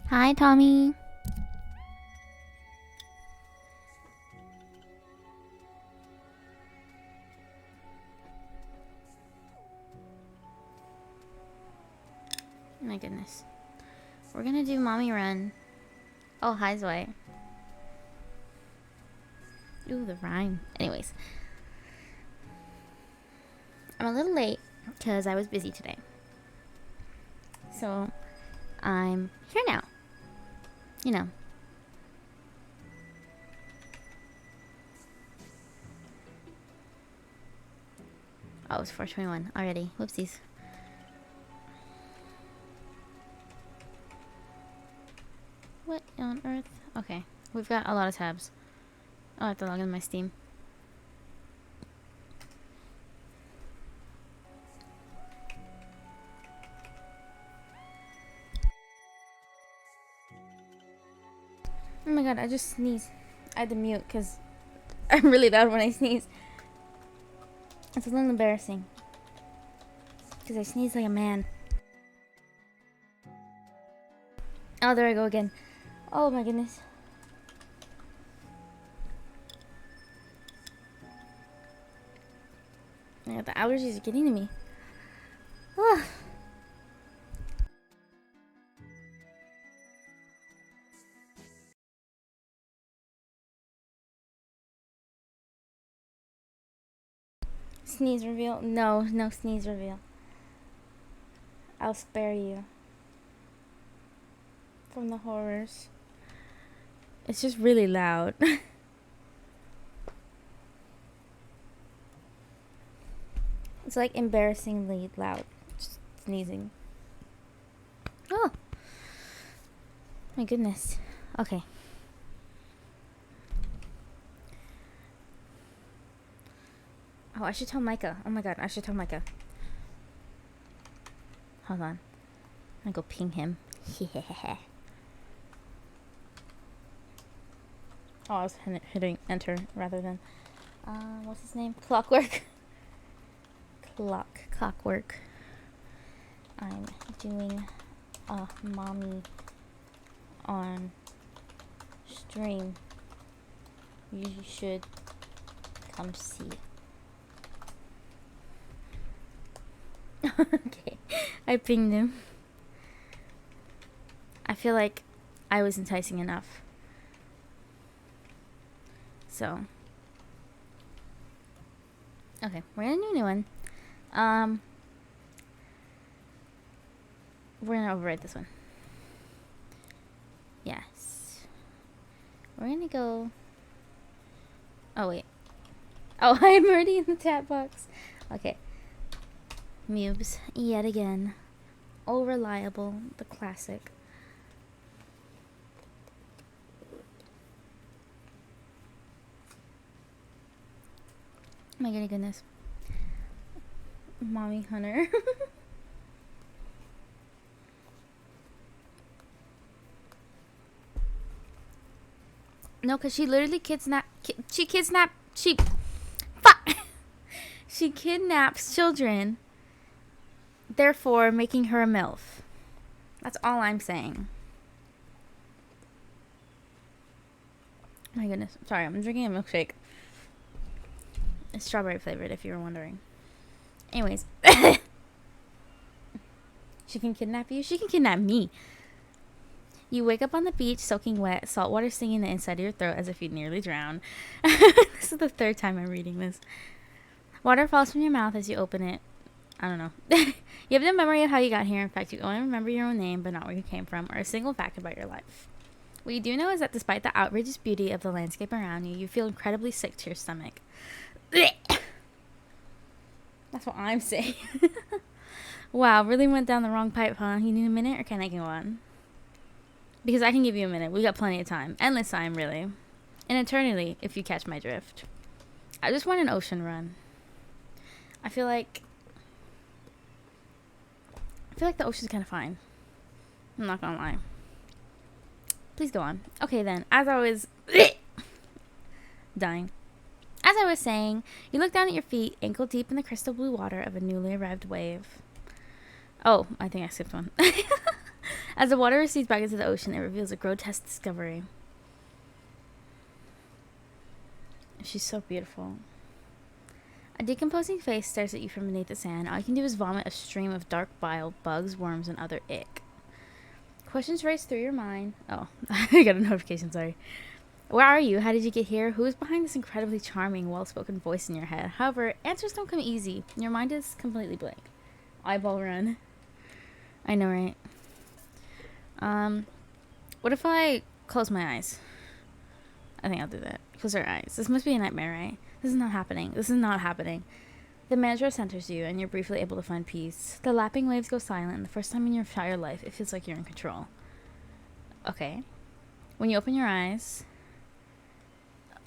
Hi, Tommy. My goodness. We're gonna do mommy run. Oh, hi, Zoe. Ooh, the rhyme. Anyways. I'm a little late because I was busy today. So, I'm here now. You know. Oh, it's 4:21 already. Whoopsies. What on earth? Okay. We've got a lot of tabs. Oh, I have to log in my Steam. Oh my god, I just sneezed. I had to mute because I'm really loud when I sneeze. It's a little embarrassing. Because I sneeze like a man. Oh, there I go again. Oh my goodness. Yeah, the allergies are getting to me. Ugh. Sneeze reveal? No, no sneeze reveal. I'll spare you from the horrors. It's just really loud. It's like embarrassingly loud. Just sneezing. Oh. My goodness. Okay. Oh, I should tell Micah. Oh my god, I should tell Micah. Hold on. I'm gonna go ping him. Oh, I was hitting enter rather than... what's his name? Clockwork. Clockwork. I'm doing a mommy on stream. You should come see. Okay. I pinged him. I feel like I was enticing enough. So. Okay, we're gonna do a new one. We're gonna override this one. Yes. We're gonna go... Oh, wait. Oh, I'm already in the chat box. Okay. Mubes, yet again. Oh, reliable. The classic. My goodness. Mommy Hunter. No, because she literally she kidnaps children, therefore making her a MILF. That's all I'm saying. My goodness. Sorry, I'm drinking a milkshake. It's strawberry flavored, if you were wondering. Anyways. She can kidnap you. She can kidnap me. You wake up on the beach, soaking wet, saltwater stinging the inside of your throat as if you'd nearly drown. This is the third time I'm reading this. Water falls from your mouth as you open it. I don't know. You have no memory of how you got here. In fact, you only remember your own name, but not where you came from, or a single fact about your life. What you do know is that despite the outrageous beauty of the landscape around you, you feel incredibly sick to your stomach. That's what I'm saying. Wow, really went down the wrong pipe, huh? You need a minute, or can I go on? Because I can give you a minute. We got plenty of time. Endless time, really. An eternity, if you catch my drift. I just want an ocean run. I feel like the ocean's kind of fine. I'm not gonna lie. Please go on. Okay then, as I was dying. As I was saying, you look down at your feet, ankle deep in the crystal blue water of a newly arrived wave. Oh, I think I skipped one. As the water recedes back into the ocean, it reveals a grotesque discovery. She's so beautiful. A decomposing face stares at you from beneath the sand. All you can do is vomit a stream of dark bile, bugs, worms, and other ick. Questions race through your mind. Oh, I got a notification, sorry. Where are you? How did you get here? Who is behind this incredibly charming, well-spoken voice in your head? However, answers don't come easy. Your mind is completely blank. Eyeball run. I know, right? What if I close my eyes? I think I'll do that. Close our eyes. This must be a nightmare, right? This is not happening. This is not happening. The mantra centers you, and you're briefly able to find peace. The lapping waves go silent, and the first time in your entire life, it feels like you're in control. Okay. When you open your eyes...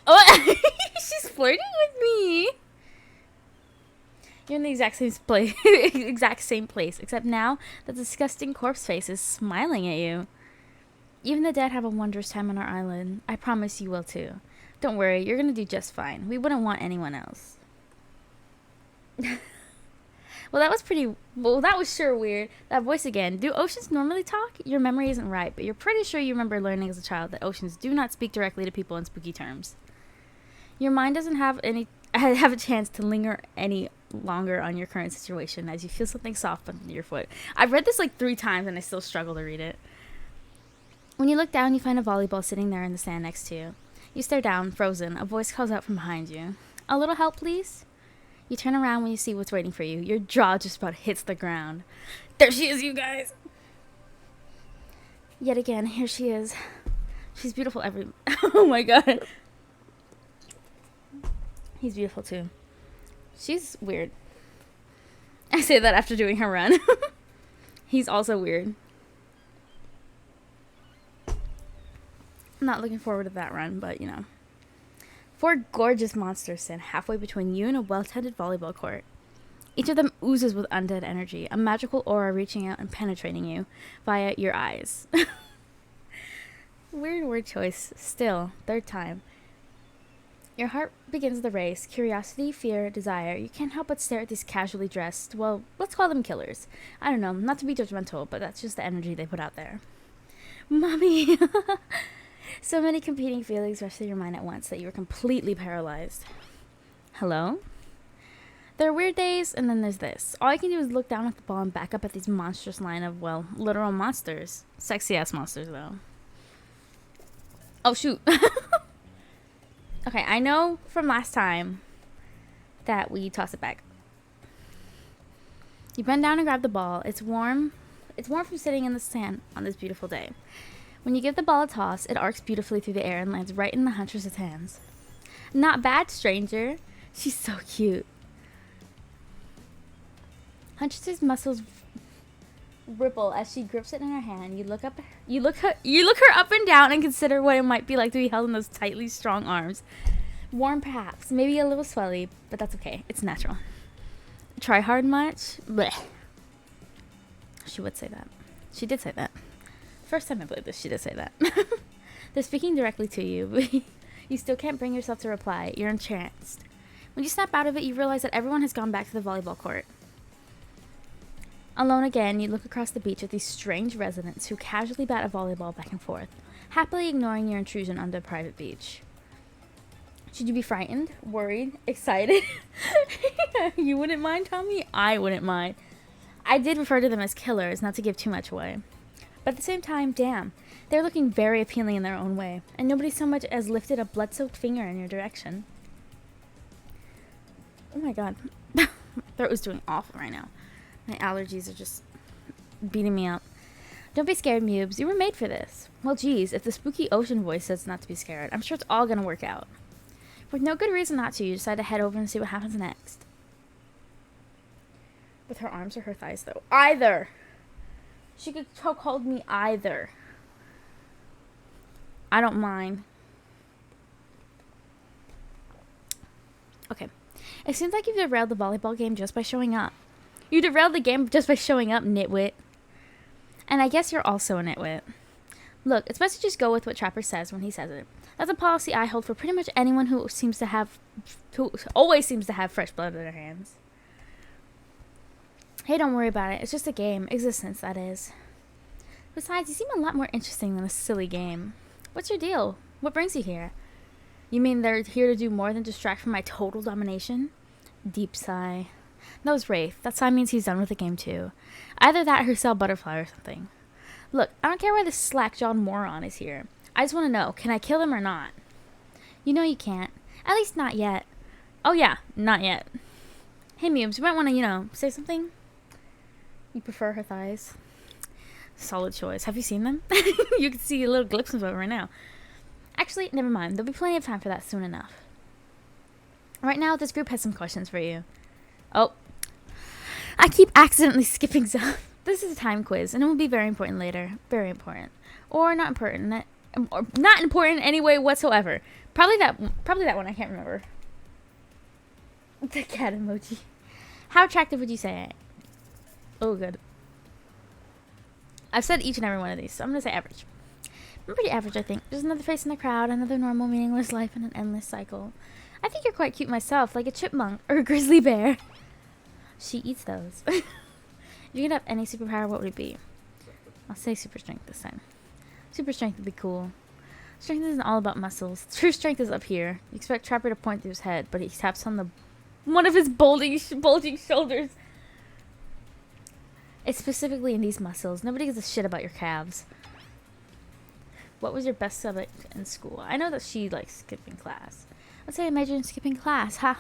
Oh! She's flirting with me! You're in the exact same place, except now the disgusting corpse face is smiling at you. Even the dead have a wondrous time on our island. I promise you will too. Don't worry, you're gonna do just fine. We wouldn't want anyone else. Well, that was sure weird. That voice again. Do oceans normally talk? Your memory isn't right, but you're pretty sure you remember learning as a child that oceans do not speak directly to people in spooky terms. Your mind doesn't have a chance to linger any longer on your current situation as you feel something soft under your foot. I've read this like 3 times and I still struggle to read it. When you look down, you find a volleyball sitting there in the sand next to you. You stare down, frozen. A voice calls out from behind you. A little help, please? You turn around when you see what's waiting for you. Your jaw just about hits the ground. There she is, you guys! Yet again, here she is. She's beautiful Oh my god. He's beautiful too. She's weird. I say that after doing her run. He's also weird. I'm not looking forward to that run, but you know. 4 gorgeous monsters stand halfway between you and a well-tended volleyball court. Each of them oozes with undead energy, a magical aura reaching out and penetrating you via your eyes. Weird word choice. Still, 3rd time. Your heart begins the race. Curiosity, fear, desire. You can't help but stare at these casually dressed, well, let's call them killers. I don't know, not to be judgmental, but that's just the energy they put out there. Mommy! So many competing feelings rush through your mind at once that you are completely paralyzed. Hello? There are weird days, and then there's this. All you can do is look down at the ball and back up at these monstrous line of, well, literal monsters. Sexy-ass monsters, though. Oh, shoot. Okay, I know from last time that we toss it back. You bend down and grab the ball. It's warm. It's warm from sitting in the sand on this beautiful day. When you give the ball a toss, it arcs beautifully through the air and lands right in the huntress's hands. Not bad, stranger. She's so cute. Huntress's muscles ripple as she grips it in her hand. You look her up and down and consider what it might be like to be held in those tightly strong arms. Warm perhaps, maybe a little swelly, but that's okay. It's natural. Try hard much? Blech. She would say that. She did say that. First time I played this, she did say that. They're speaking directly to you, but you still can't bring yourself to reply. You're entranced. When you snap out of it, you realize that everyone has gone back to the volleyball court. Alone again, you look across the beach at these strange residents who casually bat a volleyball back and forth, happily ignoring your intrusion onto a private beach. Should you be frightened, worried, excited? You wouldn't mind, Tommy? I wouldn't mind. I did refer to them as killers, not to give too much away. But at the same time, damn, they're looking very appealing in their own way, and nobody so much as lifted a blood-soaked finger in your direction. Oh my god. My throat is doing awful right now. My allergies are just beating me up. Don't be scared, Mubes. You were made for this. Well, geez, if the spooky ocean voice says not to be scared, I'm sure it's all gonna work out. With no good reason not to, you decide to head over and see what happens next. With her arms or her thighs, though? Either. She could chokehold me either. I don't mind. Okay. It seems like you've derailed the volleyball game just by showing up. You derailed the game just by showing up, nitwit. And I guess you're also a nitwit. Look, it's best to just go with what Trapper says when he says it. That's a policy I hold for pretty much anyone who always seems to have fresh blood in their hands. Hey, don't worry about it. It's just a game. Existence, that is. Besides, you seem a lot more interesting than a silly game. What's your deal? What brings you here? You mean they're here to do more than distract from my total domination? Deep sigh. That was Wraith. That sigh means he's done with the game too. Either that or he'll sell butterfly or something. Look, I don't care why this slack-jawed moron is here. I just want to know, can I kill him or not? You know you can't. At least not yet. Oh yeah, not yet. Hey Mubes, you might want to, say something? You prefer her thighs? Solid choice. Have you seen them? You can see a little glimpse of it right now. Actually, never mind. There'll be plenty of time for that soon enough. Right now, this group has some questions for you. Oh. I keep accidentally skipping stuff. This is a time quiz, and it will be very important later. Very important. Or not important. Or not important any way whatsoever. Probably that one. I can't remember. The cat emoji. How attractive would you say it? Oh, good. I've said each and every one of these, so I'm going to say average. I'm pretty average, I think. Just another face in the crowd, another normal, meaningless life in an endless cycle. I think you're quite cute myself, like a chipmunk or a grizzly bear. She eats those. If you could have any superpower, what would it be? I'll say super strength this time. Super strength would be cool. Strength isn't all about muscles. True strength is up here. You expect Trapper to point to his head, but he taps on one of his bulging shoulders. It's specifically in these muscles. Nobody gives a shit about your calves. What was your best subject in school? I know that she likes skipping class. Let's say I majored in skipping class, huh?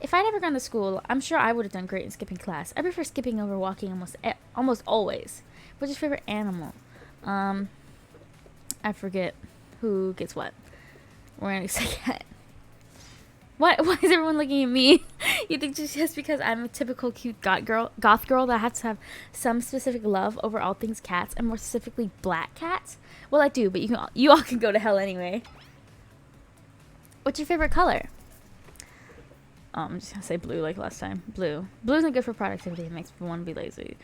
If I'd ever gone to school, I'm sure I would have done great in skipping class. I prefer skipping over walking almost always. What's your favorite animal? I forget who gets what. We're gonna say cat. What? Why is everyone looking at me? You think just because I'm a typical cute goth girl that has to have some specific love over all things cats, and more specifically black cats? Well, I do, but you all can go to hell anyway. What's your favorite color? I'm just gonna say blue like last time. Blue. Blue isn't good for productivity. It makes me want to be lazy.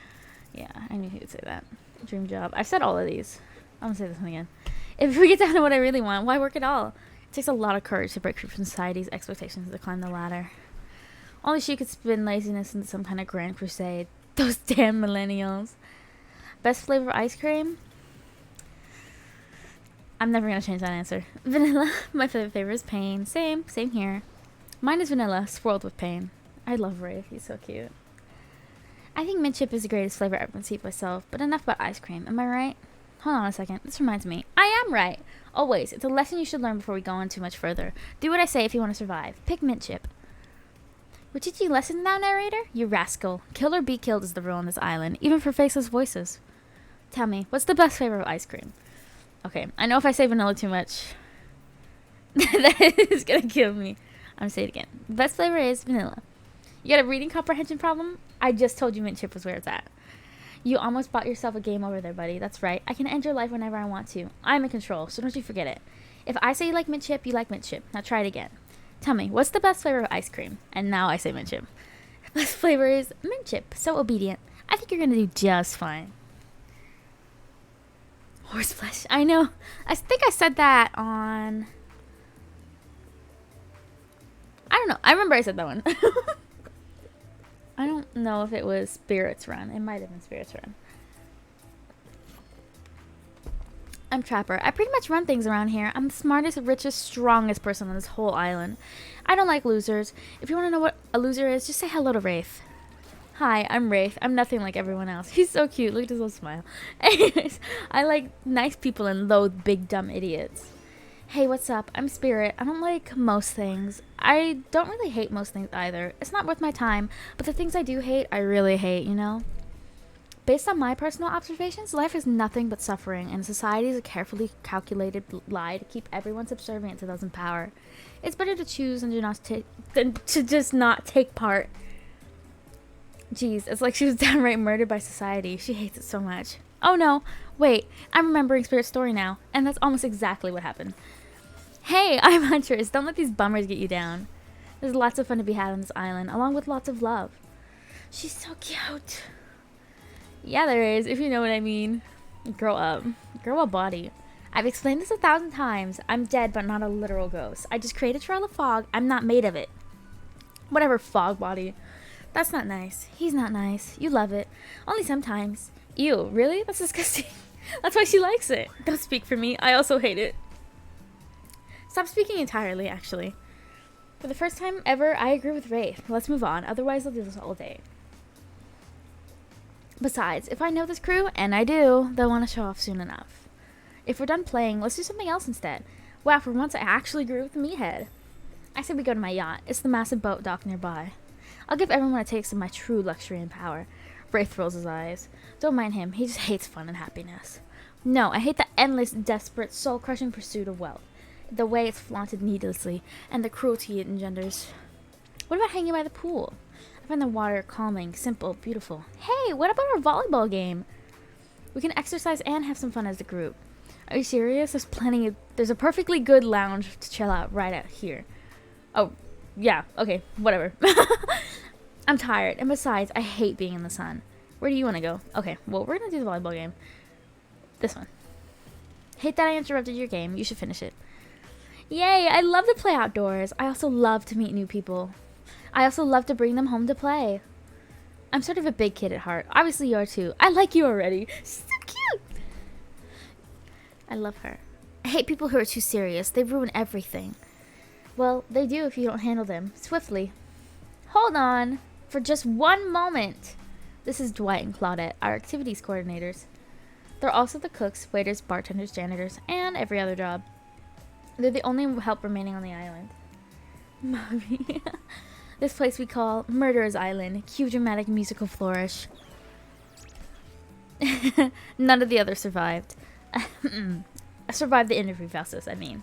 Yeah, I knew he would say that. Dream job. I've said all of these. I'm gonna say this one again. If we get down to what I really want, why work at all? It takes a lot of courage to break free from society's expectations to climb the ladder. Only she could spin laziness into some kind of grand crusade. Those damn millennials. Best flavor of ice cream? I'm never gonna change that answer. Vanilla. My favorite flavor is pain. Same here. Mine is vanilla, swirled with pain. I love Rafe. He's so cute. I think mint chip is the greatest flavor I've ever conceived myself, but enough about ice cream. Am I right? Hold on a second. This reminds me. I am right. Always. It's a lesson you should learn before we go on too much further. Do what I say if you want to survive. Pick mint chip. We're teaching lessons now, narrator? You rascal. Kill or be killed is the rule on this island, even for faceless voices. Tell me, what's the best flavor of ice cream? Okay, I know if I say vanilla too much, that is gonna kill me. I'm gonna say it again. The best flavor is vanilla. You got a reading comprehension problem? I just told you mint chip was where it's at. You almost bought yourself a game over there, buddy. That's right. I can end your life whenever I want to. I'm in control, so don't you forget it. If I say you like mint chip, you like mint chip. Now try it again. Tell me, what's the best flavor of ice cream? And now I say mint chip. Best flavor is mint chip. So obedient. I think you're gonna do just fine. Horseflesh. I know. I think I said that on... I don't know. I remember I said that one. I don't know if it was Spirits Run. It might have been Spirits Run. I'm Trapper. I pretty much run things around here. I'm the smartest, richest, strongest person on this whole island. I don't like losers. If you want to know what a loser is, just say hello to Wraith. Hi, I'm Wraith. I'm nothing like everyone else. He's so cute. Look at his little smile. Anyways, I like nice people and loathe big dumb idiots. Hey, what's up? I'm Spirit. I don't like most things. I don't really hate most things either. It's not worth my time, but the things I do hate, I really hate, you know? Based on my personal observations, life is nothing but suffering, and society is a carefully calculated lie to keep everyone subservient to those in power. It's better to choose and than to just not take part. Jeez, it's like she was downright murdered by society. She hates it so much. Oh no, wait, I'm remembering Spirit's story now, and that's almost exactly what happened. Hey, I'm Huntress. Don't let these bummers get you down. There's lots of fun to be had on this island, along with lots of love. She's so cute. Yeah, there is, if you know what I mean. Grow up. Grow a body. I've explained this 1,000 times. I'm dead, but not a literal ghost. I just create a trail of fog. I'm not made of it. Whatever, fog body. That's not nice. He's not nice. You love it. Only sometimes. Ew, really? That's disgusting. That's why she likes it. Don't speak for me. I also hate it. Stop speaking entirely, actually. For the first time ever, I agree with Wraith. Let's move on. Otherwise, I'll do this all day. Besides, if I know this crew, and I do, they'll want to show off soon enough. If we're done playing, let's do something else instead. Wow, for once I actually agree with the meathead. I say we go to my yacht. It's the massive boat dock nearby. I'll give everyone a taste of my true luxury and power. Wraith rolls his eyes. Don't mind him. He just hates fun and happiness. No, I hate the endless, desperate, soul-crushing pursuit of wealth. The way it's flaunted needlessly, and the cruelty it engenders. What about hanging by the pool? I find the water calming, simple, beautiful. Hey, what about our volleyball game? We can exercise and have some fun as a group. Are you serious? There's a perfectly good lounge to chill out right out here. Oh, yeah, okay, whatever. I'm tired, and besides, I hate being in the sun. Where do you want to go? Okay, well, we're going to do the volleyball game. This one. Hate that I interrupted your game. You should finish it. Yay, I love to play outdoors. I also love to meet new people. I also love to bring them home to play. I'm sort of a big kid at heart. Obviously, you are too. I like you already. She's so cute. I love her. I hate people who are too serious. They ruin everything. Well, they do if you don't handle them swiftly. Hold on for just one moment. This is Dwight and Claudette, our activities coordinators. They're also the cooks, waiters, bartenders, janitors, and every other job. They're the only help remaining on the island. Mommy. This place we call Murderer's Island. Cue dramatic musical flourish. None of the others survived. Survived the interview process, I mean.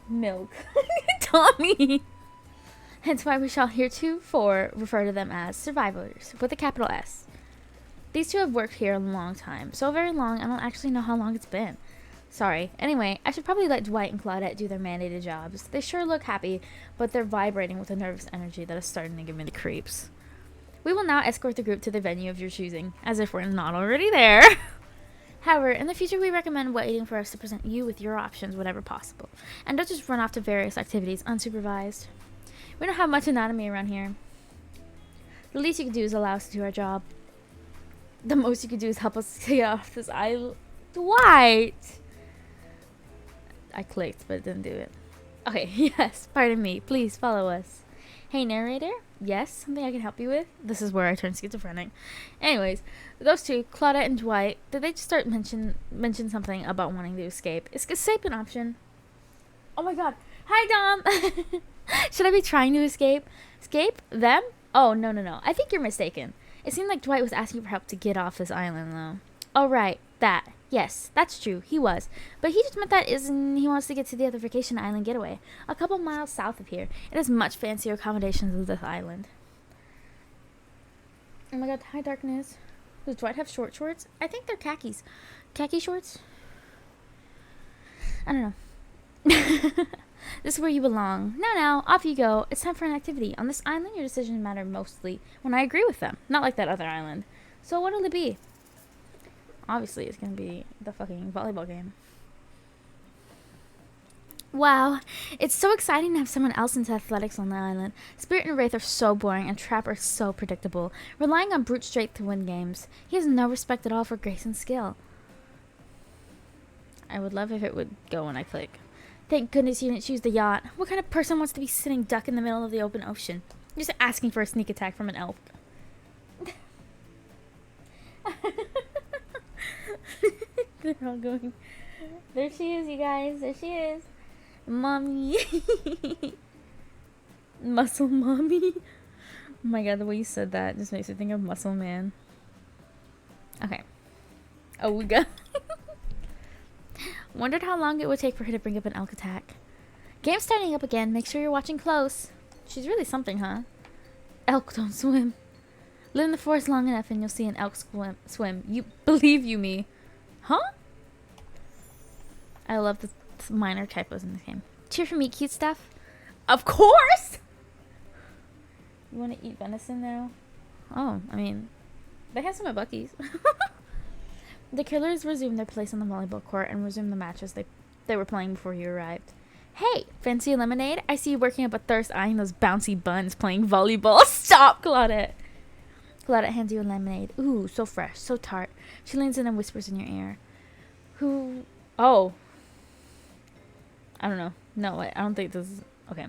Milk. Tommy. Hence why we shall heretofore refer to them as survivors, with a capital S. These two have worked here a long time. So very long, I don't actually know how long it's been. Sorry. Anyway, I should probably let Dwight and Claudette do their mandated jobs. They sure look happy, but they're vibrating with a nervous energy that is starting to give me the creeps. We will now escort the group to the venue of your choosing, as if we're not already there. However, in the future we recommend waiting for us to present you with your options whenever possible, and don't just run off to various activities unsupervised. We don't have much anatomy around here. The least you can do is allow us to do our job. The most you can do is help us get off this island. Dwight! I clicked, but it didn't do it. Okay, yes, pardon me. Please follow us. Hey, narrator? Yes, something I can help you with? This is where I turn schizophrenic. Anyways, those two, Claudette and Dwight, did they just start mention something about wanting to escape? Is escape an option? Oh my god. Hi, Dom! Should I be trying to escape? Escape? Them? Oh, no. I think you're mistaken. It seemed like Dwight was asking for help to get off this island, though. Oh, right. That. Yes, that's true. He was. But he just meant that he wants to get to the other vacation island getaway. A couple miles south of here. It has much fancier accommodations than this island. Oh my god. Hi, Darkness. Does Dwight have short shorts? I think they're khakis. Khaki shorts? I don't know. This is where you belong. Now, off you go. It's time for an activity. On this island, your decisions matter mostly when I agree with them. Not like that other island. So what'll it be? Obviously, it's going to be the fucking volleyball game. Wow. It's so exciting to have someone else into athletics on the island. Spirit and Wraith are so boring, and Trap are so predictable, relying on brute strength to win games. He has no respect at all for grace and skill. I would love if it would go when I click. Thank goodness you didn't choose the yacht. What kind of person wants to be sitting duck in the middle of the open ocean? You're just asking for a sneak attack from an elf. They're all going. There she is, you guys. There she is. Mommy. Muscle mommy. Oh my god, the way you said that just makes me think of Muscle Man. Okay. Oh, we got. Wondered how long it would take for her to bring up an elk attack. Game starting up again. Make sure you're watching close. She's really something, huh? Elk don't swim. Live in the forest long enough and you'll see an elk swim. You believe you me. Huh? I love the minor typos in this game. Cheer for me, cute stuff. Of course! You want to eat venison now? Oh, I mean, they have some at Buc-ee's. The killers resumed their place on the volleyball court and resumed the matches they were playing before you arrived. Hey, fancy a lemonade? I see you working up a thirst eyeing those bouncy buns playing volleyball. Stop, Claudette. Claudette hands you a lemonade. Ooh, so fresh, so tart. She leans in and whispers in your ear. Who? Oh. I don't know. No, I don't think this is... Okay.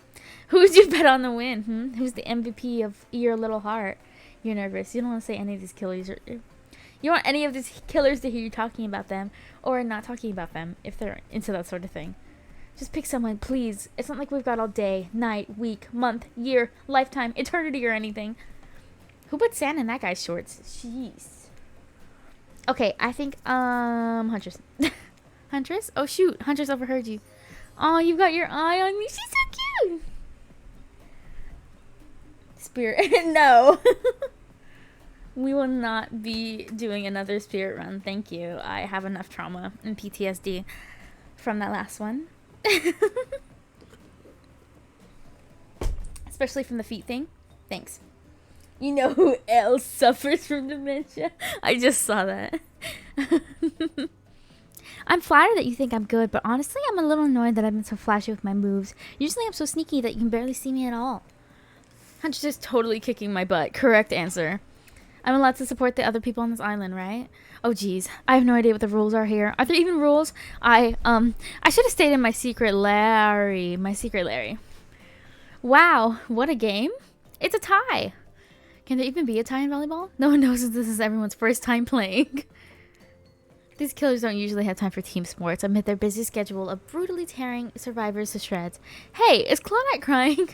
Who'd you bet on the win? Who's the MVP of your little heart? You're nervous. You don't want to say any of these killers. You don't want any of these killers to hear you talking about them or not talking about them if they're into that sort of thing. Just pick someone, please. It's not like we've got all day, night, week, month, year, lifetime, eternity, or anything. Who put sand in that guy's shorts? Jeez. Okay, I think, Huntress. Huntress? Oh, shoot. Huntress overheard you. Oh, you've got your eye on me. She's so cute. Spirit. No. We will not be doing another spirit run. Thank you. I have enough trauma and PTSD from that last one. Especially from the feet thing. Thanks. You know who else suffers from dementia? I just saw that. I'm flattered that you think I'm good, but honestly, I'm a little annoyed that I've been so flashy with my moves. Usually I'm so sneaky that you can barely see me at all. Huntress is totally kicking my butt. Correct answer. I'm allowed to support the other people on this island, right? Oh, geez. I have no idea what the rules are here. Are there even rules? I should have stayed in my secret Larry. Wow, what a game. It's a tie. Can there even be a tie in volleyball? No one knows if this is everyone's first time playing. These killers don't usually have time for team sports amid their busy schedule of brutally tearing survivors to shreds. Hey, is Claudette crying?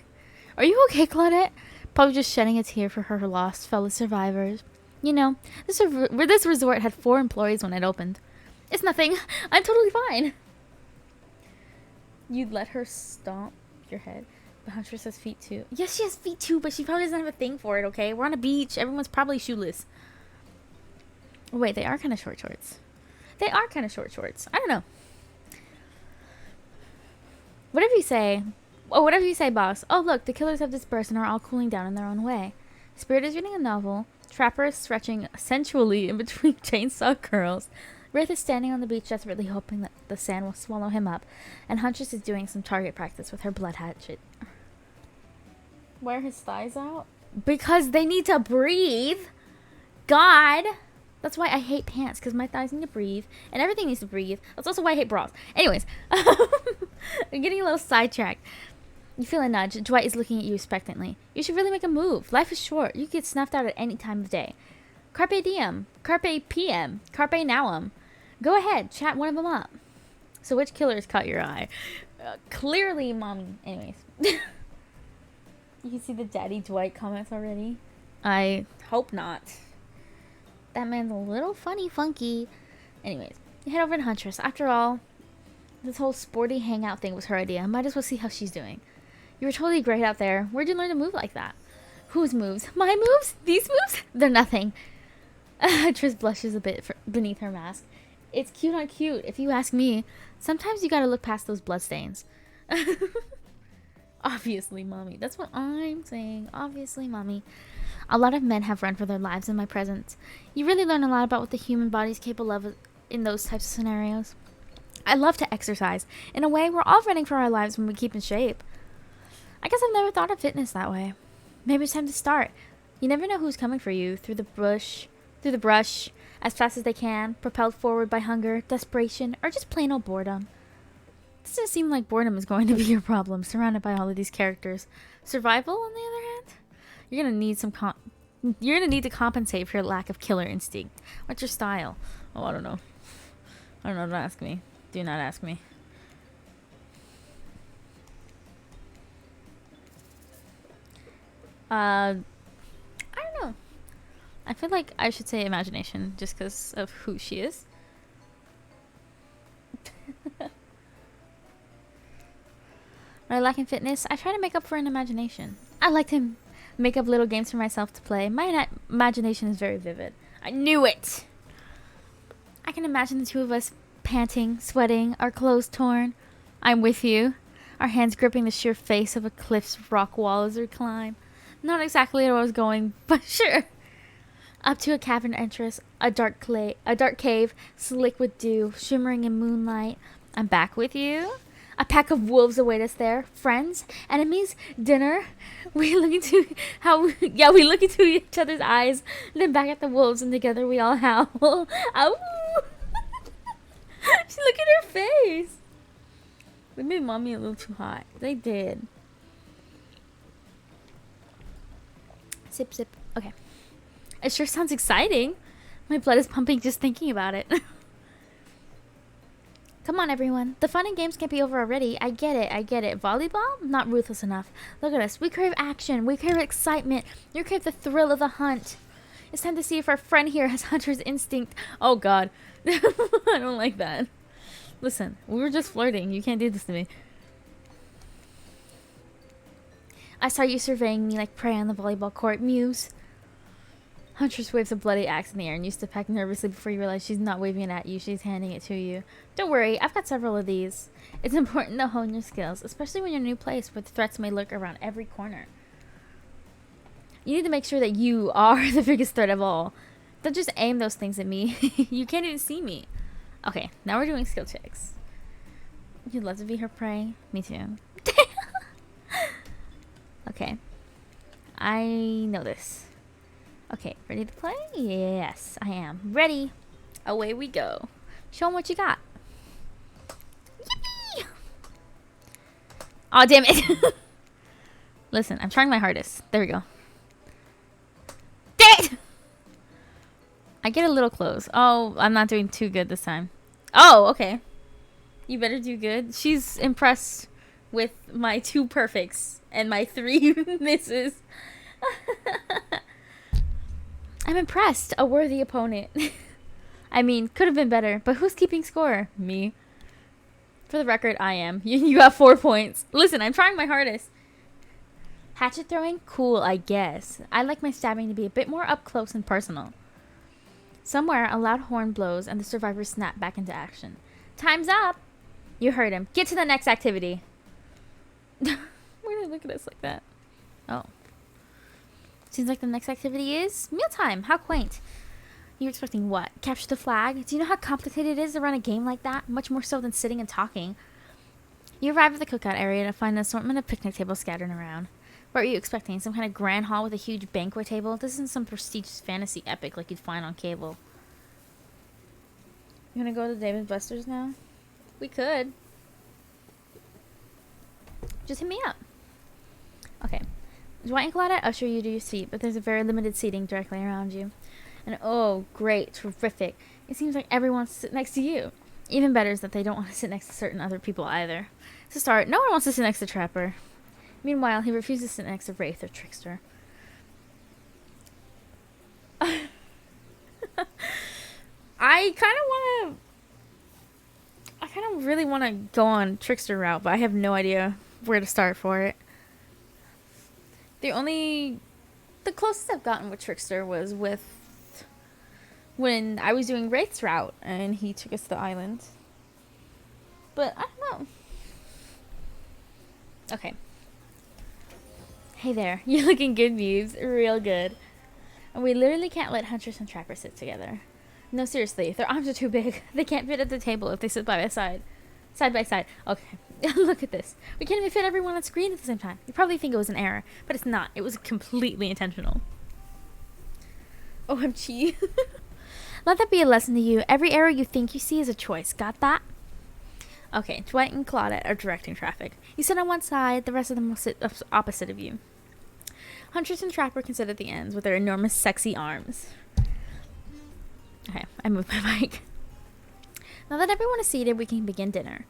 Are you okay, Claudette? Probably just shedding a tear for her lost fellow survivors. You know, this resort had 4 employees when it opened. It's nothing. I'm totally fine. You'd let her stomp your head. But Huntress has feet too. Yes, she has feet too, but she probably doesn't have a thing for it, okay? We're on a beach. Everyone's probably shoeless. Oh, wait, they are kind of short shorts. They are kind of short shorts. I don't know. Whatever you say. Oh, whatever you say, boss. Oh, look, the killers have dispersed and are all cooling down in their own way. Spirit is reading a novel. Trapper is stretching sensually in between chainsaw curls. Wraith is standing on the beach desperately hoping that the sand will swallow him up. And Huntress is doing some target practice with her blood hatchet. Why are his thighs out? Because they need to breathe. God. That's why I hate pants, because my thighs need to breathe, and everything needs to breathe. That's also why I hate bras. Anyways, I'm getting a little sidetracked. You feel a nudge. Dwight is looking at you expectantly. You should really make a move. Life is short. You get snuffed out at any time of day. Carpe diem. Carpe PM. Carpe nowem. Go ahead. Chat one of them up. So which killers caught your eye? Clearly, mommy. Anyways. You can see the Daddy Dwight comments already. I hope not. That man's a little funky. Anyways, you head over to Huntress. After all, this whole sporty hangout thing was her idea. Might as well see how she's doing. You were totally great out there. Where'd you learn to move like that? Whose moves? My moves? These moves? They're nothing. Huntress blushes a bit beneath her mask. It's cute on cute, if you ask me. Sometimes you gotta look past those bloodstains. Obviously, mommy. That's what I'm saying. Obviously, mommy. A lot of men have run for their lives in my presence. You really learn a lot about what the human body's capable of in those types of scenarios. I love to exercise. In a way, we're all running for our lives when we keep in shape. I guess I've never thought of fitness that way. Maybe it's time to start. You never know who's coming for you through the brush, as fast as they can, propelled forward by hunger, desperation, or just plain old boredom. It doesn't seem like boredom is going to be your problem, surrounded by all of these characters. Survival, on the other hand? You're gonna need to compensate for your lack of killer instinct. What's your style? Oh, I don't know. Don't ask me. Do not ask me. I don't know. I feel like I should say imagination just because of who she is. When I lack in fitness, I try to make up for an imagination. I like to Make up little games for myself to play. My imagination is very vivid. I knew it! I can imagine the two of us panting, sweating, our clothes torn. I'm with you. Our hands gripping the sheer face of a cliff's rock wall as we climb. Not exactly where I was going, but sure. Up to a cavern entrance, a dark cave, slick with dew, shimmering in moonlight. I'm back with you. A pack of wolves await us there. Friends, enemies, dinner. We look into each other's eyes, then back at the wolves, and together we all howl. Ow! Look at her face. They made mommy a little too hot. They did. Sip, sip. Okay. It sure sounds exciting. My blood is pumping just thinking about it. Come on, everyone. The fun and games can't be over already. I get it. Volleyball? Not ruthless enough. Look at us. We crave action. We crave excitement. You crave the thrill of the hunt. It's time to see if our friend here has hunter's instinct. Oh, God. I don't like that. Listen, we were just flirting. You can't do this to me. I saw you surveying me like prey on the volleyball court. Muse. Huntress waves a bloody axe in the air and used to peck nervously before you realize she's not waving it at you, she's handing it to you. Don't worry, I've got several of these. It's important to hone your skills, especially when you're in a new place where threats may lurk around every corner. You need to make sure that you are the biggest threat of all. Don't just aim those things at me. You can't even see me. Okay, now we're doing skill checks. You'd love to be her prey? Me too. Okay. I know this. Okay, ready to play? Yes, I am. Ready. Away we go. Show them what you got. Yippee! Aw, damn it. Listen, I'm trying my hardest. There we go. Damn it! I get a little close. Oh, I'm not doing too good this time. Oh, okay. You better do good. She's impressed with my 2 perfects and my 3 misses. I'm impressed. A worthy opponent. I mean, could have been better, but who's keeping score? Me. For the record, I am. You got 4 points. Listen, I'm trying my hardest. Hatchet throwing? Cool, I guess. I like my stabbing to be a bit more up close and personal. Somewhere, a loud horn blows and the survivors snap back into action. Time's up! You heard him. Get to the next activity. Why did I look at us like that? Oh. Seems like the next activity is mealtime. How quaint. You're expecting what? Capture the flag? Do you know how complicated it is to run a game like that? Much more so than sitting and talking. You arrive at the cookout area to find an assortment of picnic tables scattered around. What were you expecting? Some kind of grand hall with a huge banquet table? This isn't some prestigious fantasy epic like you'd find on cable. You want to go to Dave & Buster's now? We could. Just hit me up. Okay. Dwight and Claudette usher you to your seat, but there's a very limited seating directly around you. And oh, great, terrific. It seems like everyone wants to sit next to you. Even better is that they don't want to sit next to certain other people either. To start, no one wants to sit next to Trapper. Meanwhile, he refuses to sit next to Wraith or Trickster. I kind of really want to go on Trickster route, but I have no idea where to start for it. The closest I've gotten with Trickster was when I was doing Wraith's route and he took us to the island. But I don't know. Okay. Hey there. You're looking good, Muse. Real good. And we literally can't let Huntress and Trapper sit together. No, seriously. Their arms are too big. They can't fit at the table if they sit side by side. Okay. Look at this. We can't even fit everyone on screen at the same time. You probably think it was an error, but it's not. It was completely intentional. OMG. Let that be a lesson to you. Every error you think you see is a choice. Got that? Okay, Dwight and Claudette are directing traffic. You sit on one side, the rest of them will sit opposite of you. Huntress and Trapper can sit at the ends with their enormous, sexy arms. Okay, I moved my mic. Now that everyone is seated, we can begin dinner.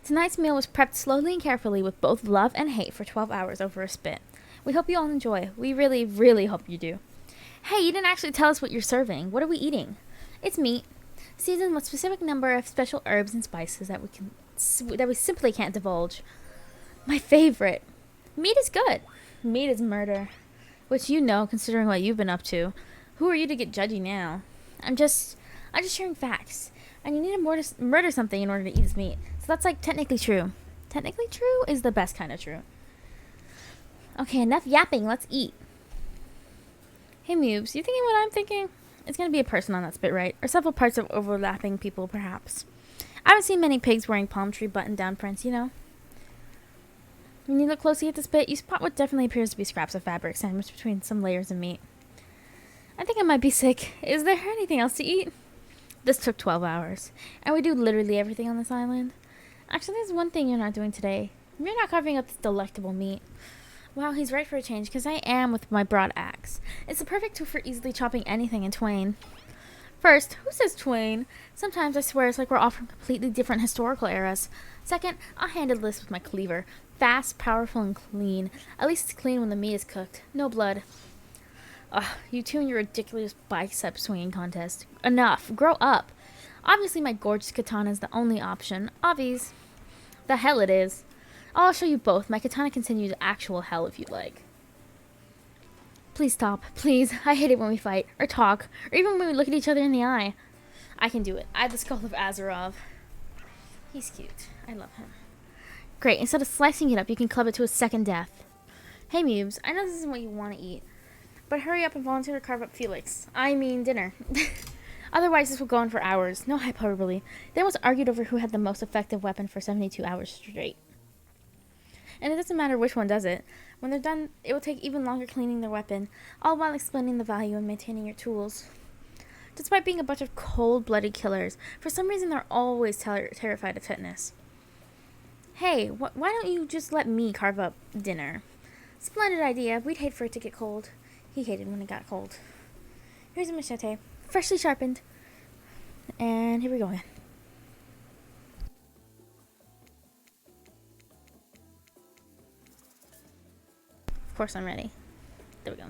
Tonight's meal was prepped slowly and carefully with both love and hate for 12 hours over a spit. We hope you all enjoy. We really, really hope you do. Hey, you didn't actually tell us what you're serving. What are we eating? It's meat, seasoned with a specific number of special herbs and spices that we simply can't divulge. My favorite. Meat is good. Meat is murder. Which you know, considering what you've been up to. Who are you to get judgy now? I'm just sharing facts. And you need to murder something in order to eat this meat. So that's like technically true. Technically true is the best kind of true. Okay, enough yapping. Let's eat. Hey, Mubes, you thinking what I'm thinking? It's going to be a person on that spit, right? Or several parts of overlapping people, perhaps. I haven't seen many pigs wearing palm tree button-down prints, you know. When you look closely at the spit, you spot what definitely appears to be scraps of fabric sandwiched between some layers of meat. I think I might be sick. Is there anything else to eat? This took 12 hours. And we do literally everything on this island. Actually, there's one thing you're not doing today. You're not carving up this delectable meat. Wow, he's right for a change, because I am with my broad axe. It's the perfect tool for easily chopping anything in twain. First, who says twain? Sometimes I swear it's like we're all from completely different historical eras. Second, I'll handle this with my cleaver. Fast, powerful, and clean. At least it's clean when the meat is cooked. No blood. Ugh, you two and your ridiculous bicep swinging contest. Enough. Grow up. Obviously, my gorgeous katana is the only option. Obvious. The hell it is. I'll show you both. My katana continues actual hell if you'd like. Please stop. Please. I hate it when we fight, or talk, or even when we look at each other in the eye. I can do it. I have the skull of Azarov. He's cute. I love him. Great. Instead of slicing it up, you can club it to a second death. Hey, Mubes. I know this isn't what you want to eat, but hurry up and volunteer to carve up Felix. I mean dinner. Otherwise, this will go on for hours. No hyperbole. They almost argued over who had the most effective weapon for 72 hours straight. And it doesn't matter which one does it. When they're done, it will take even longer cleaning their weapon, all while explaining the value in maintaining your tools. Despite being a bunch of cold-blooded killers, for some reason they're always terrified of tetanus. Hey, why don't you just let me carve up dinner? Splendid idea. We'd hate for it to get cold. He hated when it got cold. Here's a machete, freshly sharpened. And here we go again. Of course I'm ready. There we go.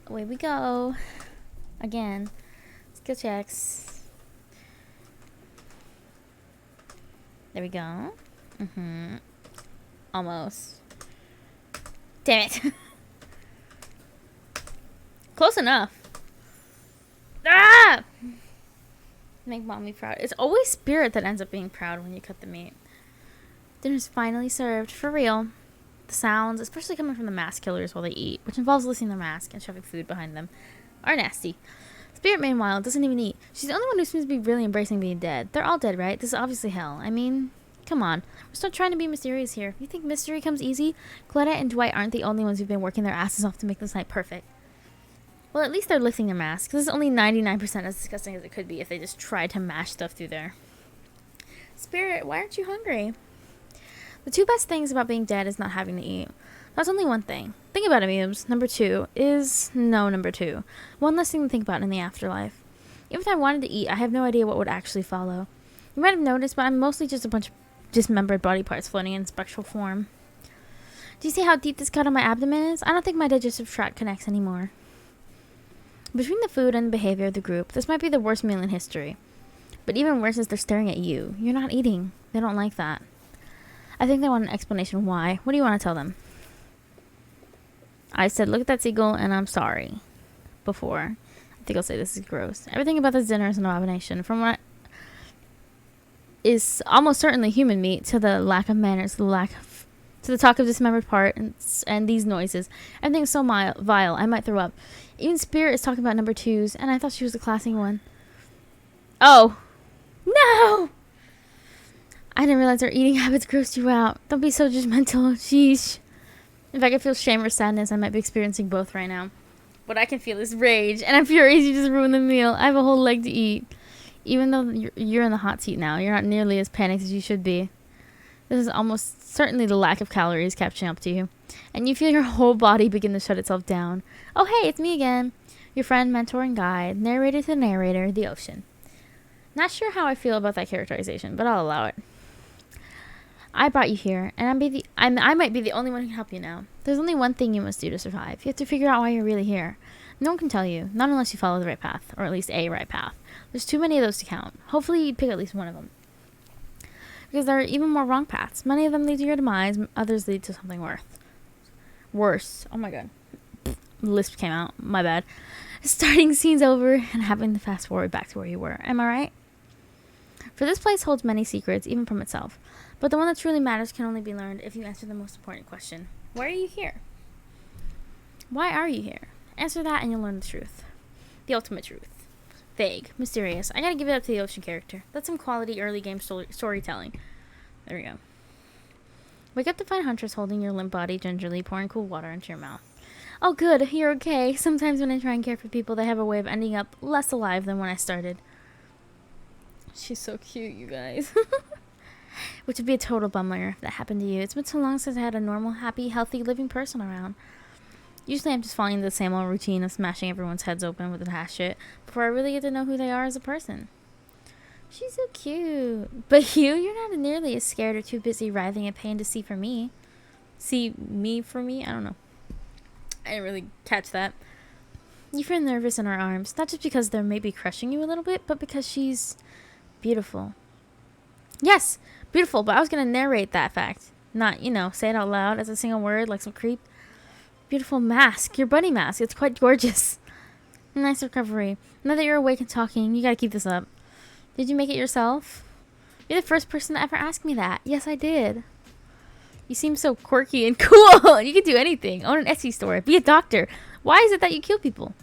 Away we go. Again. Skill checks. There we go. Almost. Damn it. Close enough. Ah! Make mommy proud. It's always Spirit that ends up being proud when you cut the meat. Dinner's finally served. For real. The sounds, especially coming from the mask killers while they eat, which involves lifting their mask and shoving food behind them, are nasty. Spirit, meanwhile, doesn't even eat. She's the only one who seems to be really embracing being dead. They're all dead, right? This is obviously hell. I mean, come on. We're still trying to be mysterious here. You think mystery comes easy? Claudette and Dwight aren't the only ones who've been working their asses off to make this night perfect. Well, at least they're lifting their masks. This is only 99% as disgusting as it could be if they just tried to mash stuff through there. Spirit, why aren't you hungry? The two best things about being dead is not having to eat. That's only one thing. Think about it, Mubes. Number two. One less thing to think about in the afterlife. Even if I wanted to eat, I have no idea what would actually follow. You might have noticed, but I'm mostly just a bunch of dismembered body parts floating in spectral form. Do you see how deep this cut on my abdomen is? I don't think my digestive tract connects anymore. Between the food and the behavior of the group, this might be the worst meal in history. But even worse is they're staring at you. You're not eating. They don't like that. I think they want an explanation why. What do you want to tell them? I said, look at that seagull, and I'm sorry. Before. I think I'll say this is gross. Everything about this dinner is an abomination. From what is almost certainly human meat, to the lack of manners, to the talk of dismembered part, and these noises. Everything's so vile, I might throw up. Even Spirit is talking about number twos, and I thought she was the classy one. Oh. No! I didn't realize our eating habits grossed you out. Don't be so judgmental. Sheesh. If I could feel shame or sadness, I might be experiencing both right now. What I can feel is rage, and I'm furious you just ruined the meal. I have a whole leg to eat. Even though you're in the hot seat now, you're not nearly as panicked as you should be. This is almost certainly the lack of calories catching up to you. And you feel your whole body begin to shut itself down. Oh, hey, it's me again. Your friend, mentor, and guide. Narrator to the narrator, the ocean. Not sure how I feel about that characterization, but I'll allow it. I brought you here, and I might be the only one who can help you now. There's only one thing you must do to survive. You have to figure out why you're really here. No one can tell you, not unless you follow the right path, or at least a right path. There's too many of those to count. Hopefully you'd pick at least one of them. Because there are even more wrong paths. Many of them lead to your demise, others lead to something Worse. Oh my god. Lisp came out. My bad. Starting scenes over and having to fast forward back to where you were. Am I right? For this place holds many secrets, even from itself. But the one that truly matters can only be learned if you answer the most important question. Why are you here? Why are you here? Answer that and you'll learn the truth. The ultimate truth. Vague. Mysterious. I gotta give it up to the ocean character. That's some quality early game storytelling. There we go. Wake up to find Huntress holding your limp body gingerly, pouring cool water into your mouth. Oh good, you're okay. Sometimes when I try and care for people, they have a way of ending up less alive than when I started. She's so cute, you guys. Which would be a total bummer if that happened to you. It's been so long since I had a normal, happy, healthy, living person around. Usually I'm just falling into the same old routine of smashing everyone's heads open with the hash shit before I really get to know who they are as a person. She's so cute. But you're not nearly as scared or too busy writhing in pain to see for me. See me for me? I don't know. I didn't really catch that. You feel nervous in her arms, not just because they're maybe crushing you a little bit, but because she's beautiful. Yes, beautiful, but I was going to narrate that fact. Not, say it out loud as a single word like some creep. Beautiful mask. Your bunny mask. It's quite gorgeous. Nice recovery. Now that you're awake and talking, you gotta keep this up. Did you make it yourself? You're the first person to ever ask me that. Yes, I did. You seem so quirky and cool. You can do anything. Own an Etsy store. Be a doctor. Why is it that you kill people?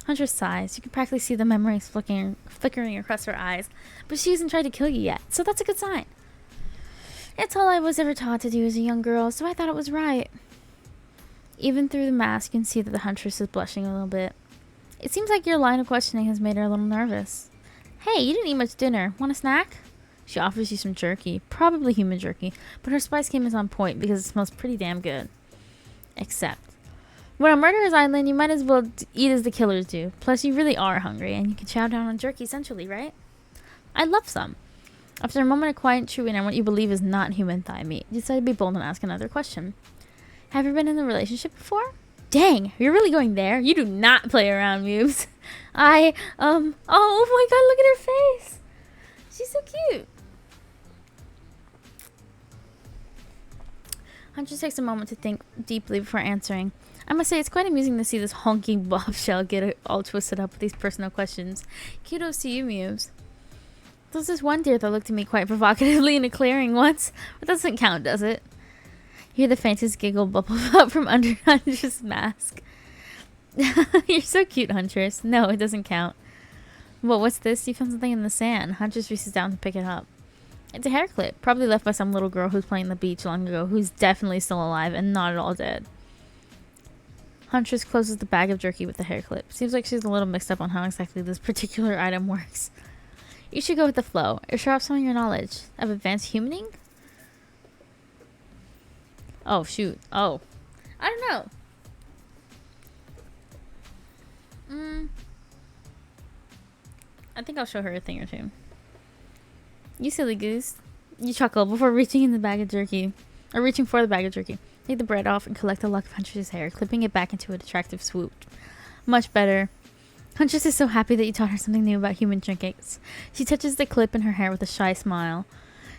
Huntress sighs. You can practically see the memories flickering across her eyes. But she hasn't tried to kill you yet, so that's a good sign. It's all I was ever taught to do as a young girl, so I thought it was right. Even through the mask, you can see that the Huntress is blushing a little bit. It seems like your line of questioning has made her a little nervous. Hey, you didn't eat much dinner. Want a snack? She offers you some jerky. Probably human jerky. But her spice game is on point because it smells pretty damn good. Except, when a murderer's island, you might as well eat as the killers do. Plus, you really are hungry, and you can chow down on jerky essentially, right? I'd love some. After a moment of quiet chewing on what you believe is not human thigh meat, you decide to be bold and ask another question. Have you been in a relationship before? Dang, you're really going there? You do not play around, Mubes. Oh my god, look at her face. She's so cute. Huntress takes a moment to think deeply before answering. I must say, it's quite amusing to see this honking bobshell get it all twisted up with these personal questions. Kudos to you, Mubes. There's this one deer that looked at me quite provocatively in a clearing once. But that doesn't count, does it? You hear the faintest giggle bubble up from under Huntress' mask. You're so cute, Huntress. No, it doesn't count. Well, what's this? You found something in the sand. Huntress reaches down to pick it up. It's a hair clip, probably left by some little girl who's playing the beach long ago, who's definitely still alive and not at all dead. Huntress closes the bag of jerky with the hair clip. Seems like she's a little mixed up on how exactly this particular item works. You should go with the flow. Or show off some of your knowledge of advanced humaning? Oh, shoot. Oh. I don't know. I think I'll show her a thing or two. You silly goose. You chuckle before reaching in the bag of jerky. Or reaching for the bag of jerky. Take the bread off and collect a lock of Huntress' hair, clipping it back into an attractive swoop. Much better. Huntress is so happy that you taught her something new about human trinkets. She touches the clip in her hair with a shy smile.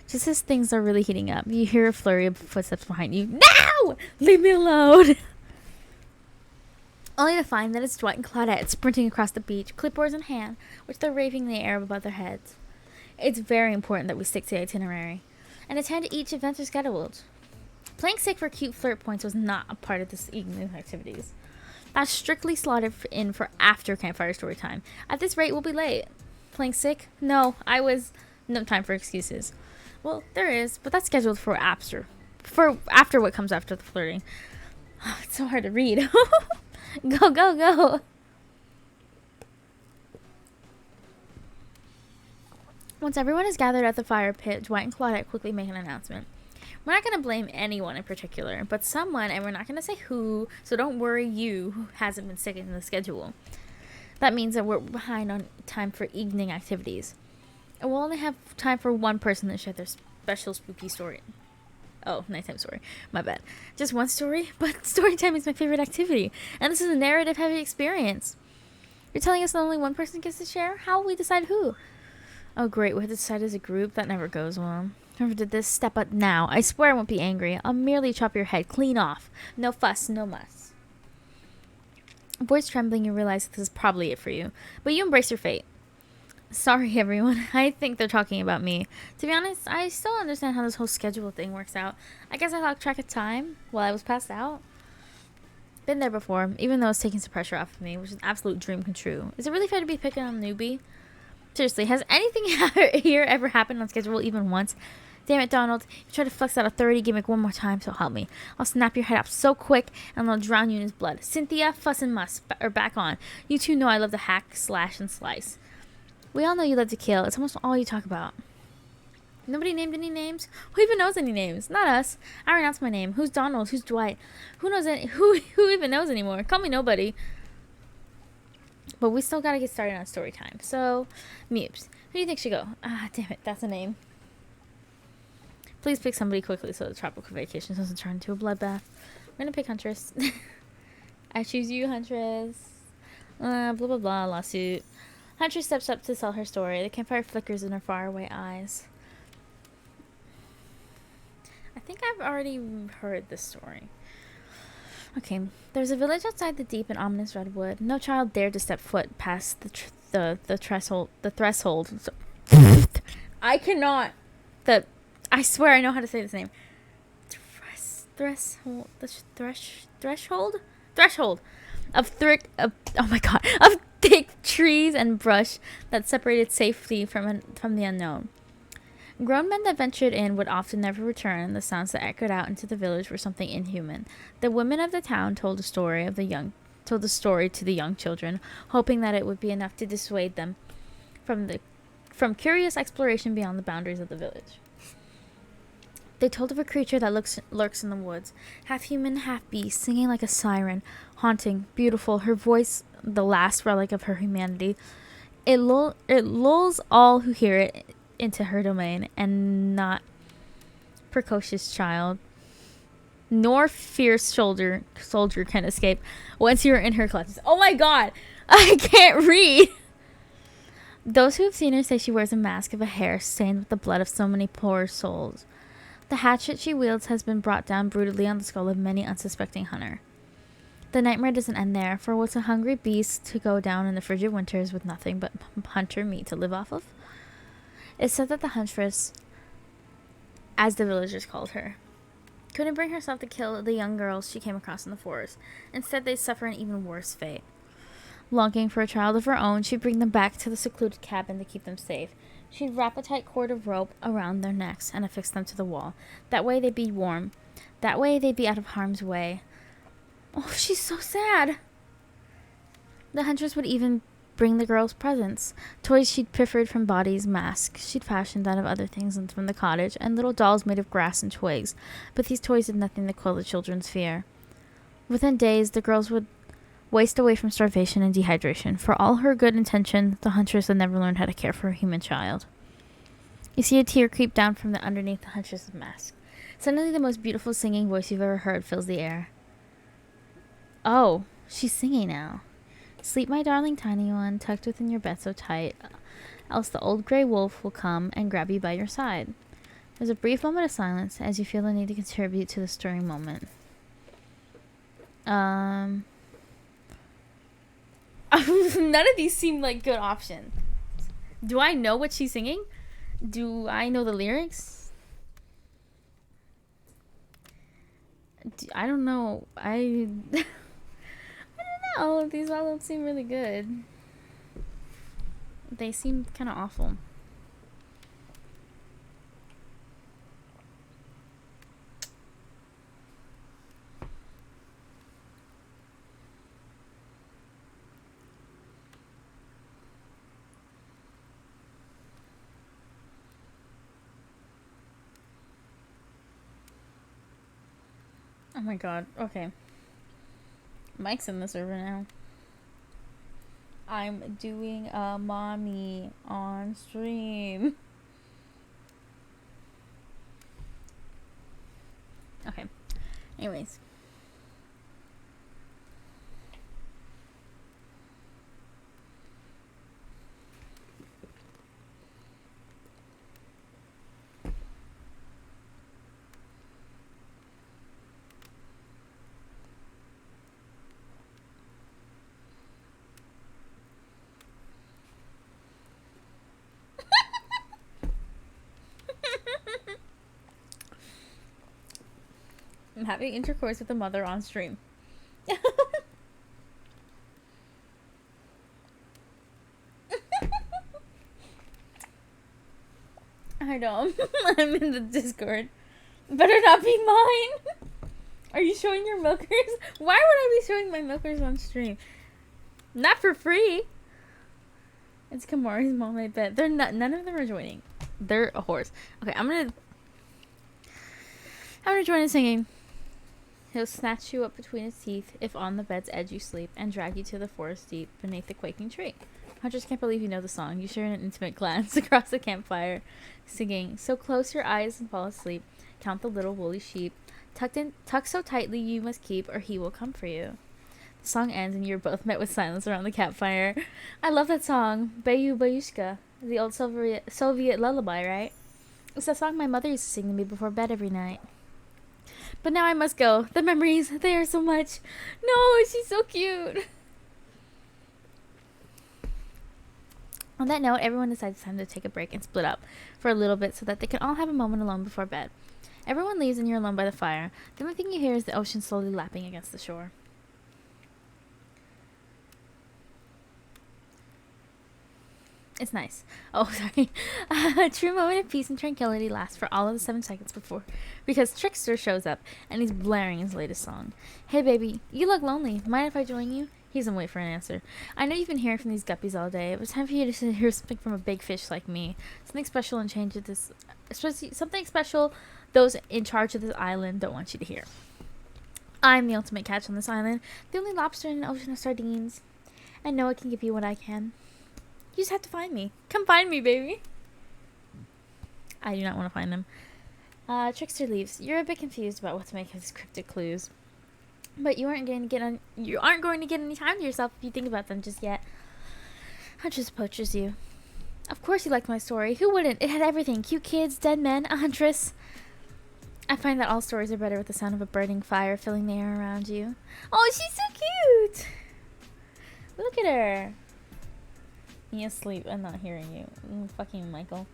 Just as things are really heating up, you hear a flurry of footsteps behind you. No! Leave me alone! Only to find that it's Dwight and Claudette sprinting across the beach, clipboards in hand, which they're waving in the air above their heads. It's very important that we stick to the itinerary, and attend each adventure scheduled. Playing sick for cute flirt points was not a part of this evening's activities. That's strictly slotted in for after campfire story time. At this rate, we'll be late. Playing sick? No time for excuses. Well, there is, but that's scheduled for after what comes after the flirting. Oh, it's so hard to read. Go, go, go. Once everyone is gathered at the fire pit, Dwight and Claudette quickly make an announcement. We're not going to blame anyone in particular, but someone, and we're not going to say who, so don't worry you who hasn't been sticking to the schedule. That means that we're behind on time for evening activities. And we'll only have time for one person to share their special spooky story. Oh, nighttime story. My bad. Just one story? But story time is my favorite activity. And this is a narrative-heavy experience. You're telling us that only one person gets to share? How will we decide who? Oh, great. We have to decide as a group? That never goes well. Whoever did this, step up now. I swear I won't be angry. I'll merely chop your head clean off. No fuss, no muss. Voice trembling, you realize this is probably it for you, but you embrace your fate. Sorry, everyone. I think they're talking about me. To be honest, I still don't understand how this whole schedule thing works out. I guess I lost track of time while I was passed out. Been there before, even though it's taking some pressure off of me, which is an absolute dream come true. Is it really fair to be picking on a newbie? Seriously, has anything here ever happened on schedule even once? Damn it, Donald. You try to flex that authority gimmick one more time, so help me. I'll snap your head up so quick, and I'll drown you in his blood. Cynthia, fuss and muss, or back on. You two know I love to hack, slash, and slice. We all know you love to kill. It's almost all you talk about. Nobody named any names? Who even knows any names? Not us. I renounced my name. Who's Donald? Who's Dwight? Who knows any? Who even knows anymore? Call me nobody. But we still gotta get started on story time. So, Mewps. Who do you think should go? Ah, damn it. That's a name. Please pick somebody quickly so the tropical vacation doesn't turn into a bloodbath. I'm gonna pick Huntress. I choose you, Huntress. Blah, blah, blah. Lawsuit. Huntress steps up to tell her story. The campfire flickers in her faraway eyes. I think I've already heard this story. Okay. There's a village outside the deep and ominous redwood. No child dared to step foot past the threshold. The threshold. I cannot. I swear I know how to say this name. Threshold of thick trees and brush that separated safety from the unknown. Grown men that ventured in would often never return. The sounds that echoed out into the village were something inhuman. The women of the town told the story to the young children, hoping that it would be enough to dissuade them from curious exploration beyond the boundaries of the village. They told of a creature that lurks in the woods, half human, half beast, singing like a siren, haunting, beautiful, her voice the last relic of her humanity. It lulls all who hear it into her domain, and not precocious child nor fierce soldier can escape once you are in her clutches. Oh my god, I can't read! Those who have seen her say she wears a mask of a hair stained with the blood of so many poor souls. The hatchet she wields has been brought down brutally on the skull of many unsuspecting hunter. The nightmare doesn't end there, for what's a hungry beast to go down in the frigid winters with nothing but hunter meat to live off of? It's said that the huntress, as the villagers called her, couldn't bring herself to kill the young girls she came across in the forest. Instead, they suffer an even worse fate. Longing for a child of her own, she'd bring them back to the secluded cabin to keep them safe. She'd wrap a tight cord of rope around their necks and affix them to the wall. That way they'd be warm. That way they'd be out of harm's way. Oh, she's so sad. The huntress would even bring the girls presents. Toys she'd pilfered from bodies, masks she'd fashioned out of other things from the cottage, and little dolls made of grass and twigs. But these toys did nothing to quell the children's fear. Within days, the girls would waste away from starvation and dehydration. For all her good intention, the huntress had never learned how to care for a human child. You see a tear creep down from underneath the huntress's mask. Suddenly, the most beautiful singing voice you've ever heard fills the air. Oh, she's singing now. Sleep, my darling tiny one, tucked within your bed so tight, else the old gray wolf will come and grab you by your side. There's a brief moment of silence as you feel the need to contribute to the stirring moment. None of these seem like good options. Do I know what she's singing? Do I know the lyrics? I don't know. I don't know. These all don't seem really good. They seem kind of awful. Oh my god. Okay. Mike's in the server now. I'm doing a mommy on stream. Okay. Anyways. I'm having intercourse with a mother on stream. I know. I'm in the Discord. Better not be mine. Are you showing your milkers? Why would I be showing my milkers on stream? Not for free. It's Kamari's mom, I bet. They're not. None of them are joining. They're a horse. Okay, I'm gonna join in singing. He'll snatch you up between his teeth if on the bed's edge you sleep, and drag you to the forest deep beneath the quaking tree. Hunters can't believe you know the song. You share an intimate glance across the campfire, singing. So close your eyes and fall asleep. Count the little woolly sheep. Tucked so tightly you must keep, or he will come for you. The song ends and you're both met with silence around the campfire. I love that song, Bayu Bayushka, the old Soviet lullaby, right? It's a song my mother used to sing to me before bed every night. But now I must go. The memories, they are so much. No, she's so cute. On that note, everyone decides it's time to take a break and split up for a little bit so that they can all have a moment alone before bed. Everyone leaves and you're alone by the fire. The only thing you hear is the ocean slowly lapping against the shore. It's nice. Oh, sorry. A true moment of peace and tranquility lasts for all of the 7 seconds because Trickster shows up and he's blaring his latest song. Hey, baby, you look lonely. Mind if I join you? He doesn't wait for an answer. I know you've been hearing from these guppies all day. It was time for you to hear something from a big fish like me. Something special and change of this. Something special those in charge of this island don't want you to hear. I'm the ultimate catch on this island. The only lobster in an ocean of sardines. And no one can give you what I can. You just have to find me. Come find me, baby. I do not want to find him. Trickster leaves. You're a bit confused about what to make of his cryptic clues. But you aren't going to get any time to yourself if you think about them just yet. Huntress approaches you. Of course you liked my story. Who wouldn't? It had everything. Cute kids, dead men, a huntress. I find that all stories are better with the sound of a burning fire filling the air around you. Oh, she's so cute! Look at her. Me asleep and not hearing you. Fucking Michael.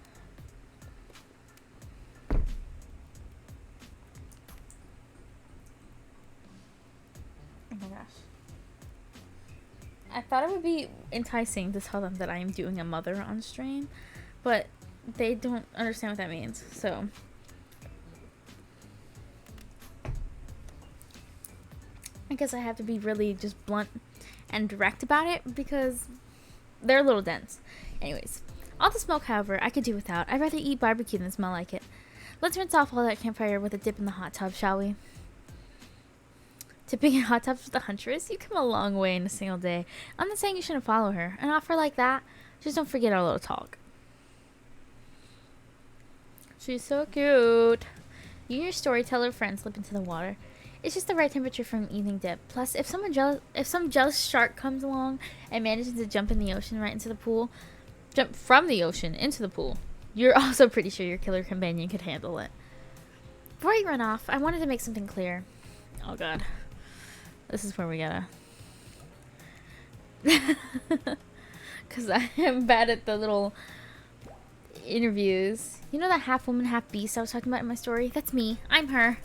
Oh my gosh. I thought it would be enticing to tell them that I am doing a mother on stream, but they don't understand what that means, so. I guess I have to be really just blunt and direct about it because they're a little dense. Anyways, all the smoke, however, I could do without. I'd rather eat barbecue than smell like it. Let's rinse off all that campfire with a dip in the hot tub, shall we? Dipping in hot tubs with the huntress? You come a long way in a single day. I'm not saying you shouldn't follow her. An offer like that, just don't forget our little talk. She's so cute. You and your storyteller friend slip into the water. It's just the right temperature for an evening dip. Plus, if some jealous shark comes along and manages to jump from the ocean into the pool, you're also pretty sure your killer companion could handle it. Before you run off, I wanted to make something clear. Oh god. This is where we gotta... Because I am bad at the little interviews. You know that half woman, half beast I was talking about in my story? That's me. I'm her.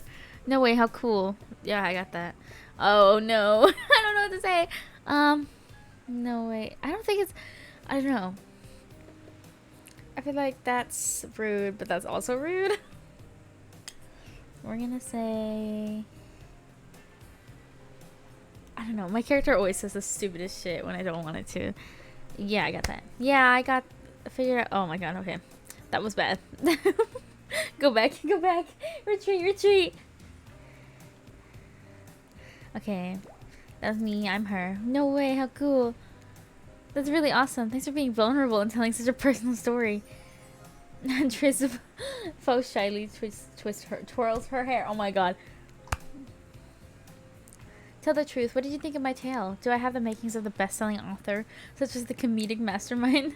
No way, how cool. Yeah, I got that. Oh, no. I don't know what to say. No way. I don't think it's... I don't know. I feel like that's rude, but that's also rude. We're gonna say... I don't know. My character always says the stupidest shit when I don't want it to. Yeah, I got that. Yeah, I got... figured out... Oh my god, okay. That was bad. Go back, go back. Retreat, retreat. Okay, that's me, I'm her. No way, how cool. That's really awesome. Thanks for being vulnerable and telling such a personal story. Tris faux shyly twirls her hair. Oh my god. Tell the truth, what did you think of my tale? Do I have the makings of the best-selling author, such as the comedic mastermind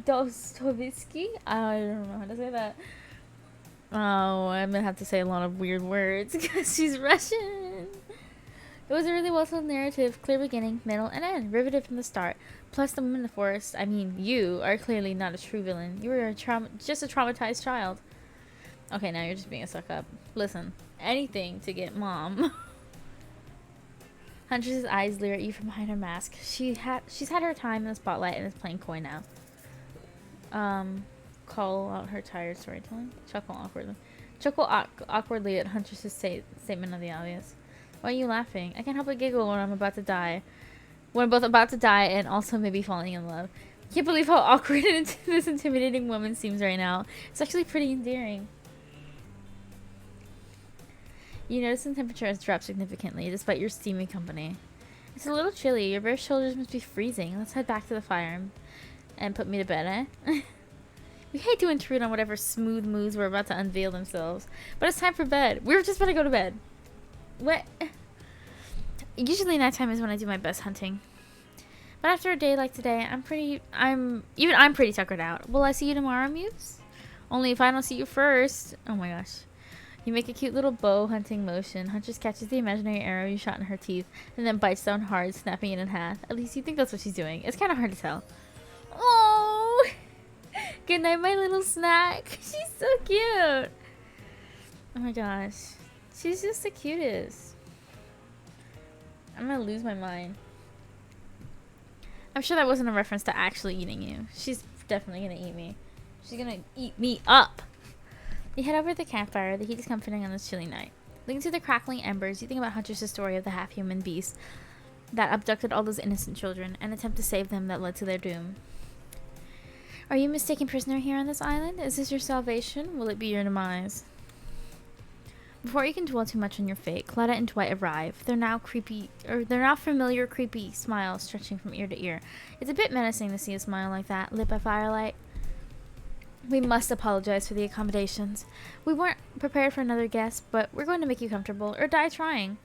Dostoevsky? I don't know how to say that. Oh, I'm gonna have to say a lot of weird words because she's Russian. It was a really well-told narrative, clear beginning, middle, and end, riveted from the start. Plus, the woman in the forest, I mean, you are clearly not a true villain. You were just a traumatized child. Okay, now you're just being a suck-up. Listen, anything to get mom. Huntress's eyes leer at you from behind her mask. She's had her time in the spotlight and is playing coy now. Call out her tired storytelling. Chuckle awkwardly. Awkwardly at Huntress's statement of the obvious. Why are you laughing? I can't help but giggle when I'm about to die. When I'm both about to die and also maybe falling in love. Can't believe how awkward this intimidating woman seems right now. It's actually pretty endearing. You notice the temperature has dropped significantly, despite your steamy company. It's a little chilly. Your bare shoulders must be freezing. Let's head back to the fire and put me to bed, eh? We hate to intrude on whatever smooth moves were about to unveil themselves, but it's time for bed. We were just about to go to bed. What? Usually nighttime is when I do my best hunting. But after a day like today, I'm pretty tuckered out. Will I see you tomorrow, Muse? Only if I don't see you first. Oh my gosh. You make a cute little bow hunting motion. Huntress catches the imaginary arrow you shot in her teeth, and then bites down hard, snapping it in half. At least you think that's what she's doing. It's kind of hard to tell. Oh! Good night, my little snack. She's so cute. Oh my gosh. She's just the cutest. I'm gonna lose my mind. I'm sure that wasn't a reference to actually eating you. She's definitely gonna eat me. She's gonna eat me up. You head over to the campfire. The heat is comforting on this chilly night. Looking through the crackling embers, you think about Huntress's story of the half-human beast that abducted all those innocent children and attempt to save them that led to their doom. Are you mistaken prisoner here on this island? Is this your salvation? Will it be your demise? Before you can dwell too much on your fate, Claudette and Dwight arrive. They're now familiar creepy smiles stretching from ear to ear. It's a bit menacing to see a smile like that, lit by firelight. We must apologize for the accommodations. We weren't prepared for another guest, but we're going to make you comfortable, or die trying.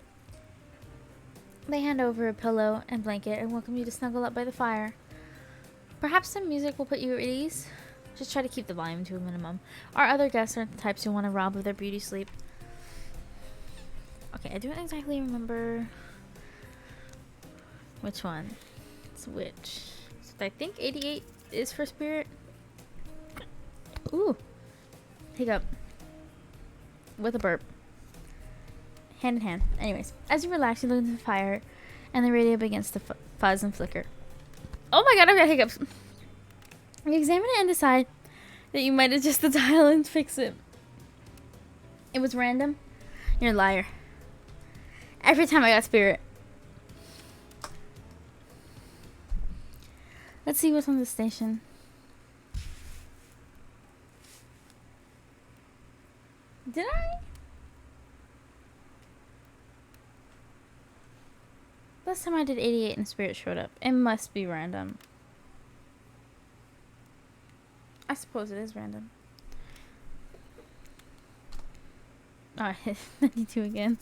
They hand over a pillow and blanket and welcome you to snuggle up by the fire. Perhaps some music will put you at ease. Just try to keep the volume to a minimum. Our other guests aren't the types who want to rob of their beauty sleep. Okay, I don't exactly remember which one. It's which. So I think 88 is for spirit. Ooh. Hiccup. With a burp. Hand in hand. Anyways, as you relax, you look into the fire, and the radio begins to fuzz and flicker. Oh my god, I've got hiccups. You examine it and decide that you might adjust the dial and fix it. It was random. You're a liar. Every time I got spirit. Let's see what's on the station. Did I? Last time I did 88 and spirit showed up. It must be random. I suppose it is random. Oh, I hit 92 again.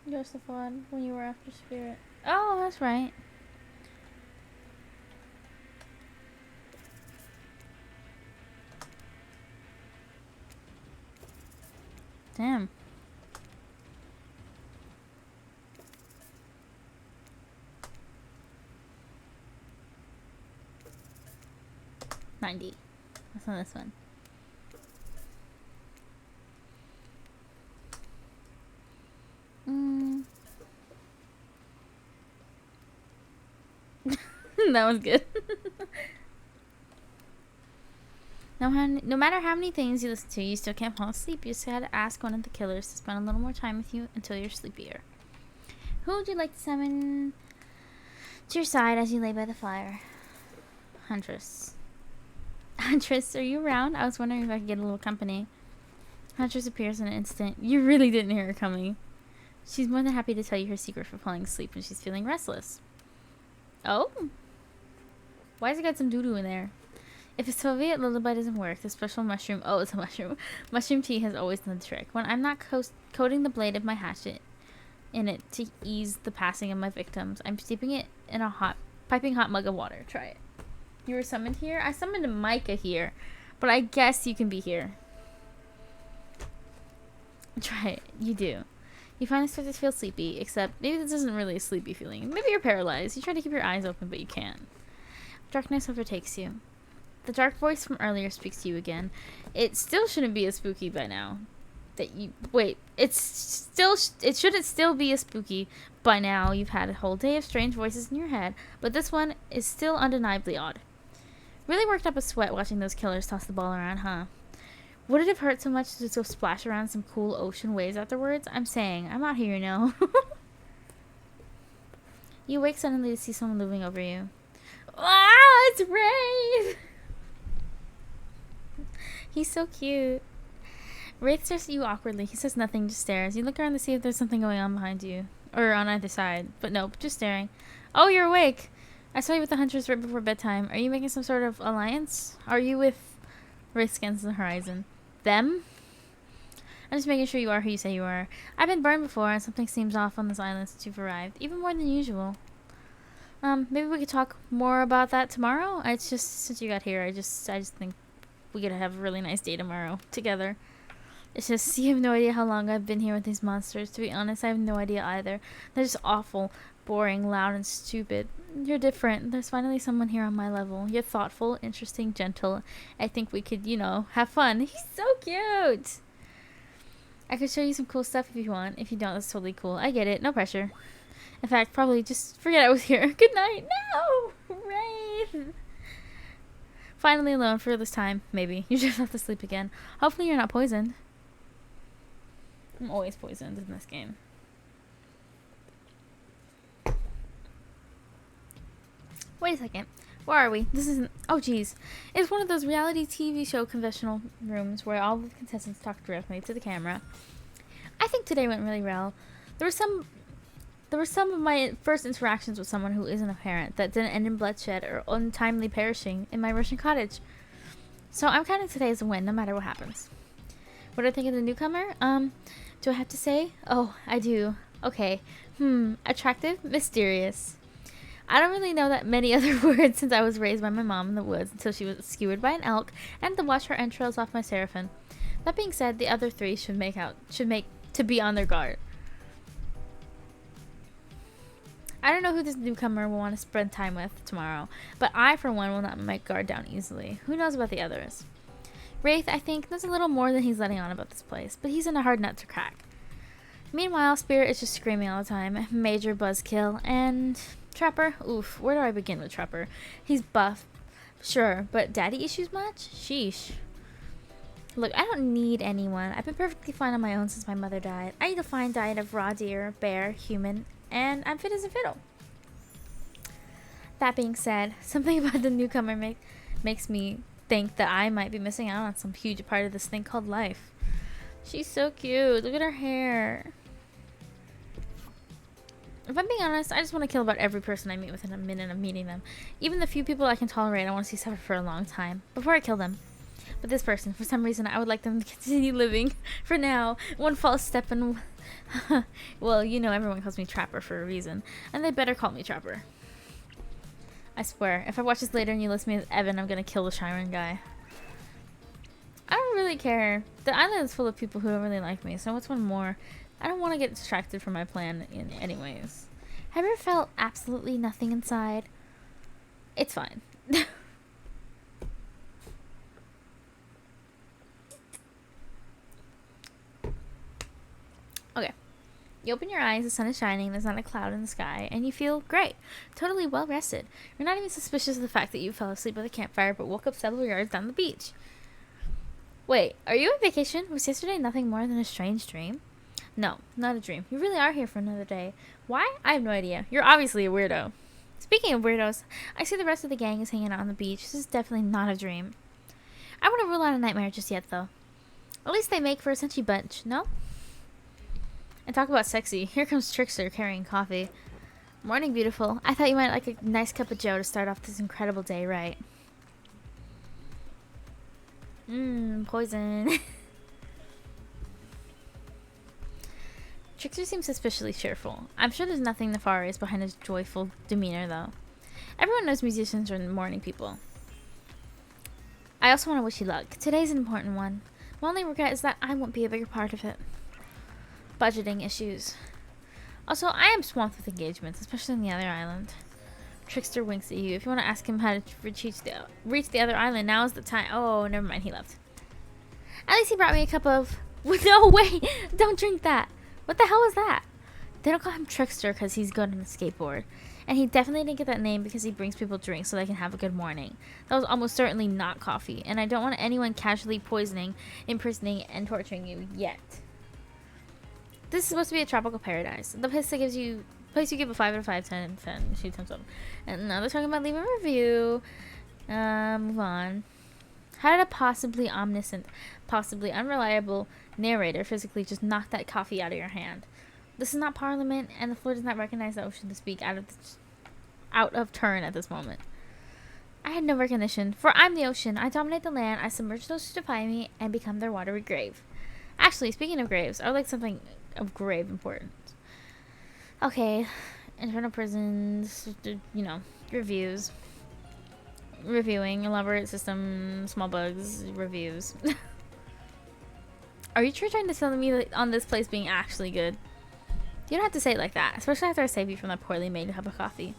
Justified when you were after spirit. Oh, that's right. Damn. $90. What's on this one? That was good. No matter how many things you listen to, you still can't fall asleep. You just had to ask one of the killers to spend a little more time with you until you're sleepier. Who would you like to summon to your side as you lay by the fire? Huntress. Huntress, are you around? I was wondering if I could get a little company. Huntress appears in an instant. You really didn't hear her coming. She's more than happy to tell you her secret for falling asleep when she's feeling restless. Oh? Why has it got some doo-doo in there? If a Soviet lullaby doesn't work, the special mushroom... Oh, it's a mushroom. Mushroom tea has always done the trick. When I'm not coating the blade of my hatchet in it to ease the passing of my victims, I'm steeping it in a piping hot mug of water. Try it. You were summoned here? I summoned Micah here, but I guess you can be here. Try it. You do. You finally start to feel sleepy, except maybe this isn't really a sleepy feeling. Maybe you're paralyzed. You try to keep your eyes open, but you can't. Darkness overtakes you. The dark voice from earlier speaks to you again. It still shouldn't be as spooky by now. It shouldn't still be as spooky by now. You've had a whole day of strange voices in your head, but this one is still undeniably odd. Really worked up a sweat watching those killers toss the ball around, huh? Would it have hurt so much to just go splash around some cool ocean waves afterwards? I'm saying, I'm out here, you know. You wake suddenly to see someone looming over you. Ah, it's Wraith! He's so cute. Wraith stares at you awkwardly. He says nothing, just stares. You look around to see if there's something going on behind you. Or on either side. But nope, just staring. Oh, you're awake. I saw you with the Huntress right before bedtime. Are you making some sort of alliance? Are you with... Wraith scans the horizon. Them? I'm just making sure you are who you say you are. I've been burned before, and something seems off on this island since you've arrived. Even more than usual. Maybe we could talk more about that tomorrow? It's just, since you got here, I just think we could have a really nice day tomorrow together. It's just, you have no idea how long I've been here with these monsters. To be honest, I have no idea either. They're just awful, boring, loud, and stupid. You're different. There's finally someone here on my level. You're thoughtful, interesting, gentle. I think we could, have fun. He's so cute! I could show you some cool stuff if you want. If you don't, that's totally cool. I get it. No pressure. In fact, probably just forget I was here. Good night. No! Wraith! Finally alone for this time. Maybe. You just have to sleep again. Hopefully you're not poisoned. I'm always poisoned in this game. Wait a second. Where are we? This isn't... Oh, jeez. It's one of those reality TV show confessional rooms where all the contestants talk directly to the camera. I think today went really well. There were some of my first interactions with someone who isn't a parent that didn't end in bloodshed or untimely perishing in my Russian cottage. So I'm counting today as a win, no matter what happens. What do I think of the newcomer? Do I have to say? Oh, I do. Okay. Attractive, mysterious. I don't really know that many other words since I was raised by my mom in the woods until she was skewered by an elk and to wash her entrails off my seraphim. That being said, the other three should make to be on their guard. I don't know who this newcomer will want to spend time with tomorrow, but I, for one, will not let my guard down easily. Who knows about the others? Wraith, I think, knows a little more than he's letting on about this place, but he's in a hard nut to crack. Meanwhile, Spirit is just screaming all the time. Major buzzkill. And Trapper? Oof, where do I begin with Trapper? He's buff, sure, but daddy issues much? Sheesh. Look, I don't need anyone. I've been perfectly fine on my own since my mother died. I eat a fine diet of raw deer, bear, human, and I'm fit as a fiddle. That being said, something about the newcomer makes me think that I might be missing out on some huge part of this thing called life. She's so cute. Look at her hair. If I'm being honest, I just want to kill about every person I meet within a minute of meeting them. Even the few people I can tolerate, I want to see suffer for a long time before I kill them. But this person, for some reason, I would like them to continue living for now. One false step and... well, everyone calls me Trapper for a reason. And they better call me Trapper. I swear, if I watch this later and you list me as Evan, I'm gonna kill the Chiron guy. I don't really care. The island is full of people who don't really like me, so what's one more? I don't want to get distracted from my plan in anyways. Have you ever felt absolutely nothing inside? It's fine. Okay. You open your eyes, the sun is shining, there's not a cloud in the sky, and you feel great. Totally well rested. You're not even suspicious of the fact that you fell asleep by the campfire but woke up several yards down the beach. Wait, are you on vacation? Was yesterday nothing more than a strange dream? No, not a dream. You really are here for another day. Why? I have no idea. You're obviously a weirdo. Speaking of weirdos, I see the rest of the gang is hanging out on the beach. This is definitely not a dream. I wouldn't rule out a nightmare just yet, though. At least they make for a cinchy bunch, no? And talk about sexy. Here comes Trickster carrying coffee. Morning, beautiful. I thought you might like a nice cup of joe to start off this incredible day, right? Poison. Trickster seems suspiciously cheerful. I'm sure there's nothing nefarious behind his joyful demeanor, though. Everyone knows musicians are morning people. I also want to wish you luck. Today's an important one. My only regret is that I won't be a bigger part of it. Budgeting issues. Also, I am swamped with engagements, especially on the other island. Trickster winks at you. If you want to ask him how to reach the other island, now is the time. Oh, never mind. He left. At least he brought me a cup of... No, wait. Don't drink that. What the hell was that? They don't call him Trickster because he's good on the skateboard. And he definitely didn't get that name because he brings people drinks so they can have a good morning. That was almost certainly not coffee. And I don't want anyone casually poisoning, imprisoning, and torturing you yet. This is supposed to be a tropical paradise. The place that gives you... Place you give a 5 out of 5, 10, 10, shoot thumbs up. And now they're talking about leaving a review. Move on. How did a possibly omniscient, possibly unreliable narrator physically just knock that coffee out of your hand? This is not Parliament, and the floor does not recognize the ocean to speak out of turn at this moment. I had no recognition, for I'm the ocean. I dominate the land. I submerge those who defy me and become their watery grave. Actually, speaking of graves, I would like something of grave importance. Okay, internal prisons, reviews. Reviewing, elaborate system, small bugs, reviews. Are you trying to tell me on this place being actually good? You don't have to say it like that, especially after I save you from that poorly made cup of coffee.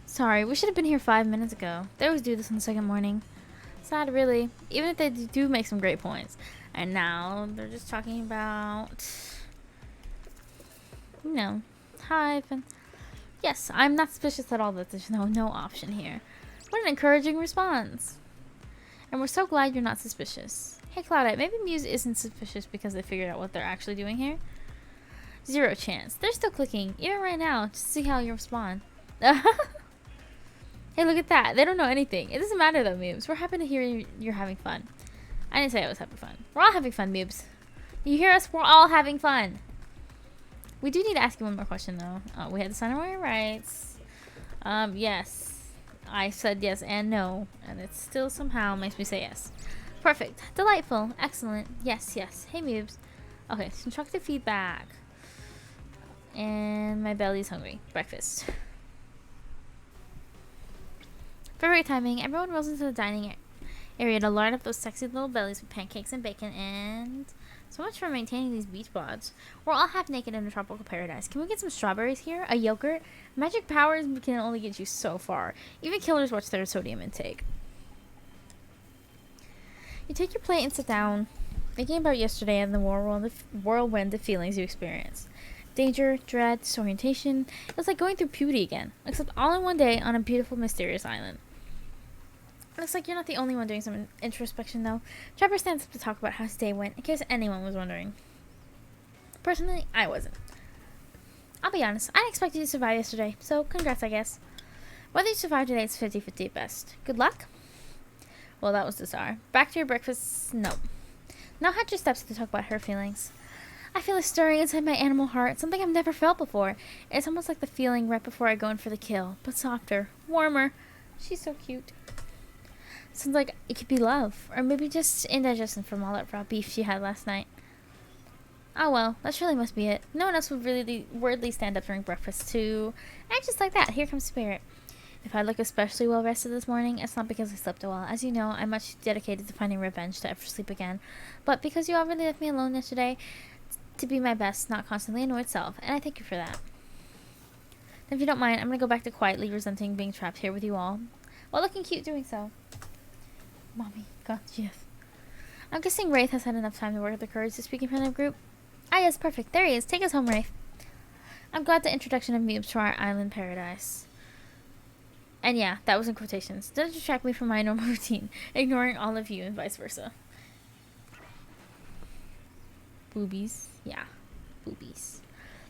Sorry, we should have been here 5 minutes ago. They always do this on the second morning. Sad, really. Even if they do make some great points. And now they're just talking about... Hi, yes, I'm not suspicious at all that there's no option here. What an encouraging response. And we're so glad you're not suspicious. Hey, Claudette, maybe Muse isn't suspicious because they figured out what they're actually doing here? 0 chance. They're still clicking, even right now, just to see how you respond. Hey, look at that. They don't know anything. It doesn't matter, though, Muse. We're happy to hear you're having fun. I didn't say I was having fun. We're all having fun, Muse. You hear us? We're all having fun. We do need to ask you one more question, though. We had to sign our rights. Yes. I said yes and no, and it still somehow makes me say yes. Perfect. Delightful. Excellent. Yes, yes. Hey, Mubes. Okay, constructive feedback. And my belly's hungry. Breakfast. Very timing. Everyone rolls into the dining area to lard up those sexy little bellies with pancakes and bacon, and so much for maintaining these beach bods. We're all half naked in a tropical paradise. Can we get some strawberries here? A yogurt? Magic powers can only get you so far. Even killers watch their sodium intake. You take your plate and sit down, thinking about yesterday and the whirlwind of feelings you experienced. Danger, dread, disorientation. It was like going through puberty again, except all in one day on a beautiful, mysterious island. Looks like you're not the only one doing some introspection, though. Trevor stands up to talk about how his day went, in case anyone was wondering. Personally, I wasn't. I'll be honest, I didn't expect you to survive yesterday, so congrats, I guess. Whether you survive today is 50-50 at best. Good luck? Well, that was bizarre. Back to your breakfast? No. Now Hunter steps to talk about her feelings. I feel a stirring inside my animal heart, something I've never felt before. It's almost like the feeling right before I go in for the kill, but softer, warmer. She's so cute. Sounds like it could be love, or maybe just indigestion from all that raw beef she had last night. Oh well, that surely must be it. No one else would really wordly stand up during breakfast too. And just like that, here comes Spirit. If I look especially well rested this morning, it's not because I slept well. As you know, I'm much dedicated to finding revenge to ever sleep again. But because you all really left me alone yesterday, to be my best, not constantly annoyed self, and I thank you for that. And if you don't mind, I'm gonna go back to quietly resenting being trapped here with you all, while looking cute doing so. Mommy, God, yes. I'm guessing Wraith has had enough time to work up the courage to speak in front of the group. Ah, yes, perfect. There he is. Take us home, Wraith. I'm glad the introduction of Mubes to our island paradise. And yeah, that was in quotations. Doesn't distract me from my normal routine, ignoring all of you and vice versa. Boobies. Yeah, boobies.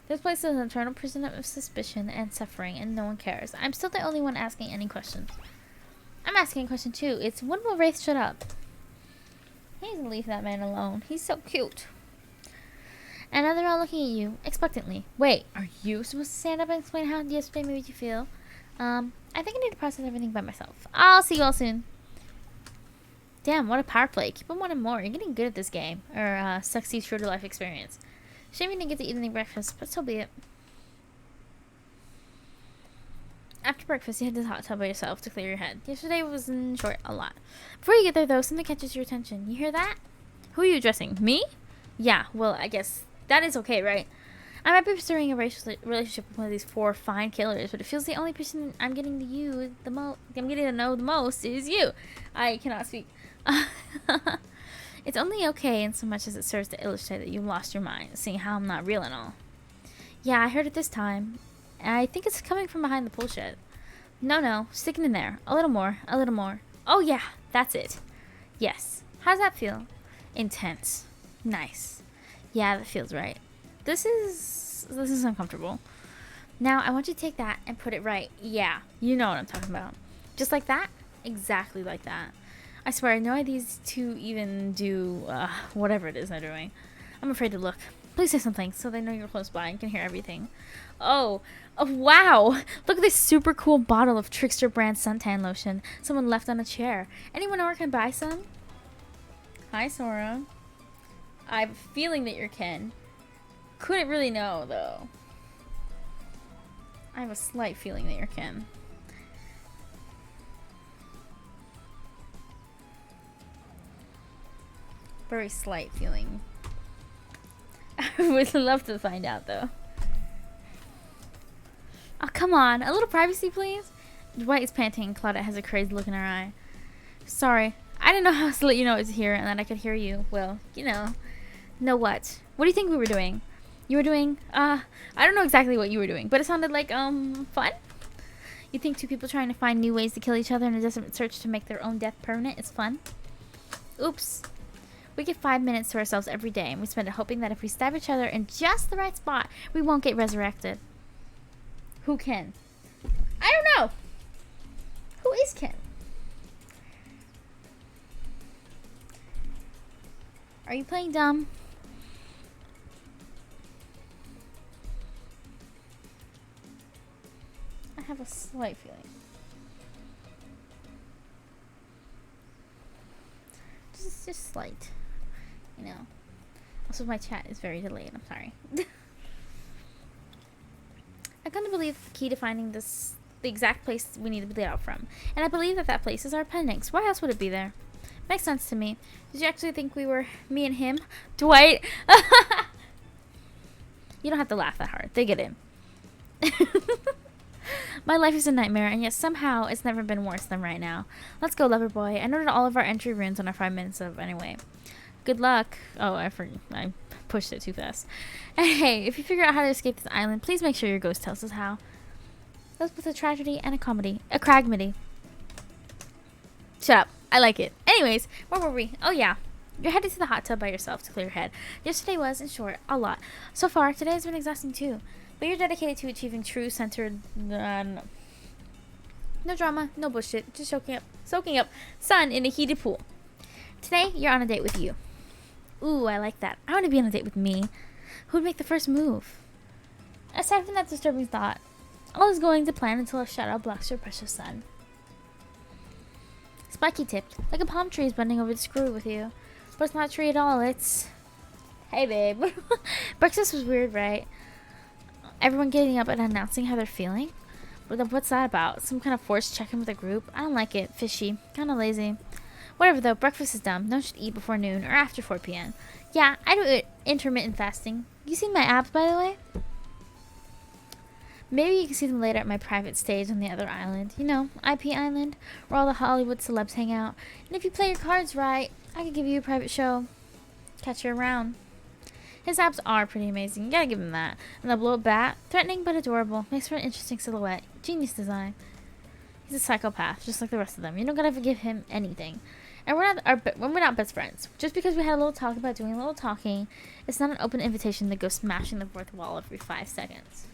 This place is an eternal prison of suspicion and suffering, and no one cares. I'm still the only one asking any questions. I'm asking a question too. It's when will Wraith shut up? He needs to leave that man alone. He's so cute. And now they're all looking at you expectantly. Wait, are you supposed to stand up and explain how yesterday made you feel? I think I need to process everything by myself. I'll see you all soon. Damn, what a power play. Keep on wanting more. You're getting good at this game. Or, sexy, true to life experience. Shame you didn't get to eat any breakfast, but so be it. After breakfast, you head to the hot tub by yourself to clear your head. Yesterday was, in short, a lot. Before you get there, though, something catches your attention. You hear that? Who are you addressing? Me? Yeah, well, I guess that is okay, right? I might be pursuing a relationship with one of these 4 fine killers, but it feels the only person I'm getting to know the most is you. I cannot speak. It's only okay in so much as it serves to illustrate that you've lost your mind, seeing how I'm not real and all. Yeah, I heard it this time. And I think it's coming from behind the pool shed. No, sticking in there. A little more, a little more. Oh yeah, that's it. Yes. How's that feel? Intense. Nice. Yeah, that feels right. This is uncomfortable. Now, I want you to take that and put it right. Yeah, you know what I'm talking about. Just like that? Exactly like that. I swear, no ideas to even do whatever it is they're doing. I'm afraid to look. Please say something so they know you're close by and can hear everything. Oh, wow. Look at this super cool bottle of Trickster brand suntan lotion someone left on a chair. Anyone know where can buy some? Hi, Sora. I have a feeling that you're Ken. Couldn't really know, though. I have a slight feeling that you're Ken. Very slight feeling. I would love to find out, though. Oh, come on. A little privacy, please? Dwight is panting and Claudette has a crazed look in her eye. Sorry. I didn't know how else to let you know it was here and that I could hear you. Well, you know. Know what? What do you think we were doing? You were doing, I don't know exactly what you were doing, but it sounded like, fun? You think 2 people trying to find new ways to kill each other in a desperate search to make their own death permanent is fun? Oops. We get 5 minutes to ourselves every day, and we spend it hoping that if we stab each other in just the right spot, we won't get resurrected. Who can? I don't know. Who is Ken? Are you playing dumb? I have a slight feeling. Just slight. You know. Also, my chat is very delayed. I'm sorry. I couldn't believe the key to finding the exact place we need to bleed out from. And I believe that place is our appendix. Why else would it be there? Makes sense to me. Did you actually think we were me and him? Dwight! You don't have to laugh that hard. They get in. My life is a nightmare, and yet somehow it's never been worse than right now. Let's go, lover boy. I noted all of our entry runes on our 5 minutes of anyway. Good luck. Oh, I pushed it too fast. Hey, if you figure out how to escape this island, please make sure your ghost tells us how. That's both a tragedy and a comedy. A cragmedy. Shut up. I like it. Anyways, where were we? Oh, yeah. You're headed to the hot tub by yourself to clear your head. Yesterday was, in short, a lot. So far, today has been exhausting too. But you're dedicated to achieving true, centered... no drama, no bullshit. Just soaking up sun in a heated pool. Today, you're on a date with you. Ooh, I like that. I want to be on a date with me. Who would make the first move? Aside from that disturbing thought, all is going to plan until a shadow blocks your precious sun. Spiky tipped, like a palm tree is bending over to screw with you. But it's not a tree at all, it's... Hey, babe. Breakfast was weird, right? Everyone getting up and announcing how they're feeling? What's that about? Some kind of forced check-in with a group? I don't like it. Fishy. Kind of lazy. Whatever, though. Breakfast is dumb. No one should eat before noon or after 4 p.m. Yeah, I do intermittent fasting. You seen my abs, by the way? Maybe you can see them later at my private stage on the other island. You know, IP Island, where all the Hollywood celebs hang out. And if you play your cards right, I could give you a private show. Catch you around. His abs are pretty amazing. You gotta give him that. And the blow-up bat, threatening but adorable. Makes for an interesting silhouette. Genius design. He's a psychopath, just like the rest of them. You don't gotta forgive him anything. And we're not best friends. Just because we had a little talk about doing a little talking, it's not an open invitation to go smashing the fourth wall every 5 seconds.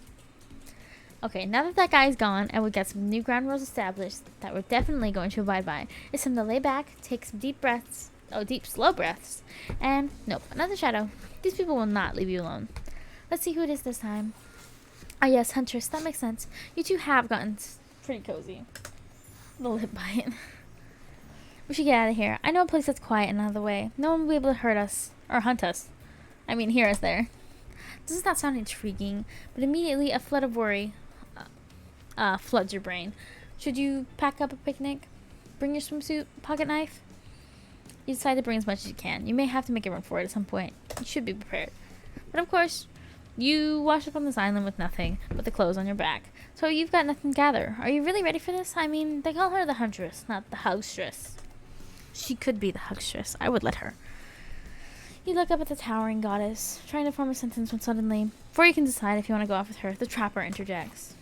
Okay, now that that guy's gone and we got some new ground rules established that we're definitely going to abide by, it's time to lay back, take some deep breaths. Oh, deep, slow breaths. And, nope, another shadow. These people will not leave you alone. Let's see who it is this time. Ah, yes, Huntress. That makes sense. You two have gotten pretty cozy. The lip bite. We should get out of here. I know a place that's quiet and out of the way. No one will be able to hurt us. Or hunt us. I mean, hear us there. Does not sound intriguing, but immediately a flood of worry floods your brain. Should you pack up a picnic? Bring your swimsuit? Pocket knife? You decide to bring as much as you can. You may have to make a run for it at some point. You should be prepared. But of course, You wash up on this island with nothing but the clothes on your back. So you've got nothing to gather. Are you really ready for this? I mean, they call her the huntress, not the huckstress. She could be the huckstress. I would let her. You look up at the towering goddess, trying to form a sentence when suddenly, before you can decide if you want to go off with her, the trapper interjects.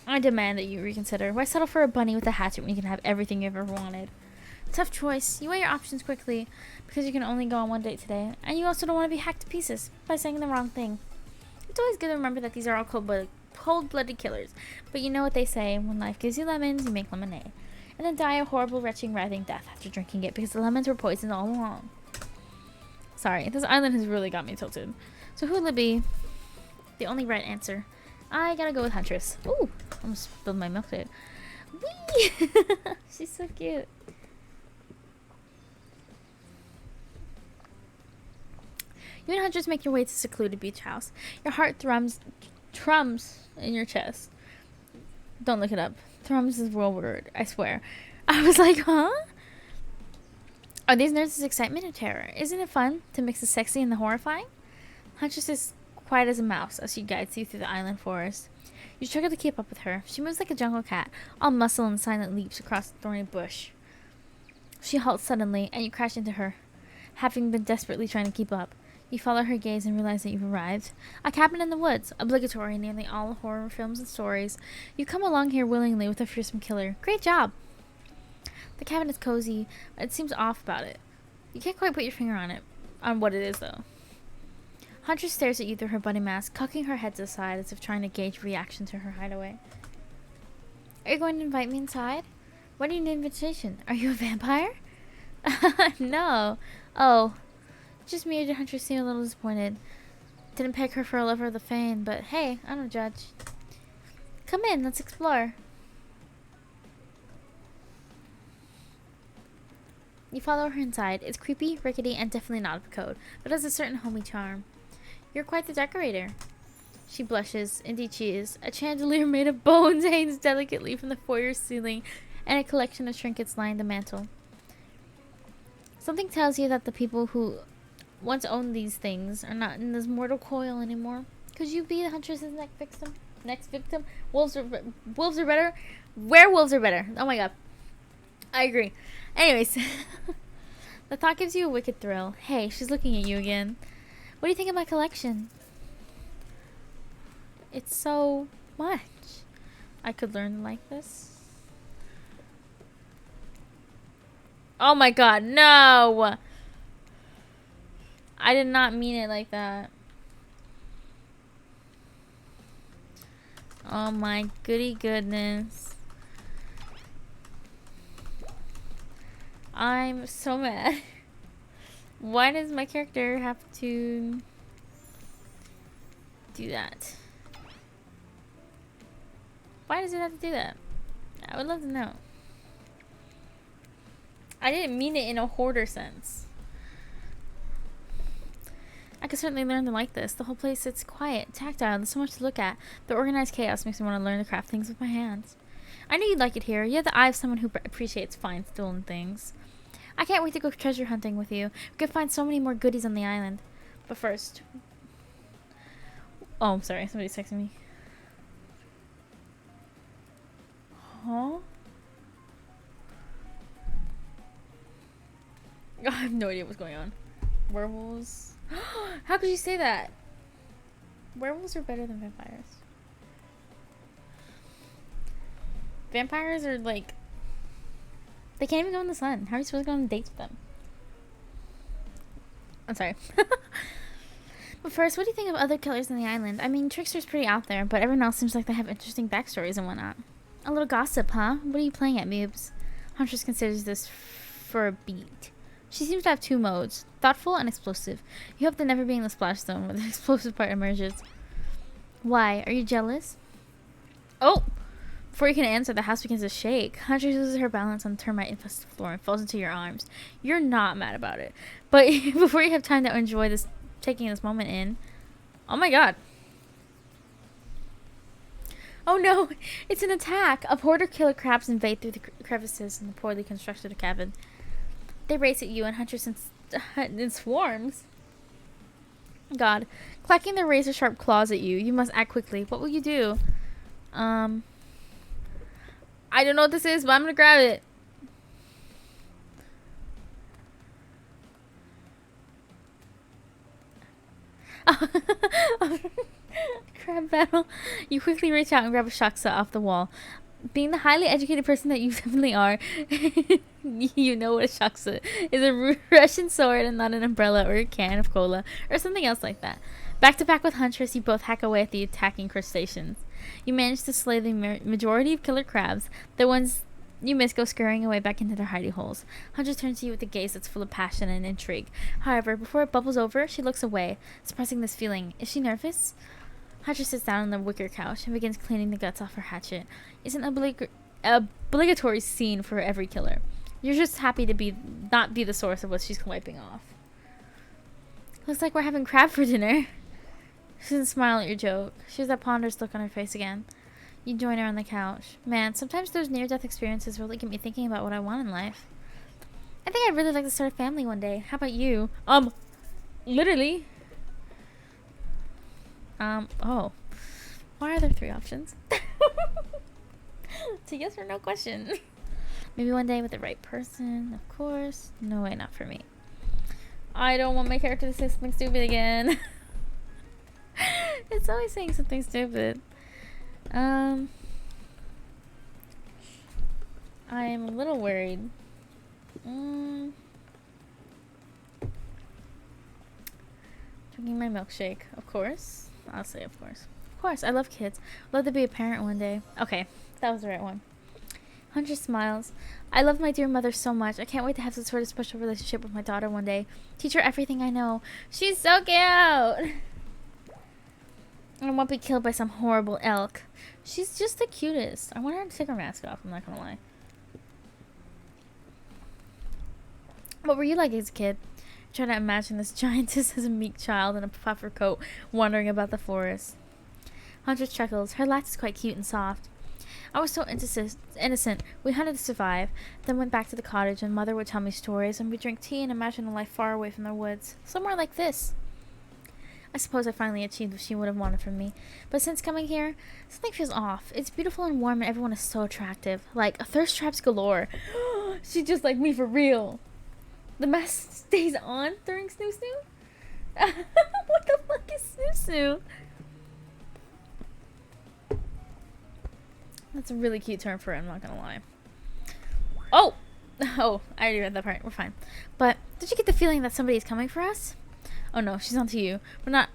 I demand that you reconsider. Why settle for a bunny with a hatchet when you can have everything you've ever wanted? Tough choice. You weigh your options quickly, because you can only go on one date today, and you also don't want to be hacked to pieces by saying the wrong thing. It's always good to remember that these are all cold-blooded killers, but you know what they say, when life gives you lemons, you make lemonade, and then die a horrible, retching, writhing death after drinking it because the lemons were poisoned all along. Sorry, this island has really got me tilted. So who will it be? The only right answer. I gotta go with Huntress. Ooh, almost spilled my milkshake. Whee! She's so cute. You and Huntress make your way to a secluded beach house. Your heart trums in your chest. Don't look it up. Thrums is a real word, I swear. I was like, huh? Are these nerves excitement or terror? Isn't it fun to mix the sexy and the horrifying? Huntress is quiet as a mouse as she guides you through the island forest. You struggle to keep up with her. She moves like a jungle cat, all muscle and silent leaps across the thorny bush. She halts suddenly, and you crash into her, having been desperately trying to keep up. You follow her gaze and realize that you've arrived. A cabin in the woods, obligatory in nearly all horror films and stories. You come along here willingly with a fearsome killer. Great job! The cabin is cozy, but it seems off about it. You can't quite put your finger on what it is, though. Huntress stares at you through her bunny mask, cocking her head to the side as if trying to gauge reaction to her hideaway. Are you going to invite me inside? What do you need an invitation? Are you a vampire? No. Oh. Just me or Huntress seemed a little disappointed. Didn't peg her for a lover of the Fane, but hey, I don't judge. Come in, let's explore. You follow her inside. It's creepy, rickety, and definitely not of code, but has a certain homey charm. You're quite the decorator. She blushes. Indeed she is. A chandelier made of bones hangs delicately from the foyer ceiling, and a collection of trinkets line the mantel. Something tells you that the people who once owned these things are not in this mortal coil anymore. Could you be the Huntress's next victim? Wolves are better. Werewolves are better. Oh my god. I agree. Anyways, the thought gives you a wicked thrill. Hey, she's looking at you again. What do you think of my collection? It's so much. I could learn like this. Oh my god, no! I did not mean it like that. Oh my goody goodness. I'm so mad. Why does my character have to do that? Why does it have to do that? I would love to know. I didn't mean it in a hoarder sense. I could certainly learn to like this. The whole place sits quiet, tactile, there's so much to look at. The organized chaos makes me want to learn to craft things with my hands. I knew you'd like it here. You have the eye of someone who appreciates fine, stolen things. I can't wait to go treasure hunting with you. We could find so many more goodies on the island. But first... Oh, I'm sorry. Somebody's texting me. Huh? I have no idea what's going on. Werewolves? How could you say that? Werewolves are better than vampires. Vampires are like... They can't even go in the sun. How are you supposed to go on dates with them? I'm sorry. But first, what do you think of other killers on the island? I mean, Trickster's pretty out there, but everyone else seems like they have interesting backstories and whatnot. A little gossip, huh? What are you playing at, Moobs? Huntress considers this for a beat. She seems to have two modes, thoughtful and explosive. You hope to never be in the splash zone where the explosive part emerges. Why? Are you jealous? Oh! Before you can answer, the house begins to shake. Huntress loses her balance on the termite-infested floor and falls into your arms. You're not mad about it. But before you have time to enjoy this, taking this moment in... Oh my god. Oh no! It's an attack! A hoarder killer crabs invade through the crevices in the poorly constructed cabin. They race at you and Huntress in swarms. God. Clacking their razor-sharp claws at you. You must act quickly. What will you do? I don't know what this is, but I'm gonna grab it. Crab battle. You quickly reach out and grab a shaksa off the wall. Being the highly educated person that you definitely are, you know what a shaksa is. A Russian sword and not an umbrella or a can of cola or something else like that. Back to back with Huntress, you both hack away at the attacking crustaceans. You manage to slay the majority of killer crabs. The ones you miss go scurrying away back into their hidey holes. Huntress turns to you with a gaze that's full of passion and intrigue. However, before it bubbles over, she looks away, suppressing this feeling. Is she nervous? Huntress sits down on the wicker couch and begins cleaning the guts off her hatchet. It's an obligatory scene for every killer. You're just happy to not be the source of what she's wiping off. Looks like we're having crab for dinner. She doesn't smile at your joke. She has that ponderous look on her face again. You join her on the couch. Man, sometimes those near-death experiences really get me thinking about what I want in life. I think I'd really like to start a family one day. How about you? Literally. Oh. Why are there 3 options? It's a yes or no question. Maybe one day with the right person, of course. No way, not for me. I don't want my character to say something stupid again. It's always saying something stupid. I am a little worried. Drinking my milkshake, of course. I'll say of course. Of course, I love kids. Love to be a parent one day. Okay, that was the right one. Hunter smiles. I love my dear mother so much. I can't wait to have some sort of special relationship with my daughter one day. Teach her everything I know. She's so cute! I won't be killed by some horrible elk. She's just the cutest. I want her to take her mask off, I'm not gonna lie. What were you like as a kid? Try to imagine this giantess as a meek child in a puffer coat wandering about the forest. Huntress chuckles. Her laugh is quite cute and soft. I was so innocent. We hunted to survive, then went back to the cottage, and Mother would tell me stories, and we'd drink tea and imagine a life far away from the woods. Somewhere like this. I suppose I finally achieved what she would have wanted from me. But since coming here, something feels off. It's beautiful and warm, and everyone is so attractive. Like, thirst traps galore. She's just like me for real. The mask stays on during Snoo Snoo? What the fuck is Snoo Snoo? That's a really cute term for it, I'm not gonna lie. Oh! Oh, I already read that part. We're fine. But, did you get the feeling that somebody is coming for us? Oh no, she's onto you. We're not...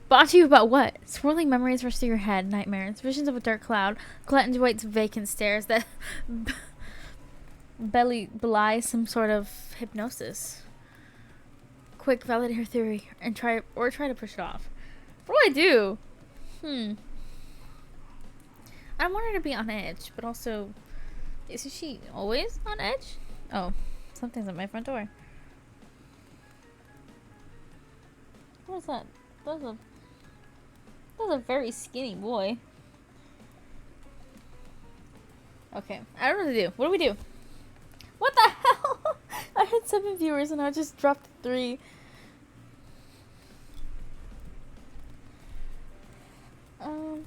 But onto you about what? Swirling memories rush through your head. Nightmares. Visions of a dark cloud. Colette enjoys vacant stares that... belie some sort of hypnosis. Quick, validate her theory and try to push it off. What do I do? I want her to be on edge, but also, isn't she always on edge? Oh, something's at my front door. What was that? That was a very skinny boy. Okay, I don't know what to do. What do we do? What the hell? I had 7 viewers and I just dropped 3. I don't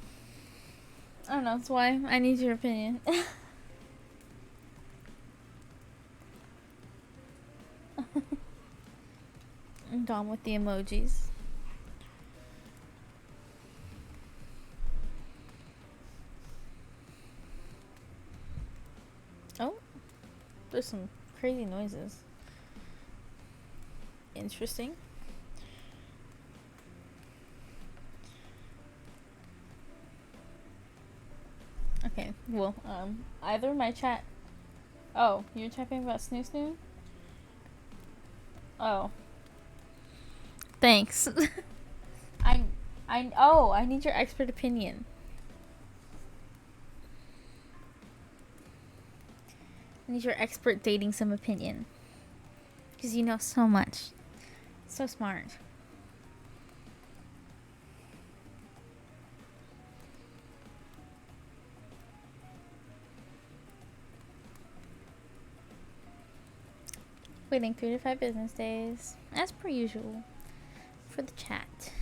know. That's why I need your opinion. I'm done with the emojis. Oh, there's some crazy noises. Interesting. Okay, well, either my chat... Oh, you're typing about Snoo Snoo? Oh. Thanks. I need your expert opinion. I need your expert dating sim opinion. Because you know so much. So smart. Waiting 3 to 5 business days, as per usual, for the chat.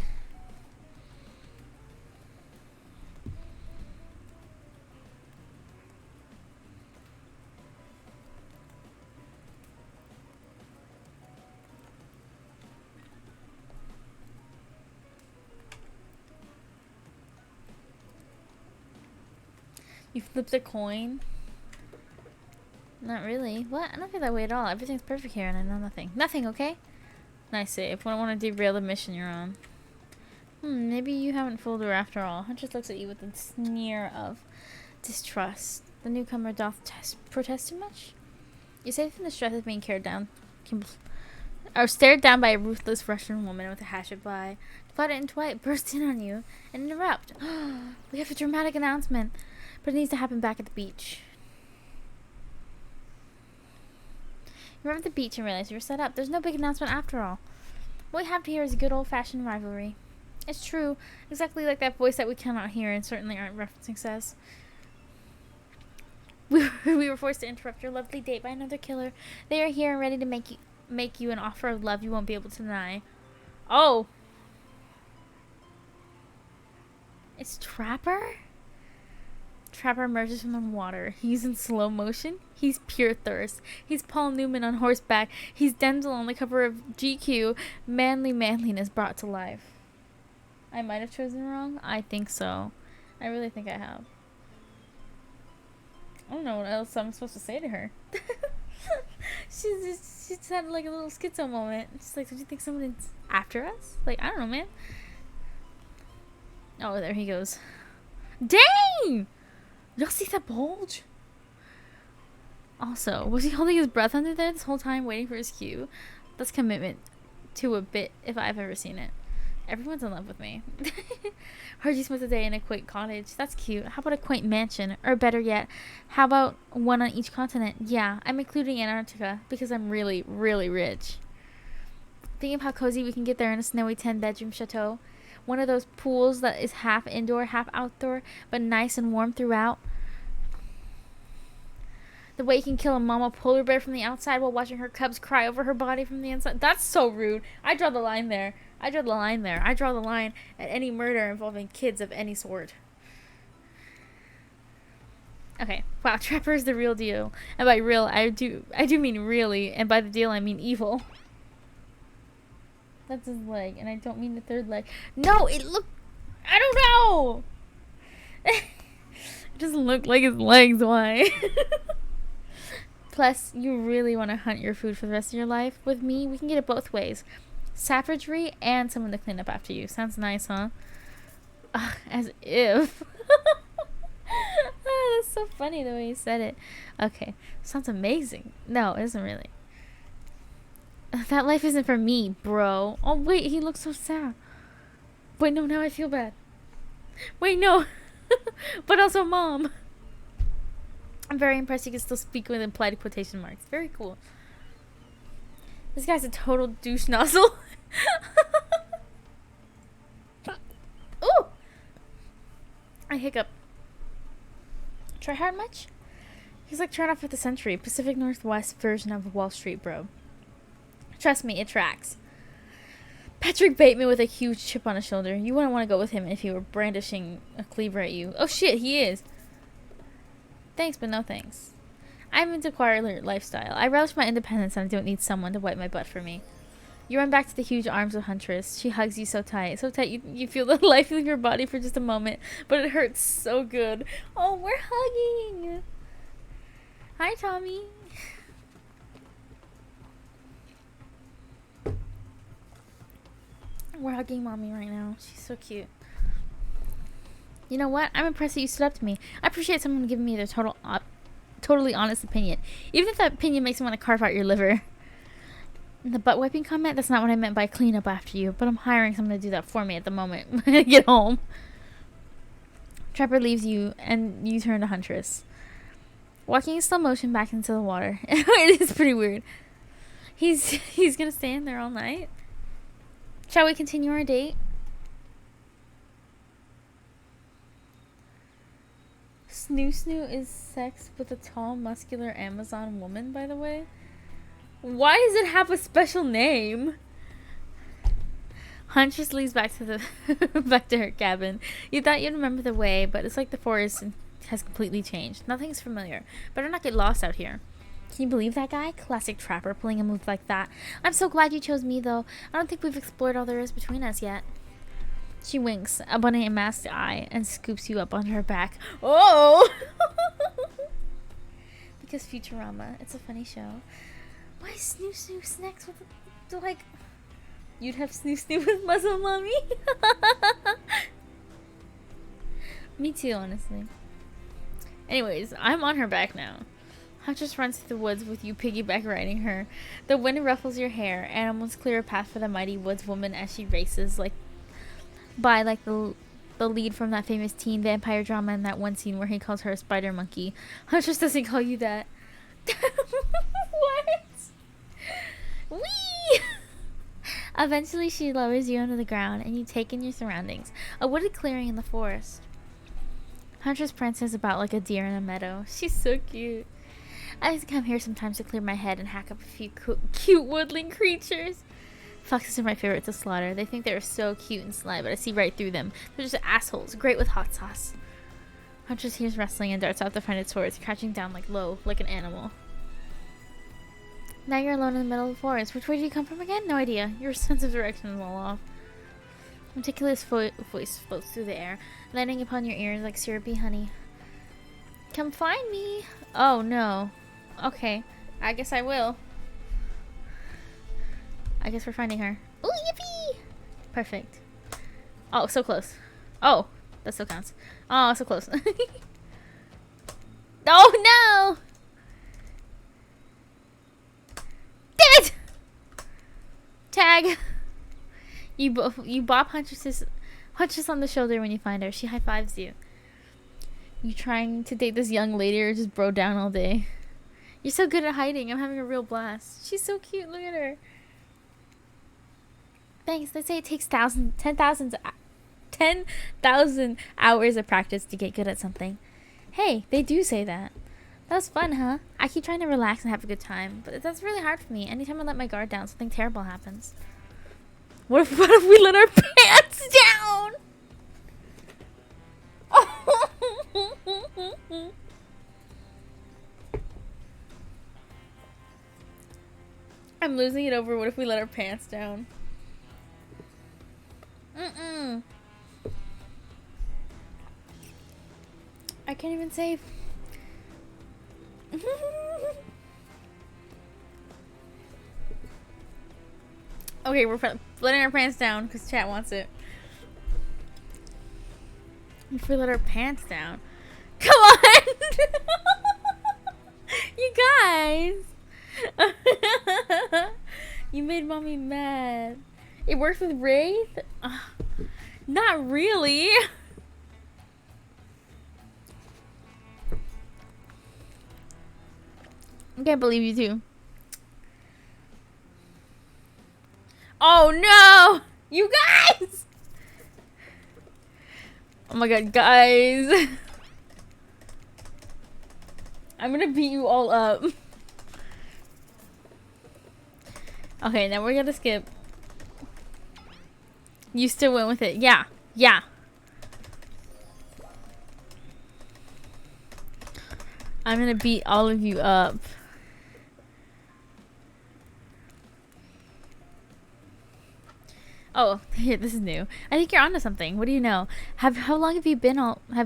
You flipped a coin? Not really. What? I don't feel that way at all. Everything's perfect here and I know nothing. Nothing, okay? Nice save. We don't want to derail the mission you're on. Maybe you haven't fooled her after all. Huntress looks at you with a sneer of distrust. The newcomer doth protest too much? You say from the stress of being stared down by a ruthless Russian woman with a hatchet eye. Claudia and Dwight burst in on you and interrupt. We have a dramatic announcement, but it needs to happen back at the beach. You arrive at the beach and realize you were set up. There's no big announcement after all. What we have to hear is a good old-fashioned rivalry. It's true, exactly like that voice that we cannot hear and certainly aren't referencing says. We were forced to interrupt your lovely date by another killer. They are here and ready to make you an offer of love you won't be able to deny. Oh! It's Trapper? Trapper emerges from the water. He's in slow motion. He's pure thirst. He's Paul Newman on horseback. He's Denzel on the cover of GQ. Manly manliness brought to life. I might have chosen wrong. I think so. I really think I have. I don't know what else I'm supposed to say to her. She just had like a little schizo moment. She's like, "Don't you think someone's after us?" Like, I don't know, man. Oh, there he goes. Dang! Y'all see that bulge? Also, was he holding his breath under there this whole time waiting for his cue? That's commitment to a bit if I've ever seen it. Everyone's in love with me. Heard you spent the day in a quaint cottage. That's cute. How about a quaint mansion? Or better yet, how about one on each continent? Yeah, I'm including Antarctica because I'm really, really rich. Thinking of how cozy we can get there in a snowy 10-bedroom chateau. One of those pools that is half indoor, half outdoor, but nice and warm throughout. The way you can kill a mama polar bear from the outside while watching her cubs cry over her body from the inside. That's so rude. I draw the line there. I draw the line at any murder involving kids of any sort. Okay. Wow, Trapper is the real deal. And by real, I do mean really. And by the deal, I mean evil. That's his leg. And I don't mean the third leg. No, it looked... I don't know! It doesn't look like his legs. Why? Plus, you really want to hunt your food for the rest of your life? With me, we can get it both ways. Savagery and someone to clean up after you. Sounds nice, huh? Ugh, as if. That's so funny the way you said it. Okay. Sounds amazing. No, it isn't really. That life isn't for me, bro. Oh, wait. He looks so sad. Wait, no. Now I feel bad. Wait, no. But also, Mom. I'm very impressed you can still speak with implied quotation marks. Very cool. This guy's a total douche nozzle. Ooh! I hiccup. Try hard much? He's like trying off for the century. Pacific Northwest version of Wall Street, bro. Trust me, it tracks. Patrick Bateman with a huge chip on his shoulder. You wouldn't want to go with him if he were brandishing a cleaver at you. Oh shit, he is. Thanks, but no thanks. I'm into quiet lifestyle. I relish my independence and I don't need someone to wipe my butt for me. You run back to the huge arms of Huntress. She hugs you so tight. So tight you feel the life leave your body for just a moment. But it hurts so good. Oh, we're hugging. Hi, Tommy. We're hugging Mommy right now. She's so cute. You know what? I'm impressed that you stood up to me. I appreciate someone giving me their totally honest opinion. Even if that opinion makes me want to carve out your liver. The butt wiping comment? That's not what I meant by clean up after you. But I'm hiring someone to do that for me at the moment when I get home. Trapper leaves you and you turn to Huntress. Walking in slow motion back into the water. It is pretty weird. He's gonna stay in there all night. Shall we continue our date? Snoo Snoo is sex with a tall, muscular Amazon woman, by the way. Why does it have a special name? Huntress leads back to back to her cabin. You thought you'd remember the way, but it's like the forest has completely changed. Nothing's familiar. Better not get lost out here. Can you believe that guy? Classic Trapper, pulling a move like that. I'm so glad you chose me, though. I don't think we've explored all there is between us yet. She winks, a bunny masked eye, and scoops you up onto her back. Oh! Because Futurama, it's a funny show. Why Snoo Snoo snacks with, like, you'd have Snoo Snoo with Muscle Mommy? Me too, honestly. Anyways, I'm on her back now. Huntress runs through the woods with you piggyback riding her. The wind ruffles your hair. Animals clear a path for the mighty woods woman as she races like the lead from that famous teen vampire drama in that one scene where he calls her a spider monkey. Huntress doesn't call you that. What? Whee! Eventually she lowers you onto the ground and you take in your surroundings. A wooded clearing in the forest. Huntress prances about like a deer in a meadow. She's so cute. I like to come here sometimes to clear my head and hack up a few cute woodland creatures. Foxes are my favorite to slaughter. They think they're so cute and sly, but I see right through them. They're just assholes, great with hot sauce. Huntress hears wrestling and darts out to find its swords, crouching down like an animal. Now you're alone in the middle of the forest. Which way did you come from again? No idea. Your sense of direction is all off. A meticulous voice floats through the air, landing upon your ears like syrupy honey. Come find me. Oh no. Okay. I guess I will. I guess we're finding her. Ooh, yippee! Perfect. Oh, so close. Oh, that still counts. Oh, so close. Oh, no! Damn it! Tag. You bop Huntress on the shoulder when you find her. She high-fives you. You trying to date this young lady or just bro down all day? You're so good at hiding. I'm having a real blast. She's so cute. Look at her. Thanks. They say it takes 10,000 hours of practice to get good at something. Hey, they do say that. That was fun, huh? I keep trying to relax and have a good time, but that's really hard for me. Anytime I let my guard down, something terrible happens. What if we let our pants down? I'm losing it over what if we let our pants down. I can't even save. Okay, we're letting our pants down because chat wants it. If we let our pants down. Come on! You guys! You made mommy mad. It works with Wraith? Not really. I can't believe you too. Oh no! You guys! Oh my god, guys. I'm gonna beat you all up. Okay, now we're gonna skip. You still went with it. Yeah. Yeah. I'm gonna beat all of you up. Oh, here, this is new. I think you're onto something. What do you know? How long have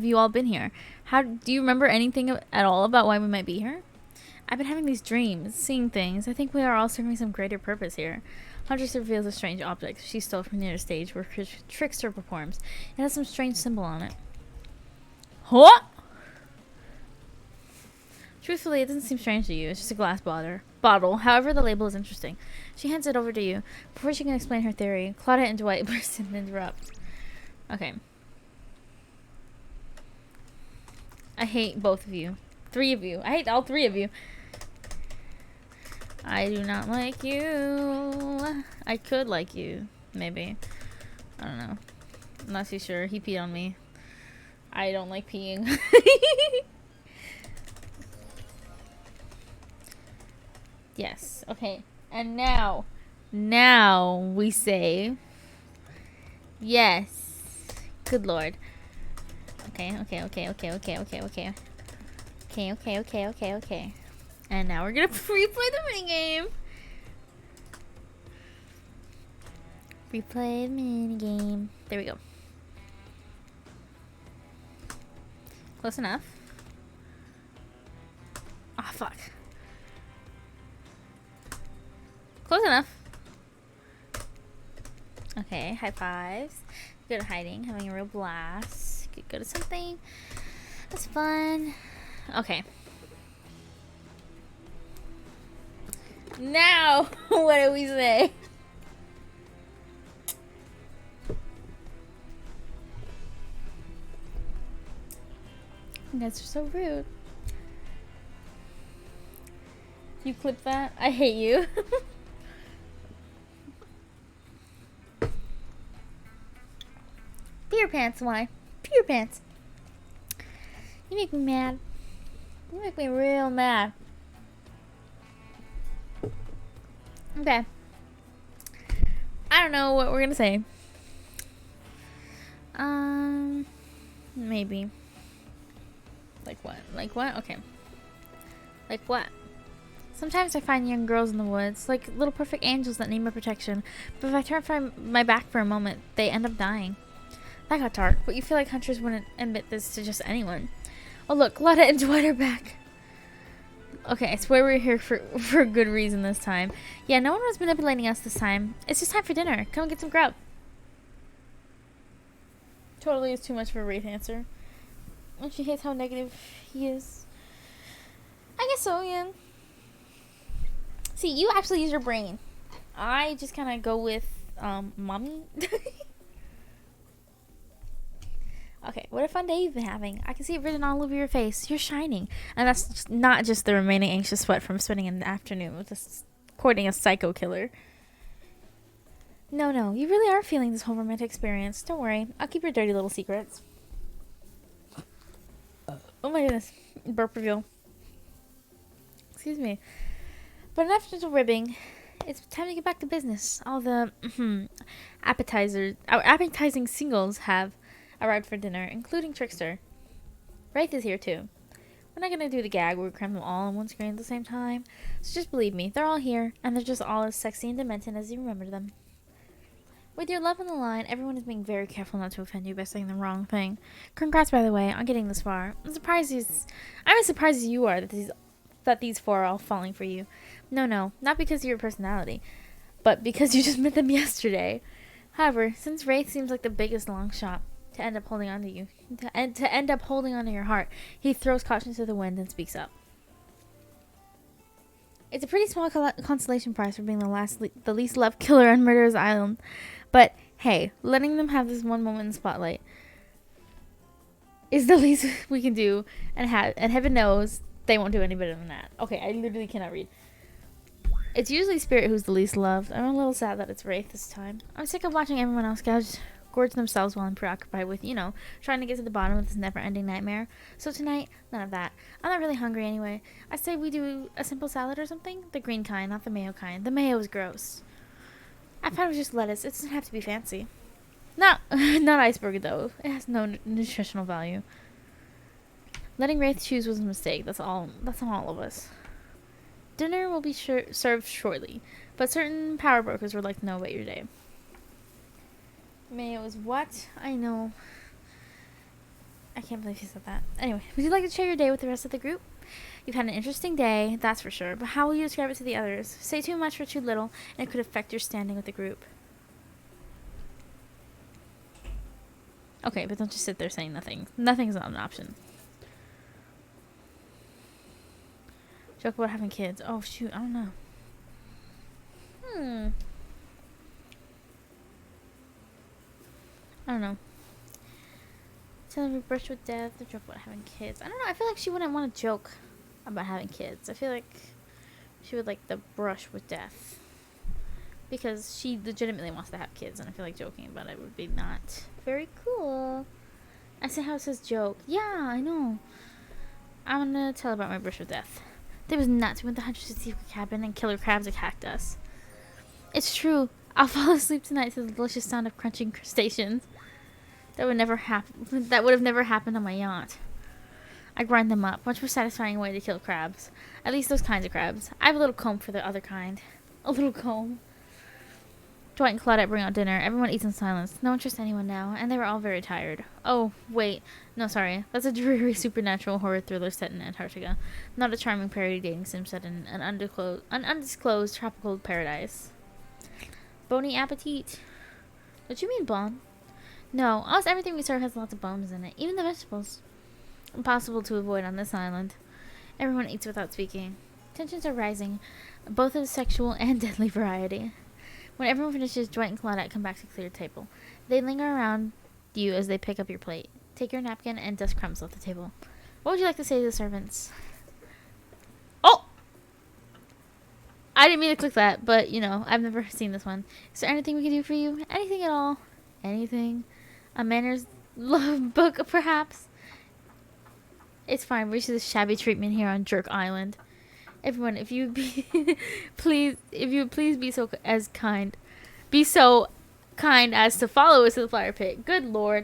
you all been here? Do you remember anything at all about why we might be here? I've been having these dreams, seeing things. I think we are all serving some greater purpose here. Huntress reveals a strange object she stole from near the stage where Trickster performs. It has some strange symbol on it. What? Truthfully, it doesn't seem strange to you. It's just a glass bottle. However, the label is interesting. She hands it over to you. Before she can explain her theory, Claudette and Dwight burst in and interrupt. Okay. I hate both of you. 3 of you. I hate all 3 of you. I do not like you. I could like you. Maybe. I don't know. I'm not too sure. He peed on me. I don't like peeing. Yes. Okay. And now we say yes. Good lord. Okay. And now we're gonna replay the minigame. Replay the minigame. There we go. Close enough. Oh, fuck. Close enough. Okay, high fives. Good at hiding, having a real blast. Good, good at something. That's fun. Okay. Now, what do we say? You guys are so rude. You clip that? I hate you. Pee your pants, why? Pee your pants. You make me mad. You make me real mad. Okay. I don't know what we're gonna say. Maybe. Like what? Like what? Okay. Like what? Sometimes I find young girls in the woods, like little perfect angels that need my protection. But if I turn my back for a moment, they end up dying. That got dark, but you feel like hunters wouldn't admit this to just anyone. Oh look, Lotta and Dwight are back. Okay, I swear we're here for a good reason this time. Yeah, no one was manipulating us this time. It's just time for dinner. Come and get some grub. Totally is too much for a Wraith answer. And she hates how negative he is. I guess so, yeah. See, you actually use your brain. I just kind of go with, mommy. Okay, what a fun day you've been having. I can see it written all over your face. You're shining. And that's not just the remaining anxious sweat from spending an afternoon with this courting a psycho killer. No, you really are feeling this whole romantic experience. Don't worry. I'll keep your dirty little secrets. Oh my goodness. Burp reveal. Excuse me. But enough gentle ribbing. It's time to get back to business. All the appetizing singles have arrived for dinner, including Trickster. Wraith is here too. We're not gonna do the gag where we cram them all on one screen at the same time. So just believe me, they're all here, and they're just all as sexy and demented as you remember them. With your love on the line, everyone is being very careful not to offend you by saying the wrong thing. Congrats, by the way, on getting this far. I'm as surprised as you are that these four are all falling for you. No, not because of your personality, but because you just met them yesterday. However, since Wraith seems like the biggest long shot to end up holding on to you, to end up holding on to your heart, he throws caution to the wind and speaks up. It's a pretty small consolation prize for being the least loved killer on Murderer's Island. But, hey, letting them have this one moment in the spotlight is the least we can do, and heaven knows they won't do any better than that. Okay, I literally cannot read. It's usually Spirit who's the least loved. I'm a little sad that it's Wraith this time. I'm sick of watching everyone else gorge themselves while I'm preoccupied with, trying to get to the bottom of this never-ending nightmare. So tonight, none of that. I'm not really hungry anyway. I say we do a simple salad or something. The green kind, not the mayo kind. The mayo is gross. I thought it was just lettuce. It doesn't have to be fancy. Not iceberg, though. It has no nutritional value. Letting Wraith choose was a mistake. That's on all of us. Dinner will be served shortly, but certain power brokers would like to know about your day. Mayo is what? I know. I can't believe you said that. Anyway, would you like to share your day with the rest of the group? You've had an interesting day, that's for sure, but how will you describe it to the others? Say too much or too little, and it could affect your standing with the group. Okay, but don't just sit there saying nothing. Nothing's not an option. Joke about having kids. Oh, shoot, I don't know. I don't know. Tell her we brush with death, or joke about having kids. I don't know, I feel like she wouldn't want to joke about having kids. I feel like she would like the brush with death. Because she legitimately wants to have kids, and I feel like joking about it would be not very cool. I see how it says joke. Yeah, I know. I'm gonna tell about my brush with death. It was nuts. We went to Huntress' secret cabin and killer crabs attacked us. It's true. I'll fall asleep tonight to the delicious sound of crunching crustaceans. That would have never happened on my yacht. I grind them up. Much more satisfying way to kill crabs. At least those kinds of crabs. I have a little comb for the other kind. A little comb. Dwight and Claudette bring out dinner. Everyone eats in silence. No one trusts anyone now, and they were all very tired. Oh, wait. No, sorry. That's a dreary supernatural horror thriller set in Antarctica. Not a charming parody dating sim set in an undisclosed tropical paradise. Bony appetit. Don't you mean bone? No, almost everything we serve has lots of bones in it, even the vegetables. Impossible to avoid on this island. Everyone eats without speaking. Tensions are rising, both of the sexual and deadly variety. When everyone finishes, Dwight and Claudette come back to clear the table. They linger around you as they pick up your plate, take your napkin, and dust crumbs off the table. What would you like to say to the servants? Oh! I didn't mean to click that, but, you know, I've never seen this one. Is there anything we can do for you? Anything at all? Anything? A manners love book, perhaps? It's fine. We're used to this shabby treatment here on Jerk Island. Everyone, if you be please be so kind as to follow us to the fire pit. Good Lord.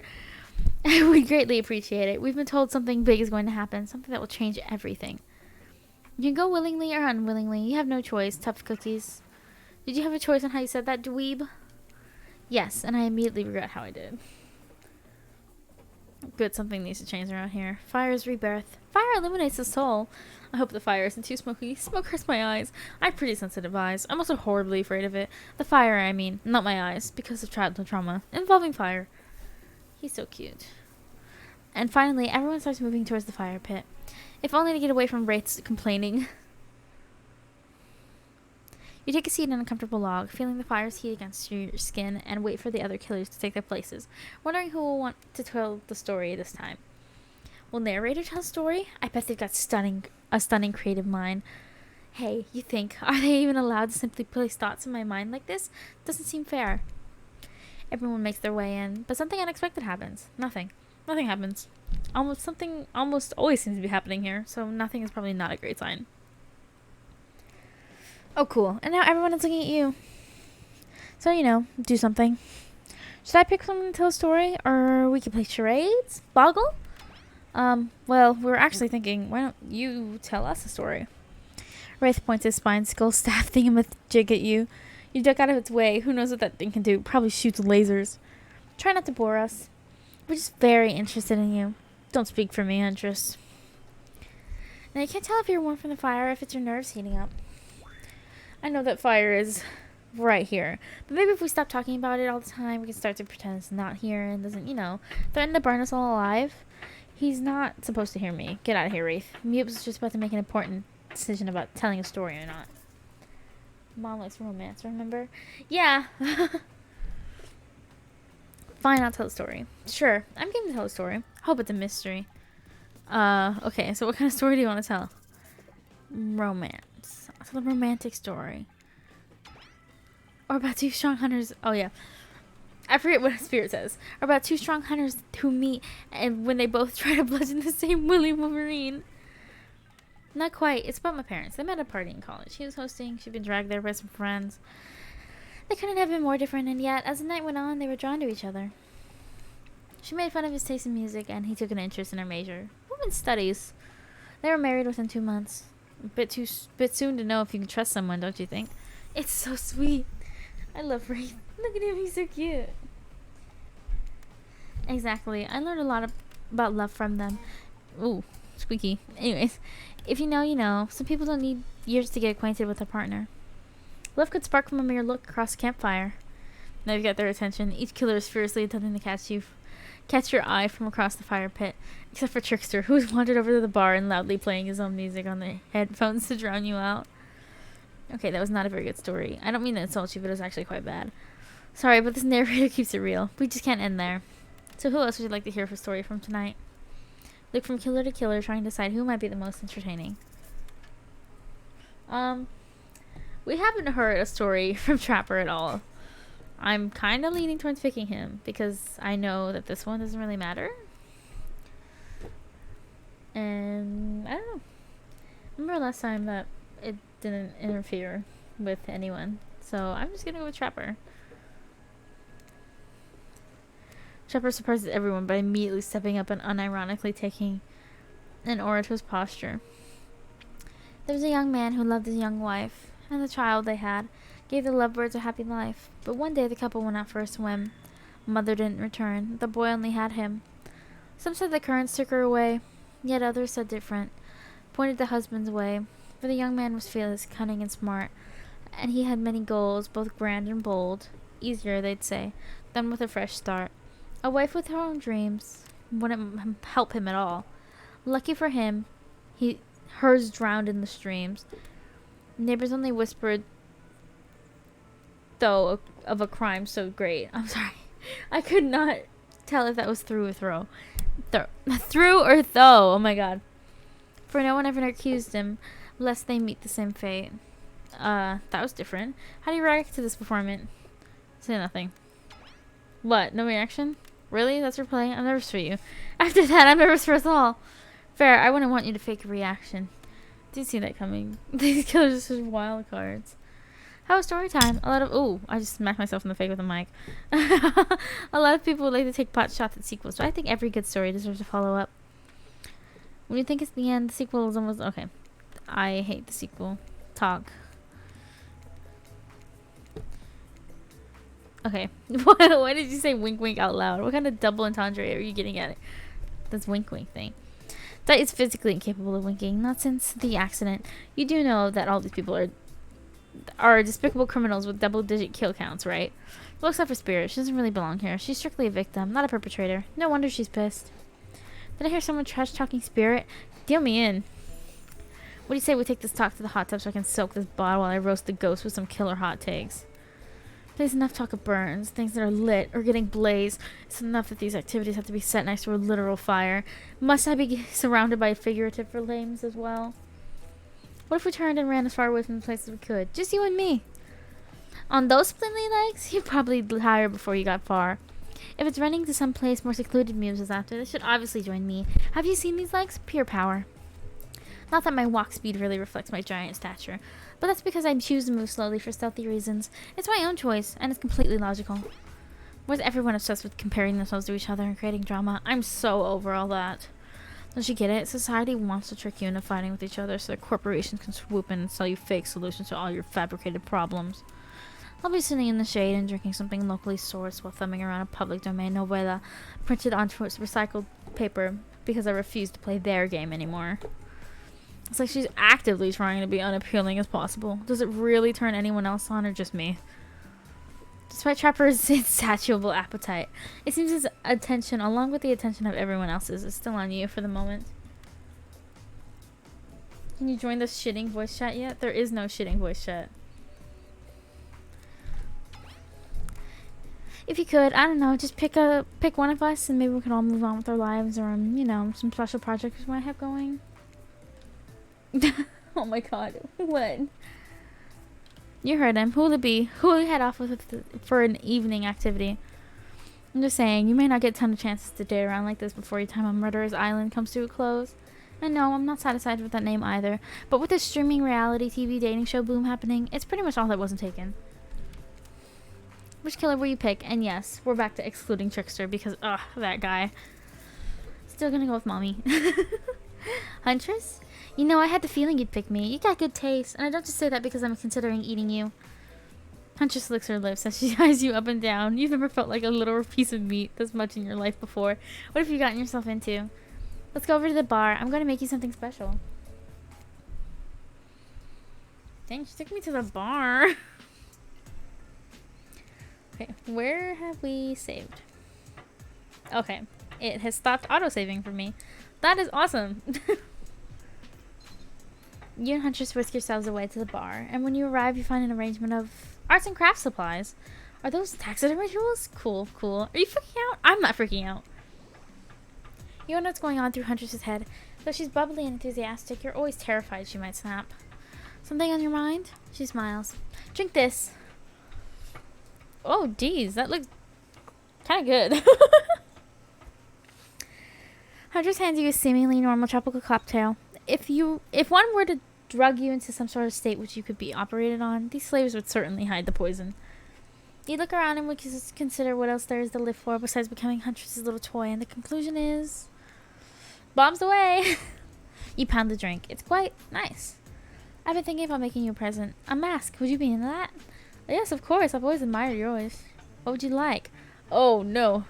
We greatly appreciate it. We've been told something big is going to happen, something that will change everything. You can go willingly or unwillingly. You have no choice. Tough cookies. Did you have a choice on how you said that, dweeb? Yes, and I immediately regret how I did. Good, something needs to change around here. Fire's rebirth. Fire illuminates the soul. I hope the fire isn't too smoky. Smoke hurts my eyes. I have pretty sensitive eyes. I'm also horribly afraid of it. The fire, I mean, not my eyes, because of childhood trauma involving fire. He's so cute. And finally, everyone starts moving towards the fire pit. If only to get away from Wraith's complaining. You take a seat on a comfortable log, feeling the fire's heat against your skin, and wait for the other killers to take their places, wondering who will want to tell the story this time. Will narrator tell a story? I bet they've got a stunning creative mind. Hey, you think, are they even allowed to simply place thoughts in my mind like this? Doesn't seem fair. Everyone makes their way in, but something unexpected happens. Nothing happens. Something almost always seems to be happening here, so nothing is probably not a great sign. Oh, cool. And now everyone is looking at you. So, you know, do something. Should I pick someone to tell a story? Or we could play charades? Boggle? Well, we were actually thinking, why don't you tell us a story? Wraith points his spine skull staff thingamajig at you. You duck out of its way. Who knows what that thing can do? Probably shoots lasers. Try not to bore us. We're just very interested in you. Don't speak for me, Huntress. Now, you can't tell if you're warm from the fire or if it's your nerves heating up. I know that fire is right here. But maybe if we stop talking about it all the time, we can start to pretend it's not here and doesn't, you know, threaten to burn us all alive. He's not supposed to hear me. Get out of here, Wraith. Mute was just about to make an important decision about telling a story or not. Mom likes romance, remember? Yeah. Fine, I'll tell a story. Sure, I'm game to tell a story. Hope it's a mystery. Okay, so what kind of story do you want to tell? Romance. I'll tell a romantic story. Or about two strong hunters. Oh, yeah. I forget what Spirit says. Or about two strong hunters who meet and when they both try to bludgeon the same Willy Wolverine. Not quite. It's about my parents. They met at a party in college. He was hosting. She'd been dragged there by some friends. They couldn't have been more different, and yet, as the night went on, they were drawn to each other. She made fun of his taste in music, and he took an interest in her major. Women's studies. They were married within 2 months. A bit soon to know if you can trust someone, don't you think? It's so sweet. I love Wraith. Look at him, he's so cute. Exactly. I learned a lot about love from them. Ooh, squeaky. Anyways, if you know, you know. Some people don't need years to get acquainted with their partner. Love could spark from a mere look across a campfire. Now you've got their attention. Each killer is furiously attempting to catch your eye from across the fire pit. Except for Trickster, who has wandered over to the bar and loudly playing his own music on the headphones to drown you out. Okay, that was not a very good story. I don't mean to insult you, but it was actually quite bad. Sorry, but this narrator keeps it real. We just can't end there. So who else would you like to hear for story from tonight? Look from killer to killer, trying to decide who might be the most entertaining. We haven't heard a story from Trapper at all. I'm kind of leaning towards picking him because I know that this one doesn't really matter. And I don't know. Remember last time that it didn't interfere with anyone. So I'm just gonna go with Trapper. Trapper surprises everyone by immediately stepping up and unironically taking an orator's posture. There was a young man who loved his young wife and the child they had. gave the lovebirds a happy life. But one day the couple went out for a swim. Mother didn't return. The boy only had him. Some said the currents took her away, yet others said different, pointed the husband's way. For the young man was fearless, cunning, and smart, and he had many goals, both grand and bold. Easier, they'd say, than with a fresh start. A wife with her own dreams wouldn't help him at all. Lucky for him, hers drowned in the streams. Neighbors only whispered, though, of a crime so great. I'm sorry. I could not tell if that was through or throw. Through or though. Oh my god. For no one ever accused him, lest they meet the same fate. That was different. How do you react to this performance? Say nothing. What? No reaction? Really? That's your play? I'm nervous for you. After that, I'm nervous for us all. Fair. I wouldn't want you to fake a reaction. Didn't see that coming. These killers are such wild cards. How was story time? A lot of... Ooh, I just smacked myself in the face with a mic. A lot of people would like to take pot shots at sequels, but I think every good story deserves a follow-up. When you think it's the end, the sequel is almost... Okay. I hate the sequel. Talk. Okay. Why did you say wink wink out loud? What kind of double entendre are you getting at it? This wink wink thing. That is physically incapable of winking. Not since the accident. You do know that all these people are despicable criminals with double-digit kill counts, right? Well, except for Spirit. She doesn't really belong here. She's strictly a victim, not a perpetrator. No wonder she's pissed. Did I hear someone trash-talking Spirit? Deal me in. What do you say we take this talk to the hot tub so I can soak this bottle while I roast the ghost with some killer hot takes? There's enough talk of burns, things that are lit or getting blazed. It's enough that these activities have to be set next to a literal fire. Must I be surrounded by figurative flames as well? What if we turned and ran as far away from the place as we could? Just you and me. On those spindly legs, you'd probably tire before you got far. If it's running to some place more secluded muses after, they should obviously join me. Have you seen these legs? Pure power. Not that my walk speed really reflects my giant stature, but that's because I choose to move slowly for stealthy reasons. It's my own choice, and it's completely logical. Why is everyone obsessed with comparing themselves to each other and creating drama? I'm so over all that. Don't you get it? Society wants to trick you into fighting with each other so that corporations can swoop in and sell you fake solutions to all your fabricated problems. I'll be sitting in the shade and drinking something locally sourced while thumbing around a public domain novella printed onto recycled paper because I refuse to play their game anymore. It's like she's actively trying to be unappealing as possible. Does it really turn anyone else on or just me? Despite Trapper's insatiable appetite, it seems his attention, along with the attention of everyone else's, is still on you for the moment. Can you join the shitting voice chat yet? There is no shitting voice chat. If you could, I don't know, just pick one of us and maybe we can all move on with our lives or, you know, some special projects we might have going. Oh my god, what? You heard him. Who will it be? Who will we head off with for an evening activity? I'm just saying, you may not get a ton of chances to date around like this before your time on Murderer's Island comes to a close. And no, I'm not satisfied with that name either. But with this streaming reality TV dating show boom happening, it's pretty much all that wasn't taken. Which killer will you pick? And yes, we're back to excluding Trickster because, ugh, that guy. Still gonna go with Mommy. Huntress? You know, I had the feeling you'd pick me. You got good taste. And I don't just say that because I'm considering eating you. Huntress licks her lips as she eyes you up and down. You've never felt like a little piece of meat this much in your life before. What have you gotten yourself into? Let's go over to the bar. I'm going to make you something special. Dang, she took me to the bar. Okay, where have we saved? Okay, it has stopped auto-saving for me. That is awesome. You and Huntress whisk yourselves away to the bar, and when you arrive, you find an arrangement of arts and crafts supplies. Are those taxidermy rituals? Cool, cool. Are you freaking out? I'm not freaking out. You know what's going on through Huntress's head. Though she's bubbly and enthusiastic, you're always terrified she might snap. Something on your mind? She smiles. Drink this. Oh, geez, that looks kind of good. Huntress hands you a seemingly normal tropical cocktail. If one were to drug you into some sort of state which you could be operated on, these slaves would certainly hide the poison. You look around and would consider what else there is to live for besides becoming Huntress's little toy, and the conclusion is... bombs away! You pound the drink. It's quite nice. I've been thinking about making you a present. A mask. Would you be into that? Yes, of course. I've always admired yours. What would you like? Oh, no.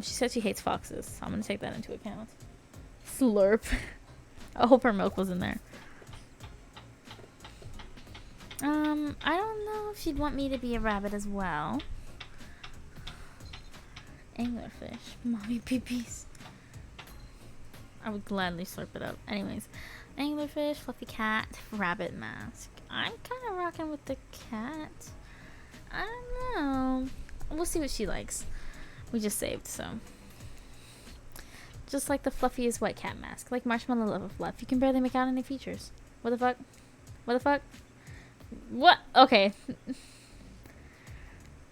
She said she hates foxes. So I'm gonna take that into account. Slurp. I hope her milk was in there. I don't know if she'd want me to be a rabbit as well. Anglerfish. Mommy peepees. I would gladly slurp it up. Anyways. Anglerfish, fluffy cat, rabbit mask. I'm kind of rocking with the cat. I don't know. We'll see what she likes. We just saved, so. Just like the fluffiest white cat mask. Like Marshmallow Love of Fluff. You can barely make out any features. What the fuck? What the fuck? What? Okay.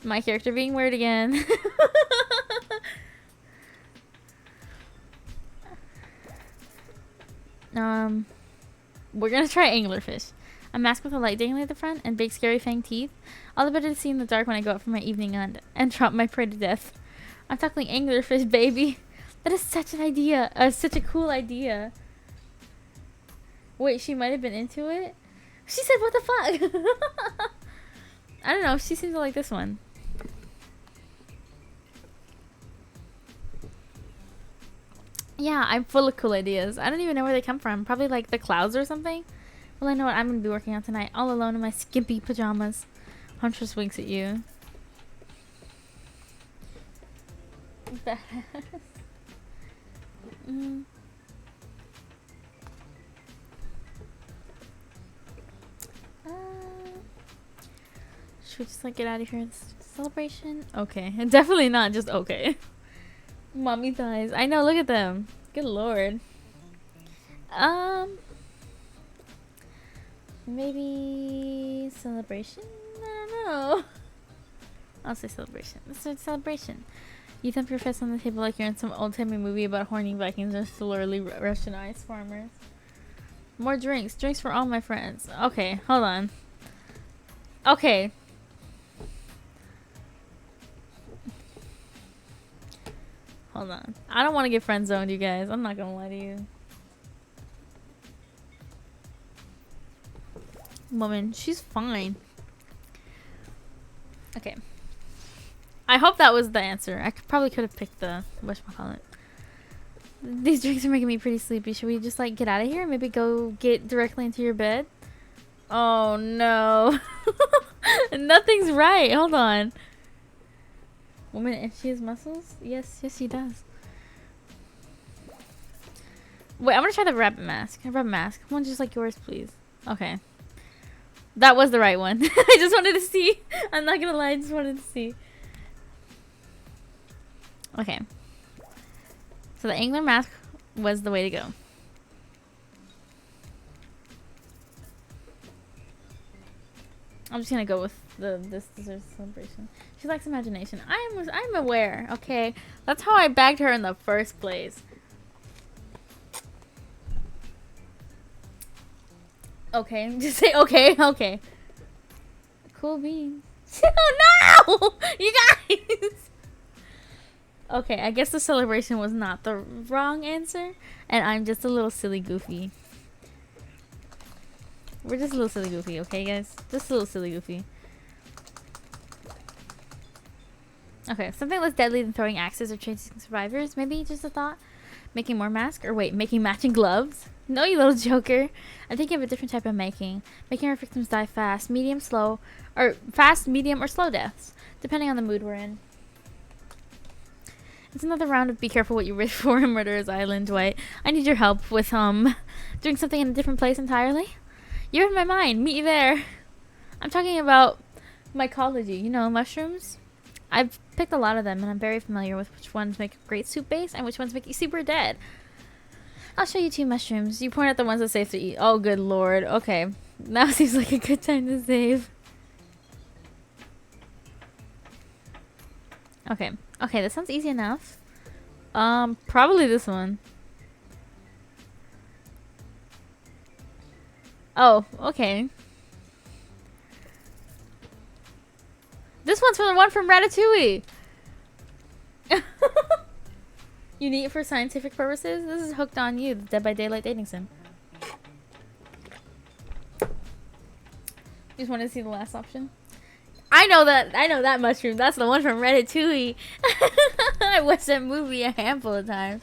My character being weird again. We're gonna try anglerfish. A mask with a light dangling at the front and big scary fang teeth. All the better to see in the dark when I go out for my evening hunt and drop my prey to death. I'm talking anglerfish, baby. That is such an idea. Such a cool idea. Wait, she might have been into it? She said, what the fuck? I don't know. She seems to like this one. Yeah, I'm full of cool ideas. I don't even know where they come from. Probably like the clouds or something. Well, I know what I'm going to be working on tonight. All alone in my skimpy pajamas. Huntress winks at you. Badass. Should we just like get out of here? It's celebration? Okay. Definitely not just okay. Mommy thighs. I know, look at them. Good lord. Maybe celebration? I don't know. I'll say celebration. Let's say celebration. You thump your fist on the table like you're in some old-timey movie about horny Vikings or slowly Russian ice farmers. More drinks. Drinks for all my friends. Okay, hold on. Okay. Hold on. I don't want to get friend zoned, you guys. I'm not gonna lie to you. Woman, she's fine. Okay. I hope that was the answer. I probably could have picked the whatchamacallit. These drinks are making me pretty sleepy. Should we just like get out of here? Maybe go get directly into your bed? Oh no. Nothing's right. Hold on. Woman, if she has muscles? Yes, she does. Wait, I'm gonna try the rabbit mask. Rabbit mask. One just like yours, please. Okay. That was the right one. I just wanted to see. I'm not gonna lie, I just wanted to see. Okay. So the angler mask was the way to go. I'm just gonna go with this dessert celebration. She likes imagination. I'm aware, okay? That's how I bagged her in the first place. Okay, just say okay, okay. Cool beans. Oh no! You guys! Okay, I guess the celebration was not the wrong answer. And I'm just a little silly goofy. We're just a little silly goofy, okay guys? Just a little silly goofy. Okay, something less deadly than throwing axes or chasing survivors. Maybe just a thought. Making more masks? Or wait, making matching gloves? No, you little joker. I'm thinking of a different type of making. Making our victims die fast, medium, slow, or fast, medium, or slow deaths. Depending on the mood we're in. It's another round of be careful what you wish for in Murderer's Island, Dwight. I need your help with, doing something in a different place entirely. You're in my mind. Meet you there. I'm talking about mycology. You know, mushrooms? I've picked a lot of them, and I'm very familiar with which ones make a great soup base and which ones make you super dead. I'll show you 2 mushrooms. You point out the ones that's safe to eat. Oh, good lord. Okay. Now seems like a good time to save. Okay. Okay, this sounds easy enough. Probably this one. Oh, okay. This one's from the one from Ratatouille. You need it for scientific purposes? This is Hooked on You, the Dead by Daylight dating sim. You just want to see the last option? I know that mushroom. That's the one from Ratatouille. I watched that movie a handful of times.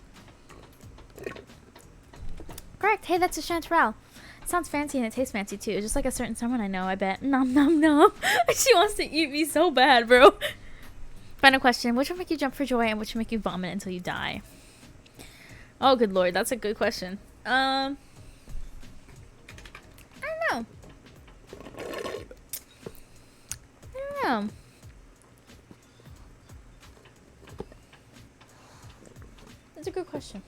Correct. Hey, that's a chanterelle. It sounds fancy and it tastes fancy too. Just like a certain someone I know, I bet. Nom nom nom. She wants to eat me so bad, bro. Final question. Which will make you jump for joy and which will make you vomit until you die? Oh, good lord. That's a good question. I don't know. That's a good question.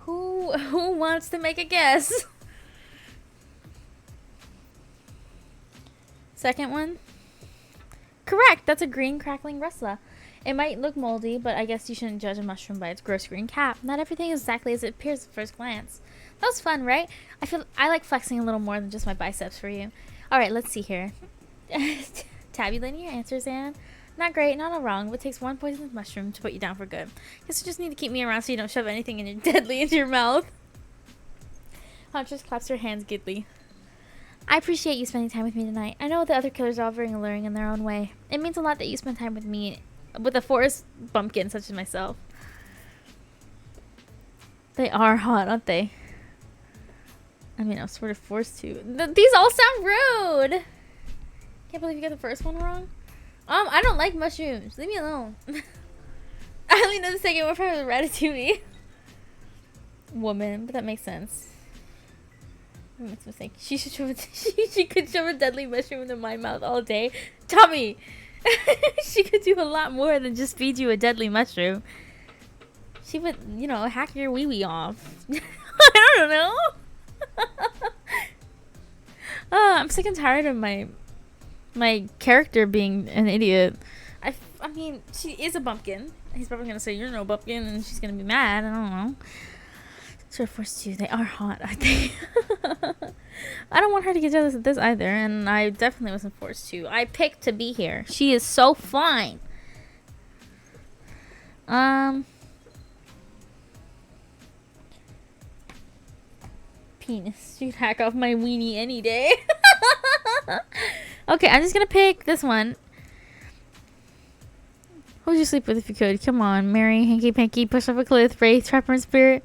Who wants to make a guess? Second one? Correct. That's a green crackling rustler. It might look moldy, but I guess you shouldn't judge a mushroom by its gross green cap. Not everything is exactly as it appears at first glance. That was fun, right? I like flexing a little more than just my biceps for you. Alright, let's see here. Tabulating your answers, Anne. Not great, not all wrong, but it takes one poisonous mushroom to put you down for good. Guess you just need to keep me around so you don't shove anything in your deadly into your mouth. Huntress claps her hands giddily. I appreciate you spending time with me tonight. I know the other killers are all very alluring in their own way. It means a lot that you spend time with me, with a forest bumpkin such as myself. They are hot, aren't they? I mean, I was sort of forced to. These all sound rude! Can't believe you got the first one wrong. I don't like mushrooms. Leave me alone. I only know the second one from the Ratatouille. Woman, but that makes sense. That makes me think. She could shove a deadly mushroom into my mouth all day. Tommy! She could do a lot more than just feed you a deadly mushroom. She would, you know, hack your wee-wee off. I don't know. I'm sick and tired of my character being an idiot. I mean, she is a bumpkin. He's probably gonna say you're no bumpkin, and she's gonna be mad. I don't know. So forced to. They are hot, I think. I don't want her to get jealous of this either, and I definitely wasn't forced to. I picked to be here. She is so fine. Penis. She'd hack off my weenie any day. Okay, I'm just gonna pick this one. Who would you sleep with if you could? Come on, Mary, Hanky Panky, push off a cliff, Wraith, Trapper and Spirit,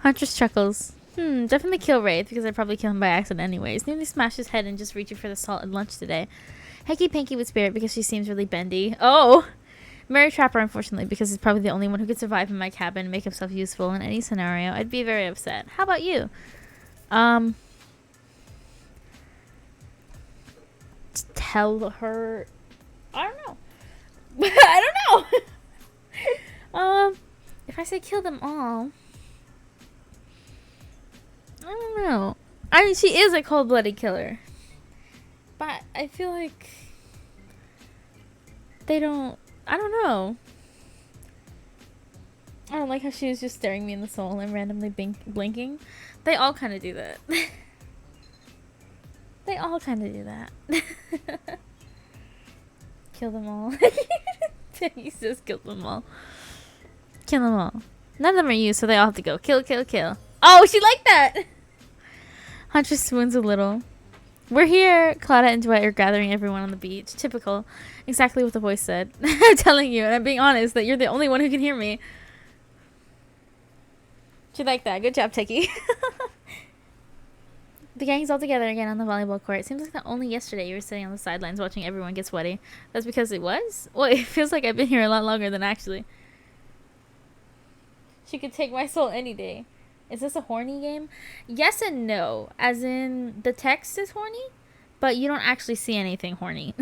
Huntress chuckles. Definitely kill Wraith because I'd probably kill him by accident anyways. Nearly smash his head and just reach you for the salt and lunch today. Hanky Panky with Spirit because she seems really bendy. Oh! Mary Trapper, unfortunately, because he's probably the only one who could survive in my cabin and make himself useful in any scenario. I'd be very upset. How about you? Tell her. I don't know. I don't know. If I say kill them all, I don't know. I mean, she is a cold-blooded killer, but I feel like they don't. I don't know. I don't like how she was just staring me in the soul and randomly blinking. They all kind of do that. They all kind of do that. Kill them all. He says kill them all. Kill them all. None of them are you, so they all have to go. Kill, kill, kill. Oh, she liked that! Huntress swoons a little. We're here. Claudette and Dwight are gathering everyone on the beach. Typical. Exactly what the voice said. I'm telling you, and I'm being honest, that you're the only one who can hear me. She liked that. Good job, Techie. The gang's all together again on the volleyball court. It seems like that only yesterday you were sitting on the sidelines watching everyone get sweaty. That's because it was? Well, it feels like I've been here a lot longer than actually. She could take my soul any day. Is this a horny game? Yes and no. As in, the text is horny, but you don't actually see anything horny.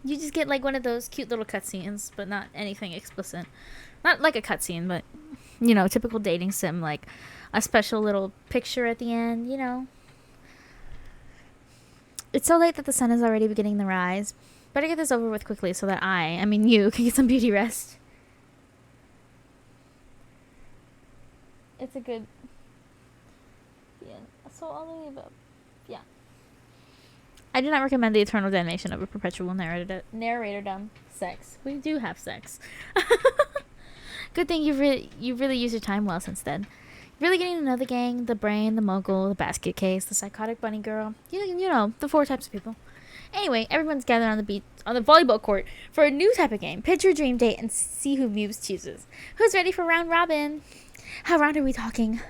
You just get like one of those cute little cutscenes, but not anything explicit. Not like a cutscene, but, you know, typical dating sim, like a special little picture at the end, you know. It's so late that the sun is already beginning to rise. Better get this over with quickly so that I mean you, can get some beauty rest. It's a good... Yeah. So all the way about... Yeah. I do not recommend the eternal damnation of a perpetual narratordom sex. We do have sex. Good thing you really used your time well since then. Really getting to know the gang, the brain, the mogul, the basket case, the psychotic bunny girl. You know, the 4 types of people. Anyway, everyone's gathered on the beach, on the volleyball court for a new type of game. Pitch your dream date and see who Muse chooses. Who's ready for round robin? How round are we talking?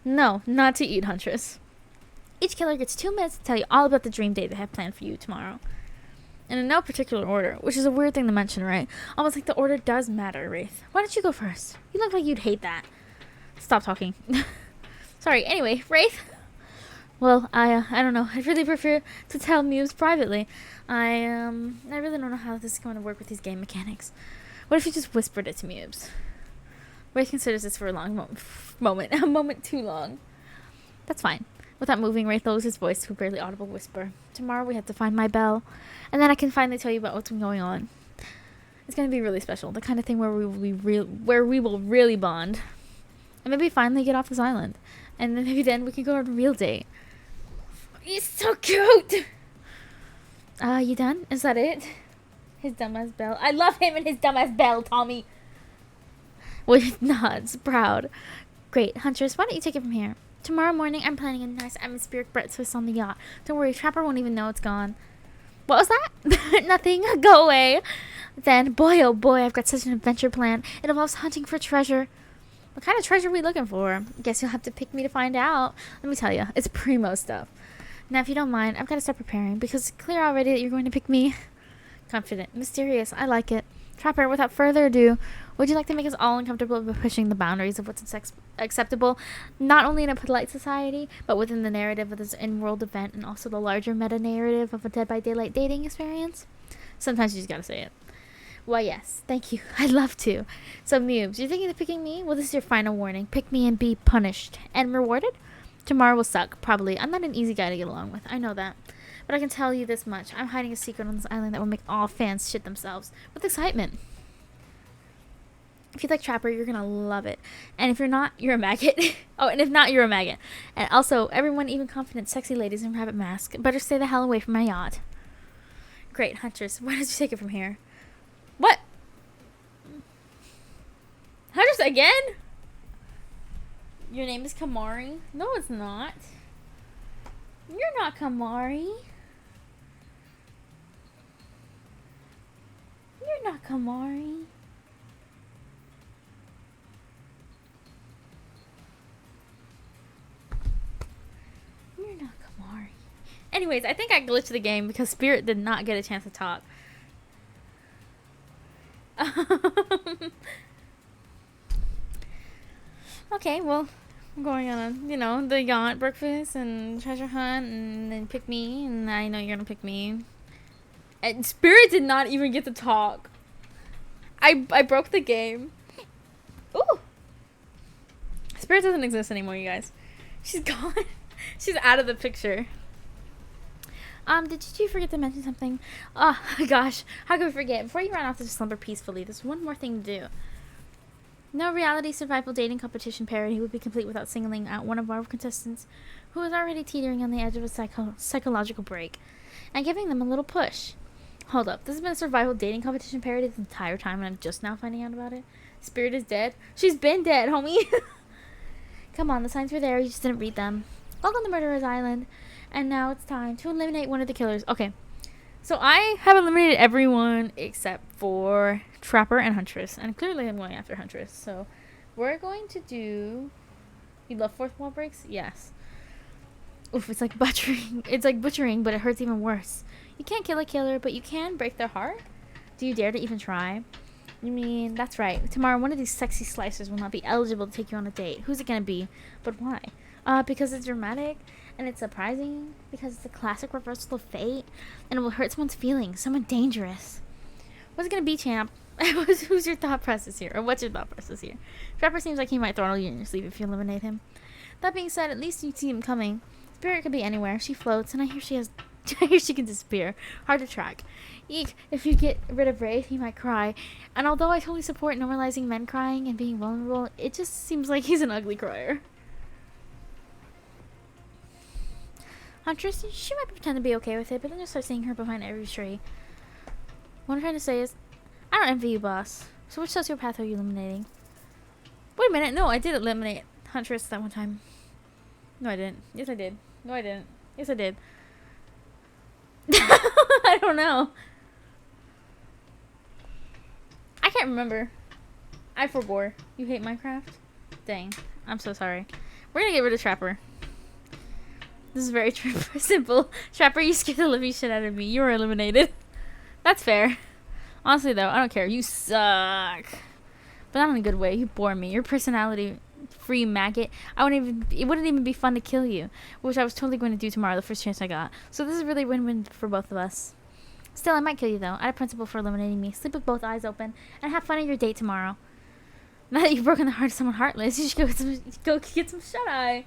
No, not to eat, Huntress. Each killer gets 2 minutes to tell you all about the dream date they have planned for you tomorrow. And in no particular order, which is a weird thing to mention, right? Almost like the order does matter, Wraith. Why don't you go first? You look like you'd hate that. Stop talking. Sorry, anyway, Wraith. Well, I don't know. I'd really prefer to tell Muse privately. I really don't know how this is going to work with these game mechanics. What if you just whispered it to Muse? Wraith considers this for a long a moment too long. That's fine. Without moving, Wraith lowers his voice to a barely audible whisper. Tomorrow we have to find my bell, and then I can finally tell you about what's going on. It's going to be really special, the kind of thing where we will really bond, and maybe finally get off this island, and then maybe then we can go on a real date. He's so cute. You done? Is that it? His dumbass bell. I love him and his dumbass bell, Tommy. With nods, proud. Great, Huntress. Why don't you take it from here? Tomorrow morning, I'm planning a nice atmospheric breakfast on the yacht. Don't worry, Trapper won't even know it's gone. What was that? Nothing. Go away. Then, boy, oh boy, I've got such an adventure plan. It involves hunting for treasure. What kind of treasure are we looking for? Guess you'll have to pick me to find out. Let me tell you, it's primo stuff. Now, if you don't mind, I've got to start preparing because it's clear already that you're going to pick me. Confident, mysterious, I like it. Trapper, without further ado, would you like to make us all uncomfortable by pushing the boundaries of what's acceptable, not only in a polite society, but within the narrative of this in-world event and also the larger meta-narrative of a Dead by Daylight dating experience? Sometimes you just gotta say it. Why, yes. Thank you. I'd love to. So, Muse, you're thinking of picking me? Well, this is your final warning. Pick me and be punished. And rewarded? Tomorrow will suck, probably. I'm not an easy guy to get along with. I know that. But I can tell you this much. I'm hiding a secret on this island that will make all fans shit themselves with excitement. If you like Trapper, you're gonna love it. And if you're not, you're a maggot. Oh, and if not, you're a maggot. And also, everyone, even confident, sexy ladies in rabbit mask, better stay the hell away from my yacht. Great, Huntress. Why don't you take it from here? What? Huntress again? Your name is Kamari? No, it's not. You're not Kamari. You're not Kamari. You're not Kamari. Anyways, I think I glitched the game because Spirit did not get a chance to talk. Okay, well, I'm going on the yacht breakfast and treasure hunt and then pick me, and I know you're gonna pick me. And Spirit did not even get to talk. I broke the game. Ooh! Spirit doesn't exist anymore, you guys. She's gone. She's out of the picture. Did you forget to mention something? Oh, gosh. How could we forget? Before you run off to slumber peacefully, there's one more thing to do. No reality survival dating competition parody would be complete without singling out one of our contestants who is already teetering on the edge of a psychological break and giving them a little push. Hold up. This has been a survival dating competition parody the entire time and I'm just now finding out about it? Spirit is dead? She's been dead, homie. Come on, the signs were there. You just didn't read them. Welcome to Murderer's Island. And now it's time to eliminate one of the killers. Okay. So I have eliminated everyone except for Trapper and Huntress. And clearly I'm going after Huntress. So we're going to do... You love fourth wall breaks? Yes. Oof, it's like butchering. It's like butchering, but it hurts even worse. You can't kill a killer, but you can break their heart. Do you dare to even try? You mean, that's right. Tomorrow, one of these sexy slicers will not be eligible to take you on a date. Who's it going to be? But why? Because it's dramatic, and it's surprising, because it's a classic reversal of fate, and it will hurt someone's feelings, someone dangerous. What's it going to be, champ? Who's your thought process here? Or what's your thought process here? Trapper seems like he might throttle you in your sleep if you eliminate him. That being said, at least you see him coming. Spirit could be anywhere. She floats, and I hear she can disappear. Hard to track. Eek, if you get rid of Wraith, he might cry. And although I totally support normalizing men crying and being vulnerable, it just seems like he's an ugly crier. Huntress, she might pretend to be okay with it, but then you'll start seeing her behind every tree. What I'm trying to say is, I don't envy you, boss. So which sociopath are you eliminating? Wait a minute, no, I did eliminate huntress that one time. No, I didn't. Yes, I did. No, I didn't. Yes, I did. I don't know. I can't remember. I forbore. You hate Minecraft? Dang. I'm so sorry. We're gonna get rid of Trapper. This is very simple. Trapper, you scared the living shit out of me. You were eliminated. That's fair. Honestly, though, I don't care. You suck. But not in a good way. You bore me. Your personality, free maggot. It wouldn't even be fun to kill you, which I was totally going to do tomorrow, the first chance I got. So this is really win-win for both of us. Still, I might kill you, though. I had a principle for eliminating me. Sleep with both eyes open and have fun at your date tomorrow. Now that you've broken the heart of someone heartless, you should go get some shut-eye.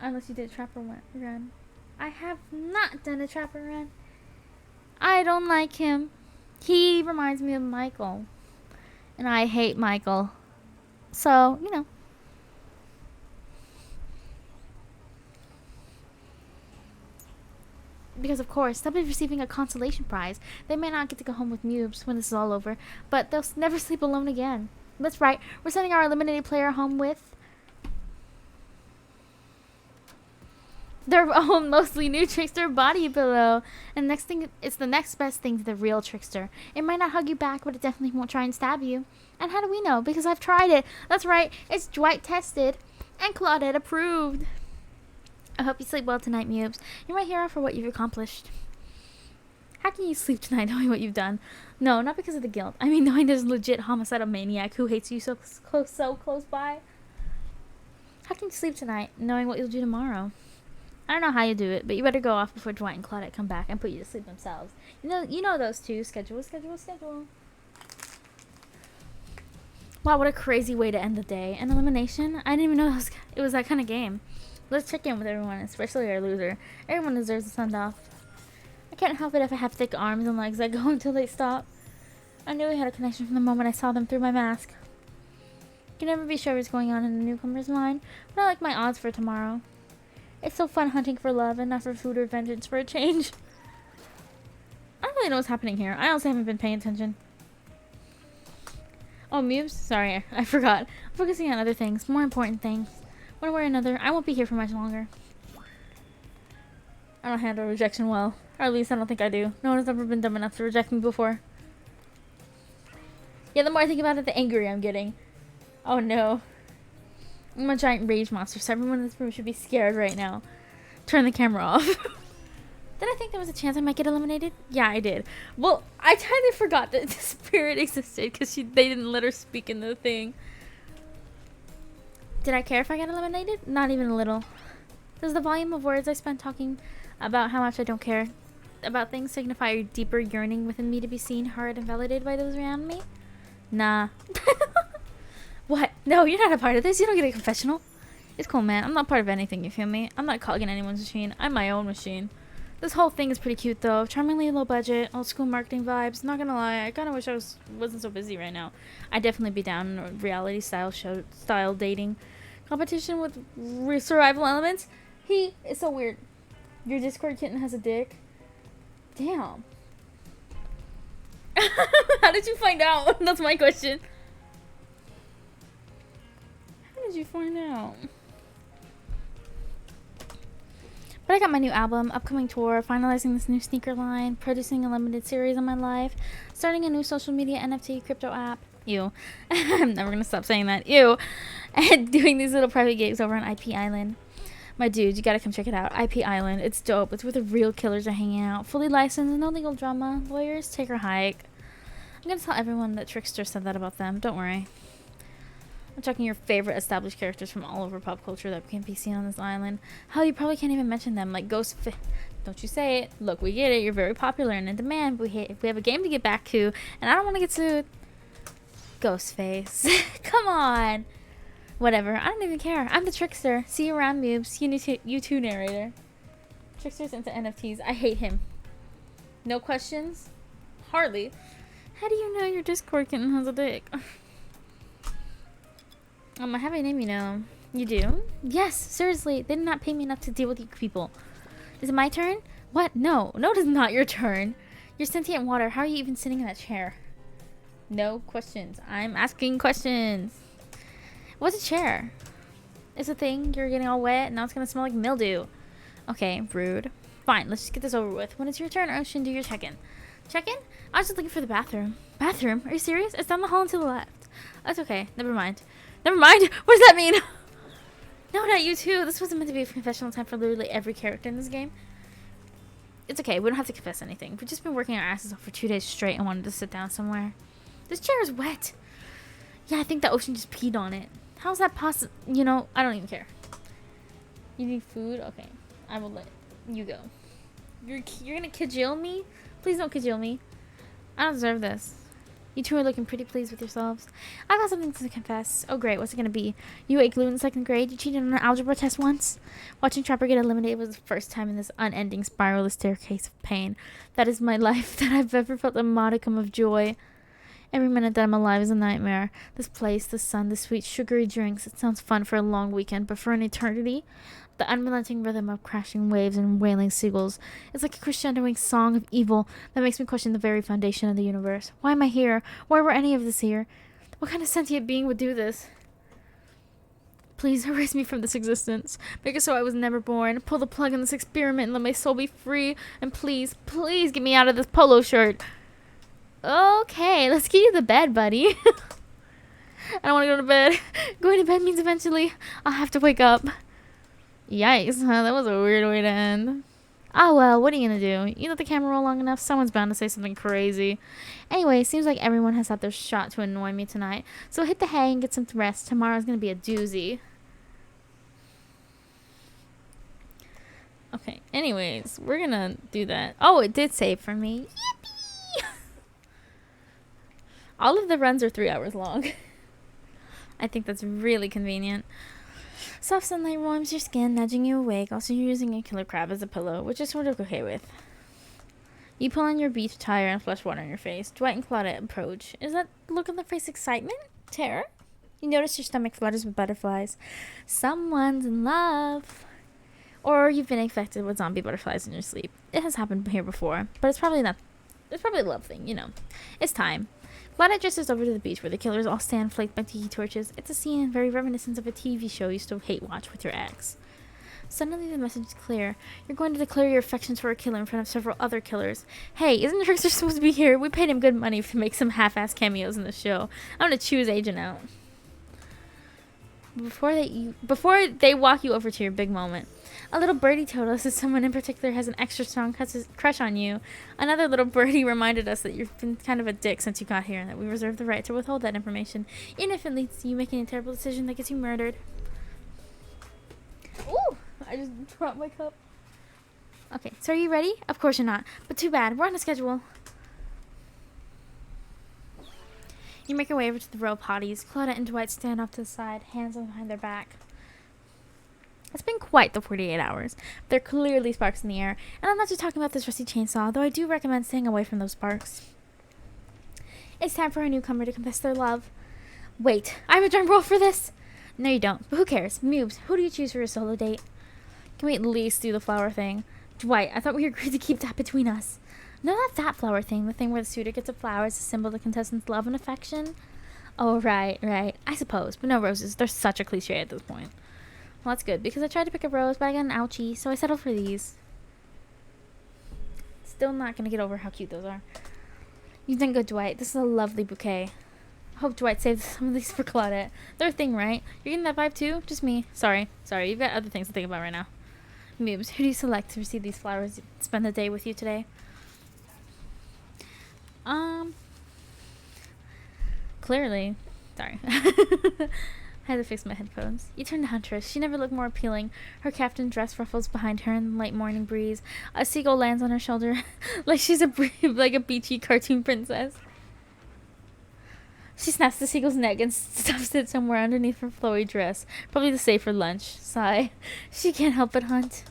Unless you did a Trapper run. I have not done a Trapper run. I don't like him. He reminds me of Michael. And I hate Michael. So, you know. Because, of course, they'll be receiving a consolation prize. They may not get to go home with Mubes when this is all over, but they'll never sleep alone again. That's right. We're sending our eliminated player home with their own mostly new trickster body pillow. And next thing, it's the next best thing to the real trickster. It might not hug you back, but it definitely won't try and stab you. And how do we know? Because I've tried it. That's right. It's Dwight tested and Claudette approved. I hope you sleep well tonight, Mubes. You're my hero for what you've accomplished. How can you sleep tonight knowing what you've done? No, not because of the guilt. I mean, knowing there's a legit homicidal maniac who hates you so close by. How can you sleep tonight knowing what you'll do tomorrow? I don't know how you do it, but you better go off before Dwight and Claudette come back and put you to sleep themselves. You know those two. Schedule. Wow, what a crazy way to end the day. An elimination? I didn't even know it was that kind of game. Let's check in with everyone, especially our loser. Everyone deserves a send off. I can't help it if I have thick arms and legs that go until they stop. I knew we had a connection from the moment I saw them through my mask. You can never be sure what's going on in a newcomer's mind, but I like my odds for tomorrow. It's so fun hunting for love and not for food or vengeance for a change. I don't really know what's happening here. I also haven't been paying attention. Oh, Mubes? Sorry, I forgot. I'm focusing on other things, more important things. One way or another, I won't be here for much longer. I don't handle rejection well. Or at least I don't think I do. No one has ever been dumb enough to reject me before. Yeah, the more I think about it, the angrier I'm getting. Oh no. I'm a giant rage monster, so everyone in this room should be scared right now. Turn the camera off. Did I think there was a chance I might get eliminated? Yeah, I did. Well, I totally forgot that the spirit existed because they didn't let her speak in the thing. Did I care if I got eliminated? Not even a little. Does the volume of words I spent talking about how much I don't care about things signify a deeper yearning within me to be seen, heard, and validated by those around me? Nah. What? No, you're not a part of this. You don't get a confessional. It's cool, man. I'm not part of anything, you feel me? I'm not cogging anyone's machine. I'm my own machine. This whole thing is pretty cute, though. Charmingly low budget, old school marketing vibes. Not gonna lie, I kind of wish I wasn't so busy right now. I'd definitely be down in reality style dating. Competition with survival elements. It's so weird. Your Discord kitten has a dick. Damn. How did you find out? That's my question. How did you find out? But I got my new album, upcoming tour, finalizing this new sneaker line, producing a limited series on my life, starting a new social media NFT crypto app. Ew. I'm never gonna stop saying that. Ew. And doing these little private gigs over on IP Island. My dude, you gotta come check it out. IP Island. It's dope. It's where the real killers are hanging out. Fully licensed, no legal drama. Lawyers, take her hike. I'm gonna tell everyone that Trickster said that about them. Don't worry. I'm talking your favorite established characters from all over pop culture that can be seen on this island. Hell, you probably can't even mention them, like Don't you say it. Look, we get it. You're very popular and in demand, but we have a game to get back to, and I don't want to get sued. Ghostface. Come on. Whatever. I don't even care. I'm the Trickster. See you around, Mubes. You too, narrator. Trickster's into NFTs. I hate him. No questions? Hardly. How do you know your Discord kitten has a dick? I have a name, you know. You do? Yes, seriously. They did not pay me enough to deal with you people. Is it my turn? What? No. No, it is not your turn. You're sentient water. How are you even sitting in that chair? No questions. I'm asking questions. What's a chair? It's a thing. You're getting all wet, and now it's gonna smell like mildew. Okay, rude. Fine, let's just get this over with. When it's your turn, Ocean, do your check-in. Check-in? I was just looking for the bathroom. Bathroom? Are you serious? It's down the hall and to the left. That's okay. Never mind. Never mind? What does that mean? No, not you too. This wasn't meant to be a confessional time for literally every character in this game. It's okay. We don't have to confess anything. We've just been working our asses off for 2 days straight and wanted to sit down somewhere. This chair is wet. Yeah, I think the Ocean just peed on it. How's that possible? You know, I don't even care. You need food? Okay. I will let you go. You're gonna cajole me? Please don't cajole me. I don't deserve this. You two are looking pretty pleased with yourselves. I've got something to confess. Oh great, what's it gonna be? You ate glue in 2nd grade? You cheated on an algebra test once? Watching Trapper get eliminated was the first time in this unending spiral staircase of pain. That is my life, that I've ever felt a modicum of joy. Every minute that I'm alive is a nightmare. This place, the sun, the sweet sugary drinks. It sounds fun for a long weekend, but for an eternity? The unrelenting rhythm of crashing waves and wailing seagulls. It's like a crescendoing song of evil that makes me question the very foundation of the universe. Why am I here? Why were any of this here? What kind of sentient being would do this? Please erase me from this existence. Make it so I was never born. Pull the plug on this experiment and let my soul be free. And please, please get me out of this polo shirt. Okay, let's get you to bed, buddy. I don't want to go to bed. Going to bed means eventually I'll have to wake up. Yikes, huh? That was a weird way to end. Oh well, what are you gonna do? You let the camera roll long enough, someone's bound to say something crazy. Anyway, seems like everyone has had their shot to annoy me tonight. So hit the hay and get some rest. Tomorrow's gonna be a doozy. Okay, anyways, we're gonna do that. Oh, it did save for me. Yippee! All of the runs are 3 hours long. I think that's really convenient. Soft sunlight warms your skin, nudging you awake. Also, you're using a killer crab as a pillow, which is sort of okay with. You pull on your beach attire and flush water in your face. Dwight and Claudette approach. Is that look on their face excitement? Terror? You notice your stomach flutters with butterflies. Someone's in love. Or you've been infected with zombie butterflies in your sleep. It has happened here before, but it's probably not. It's probably a love thing, you know. It's time. Claudette dresses over to the beach where the killers all stand flanked by tiki torches. It's a scene very reminiscent of a TV show you used to hate watch with your ex. Suddenly the message is clear. You're going to declare your affections for a killer in front of several other killers. Hey, isn't Trickster supposed to be here? We paid him good money to make some half-ass cameos in the show. I'm gonna chew his agent out. Before they walk you over to your big moment. A little birdie told us that someone in particular has an extra strong crush on you. Another little birdie reminded us that you've been kind of a dick since you got here and that we reserve the right to withhold that information, even if it leads to you making a terrible decision that gets you murdered. Ooh! I just dropped my cup. Okay, so are you ready? Of course you're not. But too bad. We're on a schedule. You make your way over to the row of potties. Claudette and Dwight stand off to the side, hands behind their back. It's been quite the 48 hours. There are clearly sparks in the air, and I'm not just talking about this rusty chainsaw, though I do recommend staying away from those sparks. It's time for a newcomer to confess their love. Wait, I have a drum roll for this? No, you don't, but who cares? Moobs, who do you choose for your solo date? Can we at least do the flower thing? Dwight, I thought we agreed to keep that between us. No, not that flower thing, the thing where the suitor gets a flower as a symbol of the contestant's love and affection. Oh, right, I suppose, but no roses. They're such a cliche at this point. Well, that's good, because I tried to pick a rose, but I got an ouchie, so I settled for these. Still not going to get over how cute those are. You've done good, Dwight. This is a lovely bouquet. I hope Dwight saved some of these for Claudette. They're a thing, right? You're getting that vibe, too? Just me. Sorry. You've got other things to think about right now. Moobs, who do you select to receive these flowers and spend the day with you today? Clearly. Sorry. I had to fix my headphones. You turn to Huntress. She never looked more appealing. Her caftan dress ruffles behind her in the light morning breeze. A seagull lands on her shoulder like she's like a beachy cartoon princess. She snaps the seagull's neck and stuffs it somewhere underneath her flowy dress. Probably to save for lunch. Sigh. She can't help but hunt.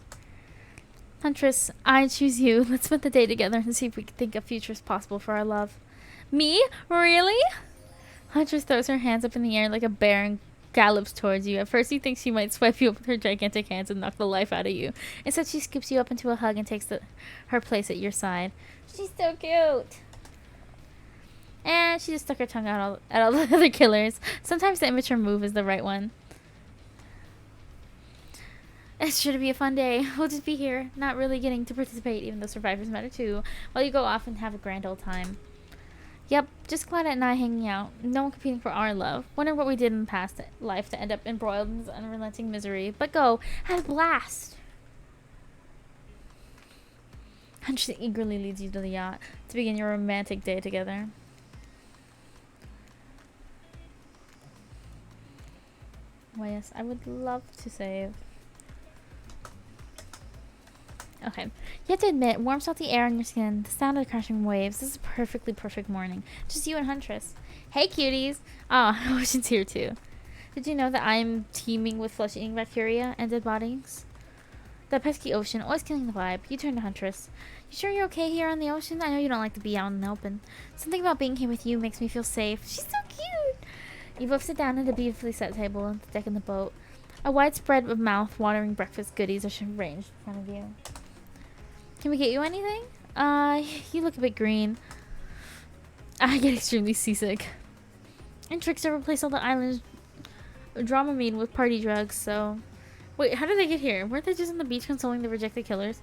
Huntress, I choose you. Let's spend the day together and see if we can think of futures possible for our love. Me? Really? Huntress throws her hands up in the air like a bear and gallops towards you. At first, you think she might swipe you up with her gigantic hands and knock the life out of you. Instead, she scoops you up into a hug and takes her place at your side. She's so cute. And she just stuck her tongue out at all the other killers. Sometimes the immature move is the right one. It's sure to be a fun day. We'll just be here, not really getting to participate, even though survivors matter too, while you go off and have a grand old time. Yep, just Claudette and I hanging out. No one competing for our love. Wonder what we did in the past life to end up embroiled in this unrelenting misery. But go, have a blast! Huntress eagerly leads you to the yacht to begin your romantic day together. Why, yes, I would love to save. Okay. You have to admit, warm salty air on your skin, the sound of the crashing waves. This is a perfect morning. Just you and Huntress. Hey, cuties! Oh, Ocean's here too. Did you know that I'm teeming with flesh-eating bacteria and dead bodies? That pesky ocean, always killing the vibe. You turn to Huntress. You sure you're okay here on the ocean? I know you don't like to be out in the open. Something about being here with you makes me feel safe. She's so cute! You both sit down at a beautifully set table on the deck of the boat. A wide spread of mouth-watering breakfast goodies are ranged in front of you. Can we get you anything? You look a bit green. I get extremely seasick. And Trickster replaced all the island's Dramamine with party drugs, so... Wait, how did they get here? Weren't they just on the beach consoling the rejected killers?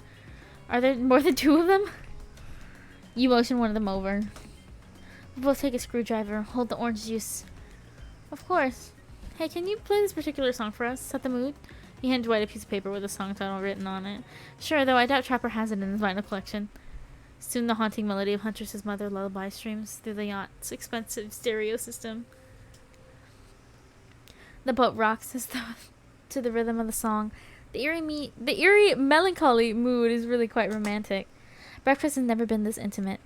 Are there more than 2 of them? You motion one of them over. We both take a screwdriver, hold the orange juice. Of course. Hey, can you play this particular song for us? Set the mood? He hands Dwight a piece of paper with a song title written on it. Sure, though I doubt Trapper has it in his vinyl collection. Soon the haunting melody of Huntress's mother lullaby streams through the yacht's expensive stereo system. The boat rocks as though to the rhythm of the song. The eerie, melancholy mood is really quite romantic. Breakfast has never been this intimate.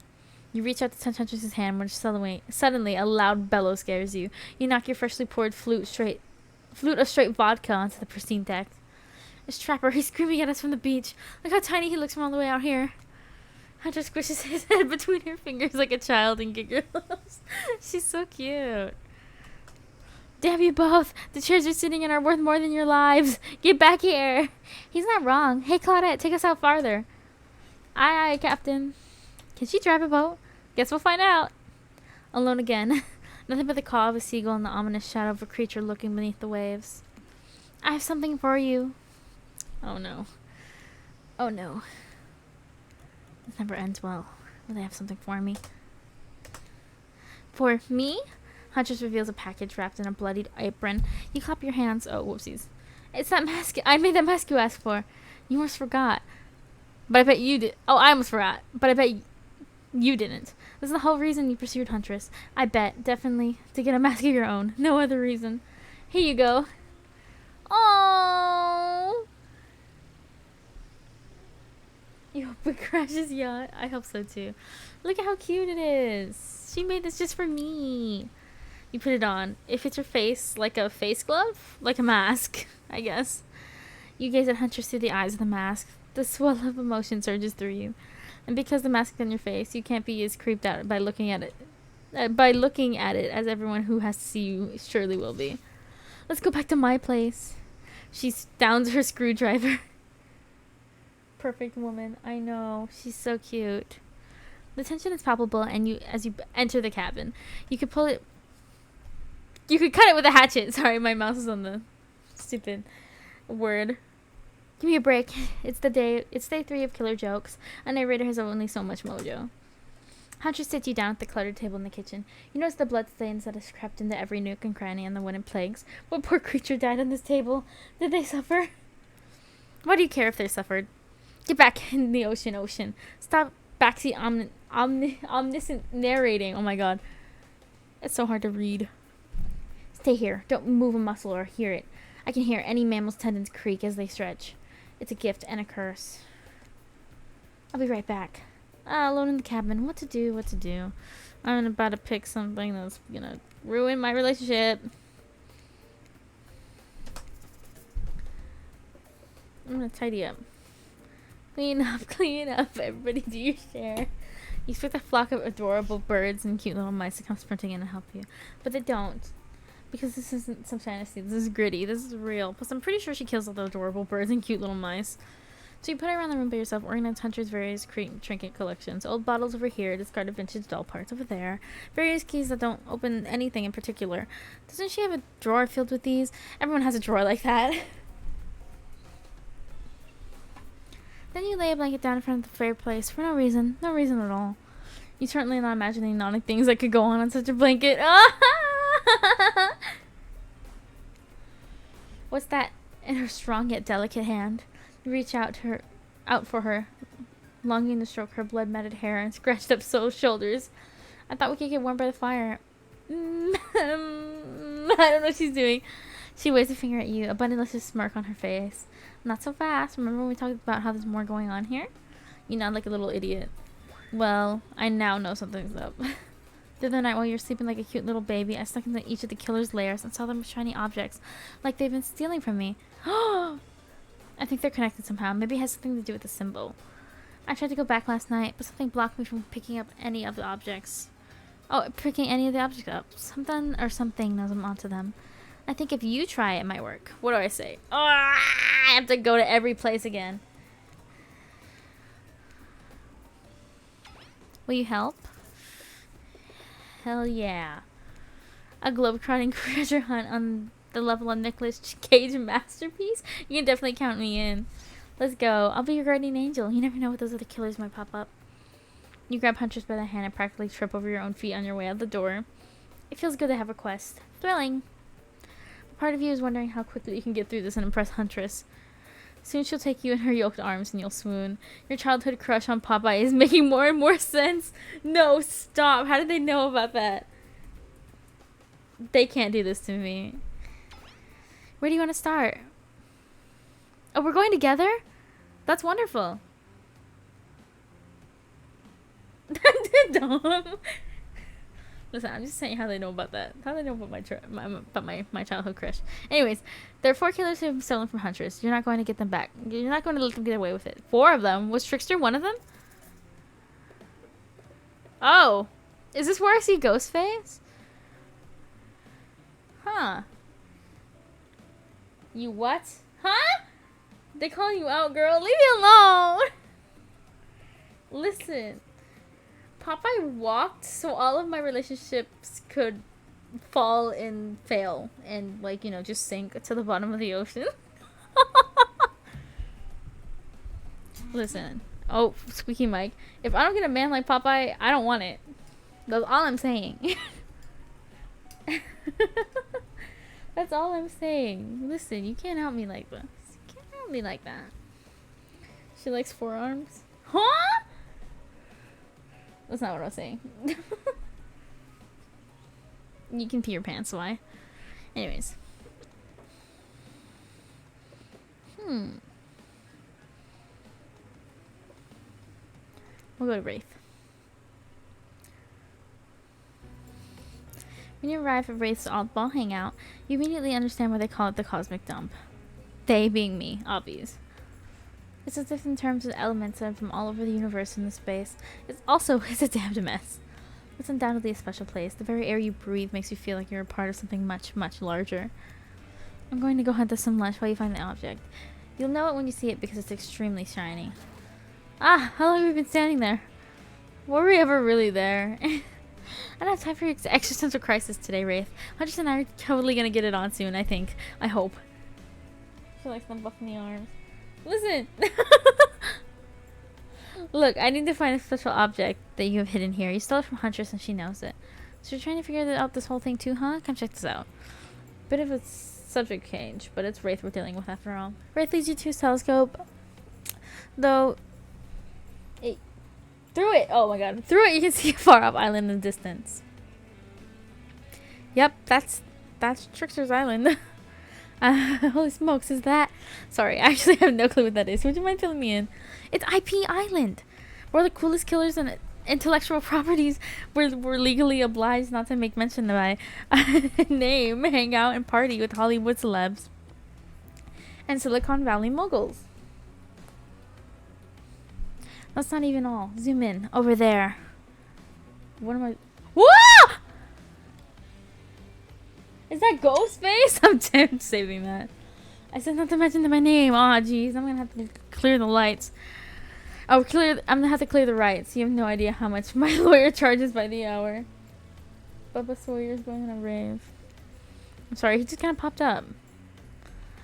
You reach out to touch Huntress's hand when suddenly a loud bellow scares you. You knock your freshly poured flute of straight vodka onto the pristine deck. It's Trapper. He's screaming at us from the beach. Look how tiny he looks from all the way out here. Hunter squishes his head between her fingers like a child and giggles. She's so cute. Damn you both. The chairs you're sitting in are worth more than your lives. Get back here. He's not wrong. Hey, Claudette, take us out farther. Aye, aye, Captain. Can she drive a boat? Guess we'll find out. Alone again. Nothing but the caw of a seagull and the ominous shadow of a creature looking beneath the waves. I have something for you. Oh no. Oh no. This never ends well. Will they have something for me? For me? Huntress reveals a package wrapped in a bloodied apron. You clap your hands. Oh, whoopsies. It's that mask. I made that mask you asked for. You almost forgot. But I bet you did. Oh, I almost forgot. But I bet you didn't. This is the whole reason you pursued Huntress. I bet, definitely, to get a mask of your own. No other reason. Here you go. Oh. You hope it crashes yacht? I hope so too. Look at how cute it is. She made this just for me. You put it on. It fits your face like a face glove? Like a mask, I guess. You gaze at Huntress through the eyes of the mask. The swell of emotion surges through you. And because the mask is on your face, you can't be as creeped out by looking at it. As everyone who has to see you surely will be. Let's go back to my place. She downs her screwdriver. Perfect woman. I know. She's so cute. The tension is palpable, and as you enter the cabin, you could pull it. You could cut it with a hatchet. Sorry, my mouse is on the stupid word. Give me a break. It's day 3 of Killer Jokes. A narrator has only so much mojo. Huntress sits you down at the cluttered table in the kitchen. You notice the bloodstains that has crept into every nook and cranny and the wooden plagues. What poor creature died on this table? Did they suffer? Why do you care if they suffered? Get back in the ocean. Stop backseat omniscient narrating. Oh my god. It's so hard to read. Stay here. Don't move a muscle or hear it. I can hear any mammal's tendons creak as they stretch. It's a gift and a curse. I'll be right back. Alone in the cabin. What to do? I'm about to pick something that's gonna ruin my relationship. I'm gonna tidy up. Clean up. Everybody do your share. You expect a flock of adorable birds and cute little mice to come sprinting in and help you. But they don't. Because this isn't some fantasy. This is gritty. This is real. Plus, I'm pretty sure she kills all the adorable birds and cute little mice. So you put her around the room by yourself, organize Hunter's various trinket collections. Old bottles over here, discarded vintage doll parts over there. Various keys that don't open anything in particular. Doesn't she have a drawer filled with these? Everyone has a drawer like that. Then you lay a blanket down in front of the fireplace for no reason. No reason at all. You're certainly not imagining naughty things that could go on such a blanket. What's that in her strong yet delicate hand? You reach out for her, longing to stroke her blood-matted hair and scratched up shoulders. I thought we could get warm by the fire. I don't know what she's doing. She waves a finger at you, a bunny-licious smirk on her face. Not so fast. Remember when we talked about how there's more going on here? You nod like a little idiot. Well, I now know something's up. The other night while you were sleeping like a cute little baby, I snuck into each of the killer's lairs and saw them with shiny objects, like they've been stealing from me. I think they're connected somehow. Maybe it has something to do with the symbol. I tried to go back last night, but something blocked me from picking up any of the objects. Picking any of the objects up. Something knows I'm onto them. I think if you try it might work. What do I say? I have to go to every place again. Will you help? Hell yeah. A globetrotting treasure hunt on the level of Nicolas Cage masterpiece? You can definitely count me in. Let's go. I'll be your guardian angel. You never know what those other killers might pop up. You grab Huntress by the hand and practically trip over your own feet on your way out the door. It feels good to have a quest. Thrilling. Part of you is wondering how quickly you can get through this and impress Huntress. Soon she'll take you in her yoked arms and you'll swoon. Your childhood crush on Popeye is making more and more sense. No, stop. How did they know about that? They can't do this to me. Where do you want to start? Oh, we're going together? That's wonderful. Dumb. Listen, I'm just saying how they know about that. How they know about my childhood crush. Anyways, there are 4 killers who have stolen from Huntress. You're not going to get them back. You're not going to let them get away with it. 4 of them. Was Trickster one of them? Oh. Is this where I see Ghostface? Huh. You what? Huh? They calling you out, girl. Leave me alone. Listen. Popeye walked so all of my relationships could fall and fail and, like, you know, just sink to the bottom of the ocean. Listen. Oh, squeaky mic. If I don't get a man like Popeye, I don't want it. That's all I'm saying. That's all I'm saying. Listen, you can't help me like this. You can't help me like that. She likes forearms. Huh? That's not what I was saying. You can pee your pants, why? Anyways. We'll go to Wraith. When you arrive at Wraith's oddball hangout, you immediately understand why they call it the cosmic dump. They being me, obvious. It's as if in terms of elements are from all over the universe in the space. It's a damned mess. It's undoubtedly a special place. The very air you breathe makes you feel like you're a part of something much, much larger. I'm going to go hunt us some lunch while you find the object. You'll know it when you see it because it's extremely shiny. How long have we been standing there? Were we ever really there? I don't have time for your existential crisis today, Wraith. Huntress and I are totally gonna get it on soon, I think. I hope. She likes them buff in the arms. Listen! Look, I need to find a special object that you have hidden here. You stole it from Huntress and she knows it. So you're trying to figure out this whole thing too, huh? Come check this out. Bit of a subject change, but it's Wraith we're dealing with after all. Wraith leads you to his telescope. Though... Through it! Oh my god. Through it you can see a far off island in the distance. Yep, that's Trickster's Island. Holy smokes, is that? Sorry, I actually have no clue what that is. Would you mind filling me in? It's IP Island. We're the coolest killers and intellectual properties. We're legally obliged not to make mention of my name, hang out, and party with Hollywood celebs and Silicon Valley moguls. That's not even all. Zoom in. Over there. What am I... Whoa! Is that Ghostface? I'm saving that. I said not to mention my name. Aw, jeez. I'm gonna have to clear the lights. I'm gonna have to clear the rights. You have no idea how much my lawyer charges by the hour. Bubba Sawyer's going on a rave. I'm sorry, he just kind of popped up.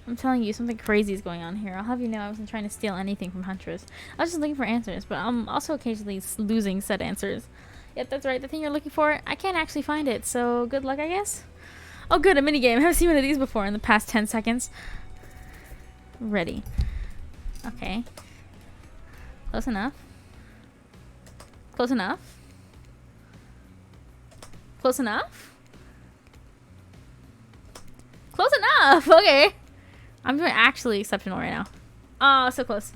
I'm telling you, something crazy is going on here. I'll have you know I wasn't trying to steal anything from Huntress. I was just looking for answers, but I'm also occasionally losing said answers. Yep, that's right. The thing you're looking for, I can't actually find it, so good luck, I guess. Oh, good, a minigame. I haven't seen one of these before in the past 10 seconds. Ready. Okay. Close enough. Close enough. Close enough? Close enough! Okay. I'm doing actually exceptional right now. Oh, so close.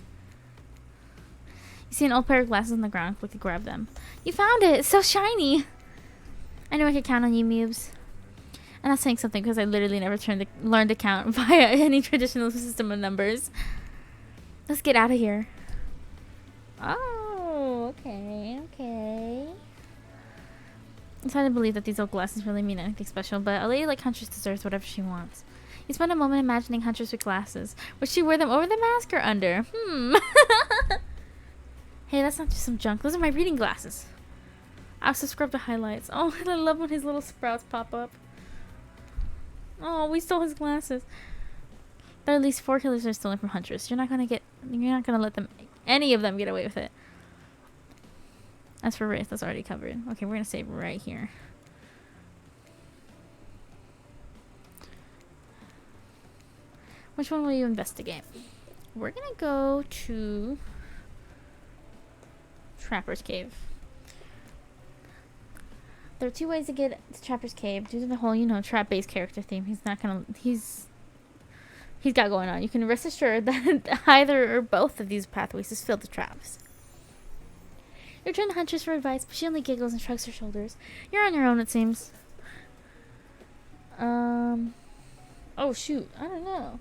You see an old pair of glasses on the ground. Quickly grab them. You found it! It's so shiny! I knew I could count on you, Mubes. And that's saying something because I literally never learned to count via any traditional system of numbers. Let's get out of here. Oh, okay, okay. It's hard to believe that these old glasses really mean anything special, but a lady like Huntress deserves whatever she wants. You spend a moment imagining Huntress with glasses. Would she wear them over the mask or under? Hey, that's not just some junk. Those are my reading glasses. I also scrubbed the highlights. Oh, I love when his little sprouts pop up. Oh, we stole his glasses. But at least 4 killers are stolen from Huntress. You're not gonna let any of them get away with it. As for Wraith, that's already covered. Okay, we're gonna save right here. Which one will you investigate? We're gonna go to Trapper's Cave. There are 2 ways to get to Trapper's Cave. Due to the whole, trap-based character theme, he's got going on. You can rest assured that either or both of these pathways is filled with traps. You're trying to Huntress for advice, but she only giggles and shrugs her shoulders. You're on your own, it seems. Oh shoot, I don't know.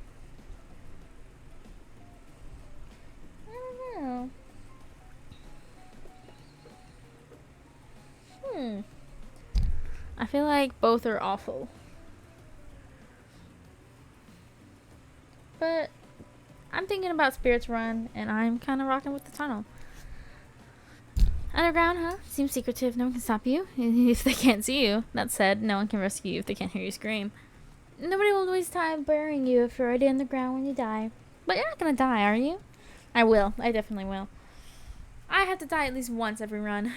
I feel like both are awful. But I'm thinking about Spirit's Run, and I'm kind of rocking with the tunnel. Underground, huh? Seems secretive. No one can stop you if they can't see you. That said, no one can rescue you if they can't hear you scream. Nobody will waste time burying you if you're already underground when you die. But you're not gonna die, are you? I will. I definitely will. I have to die at least once every run.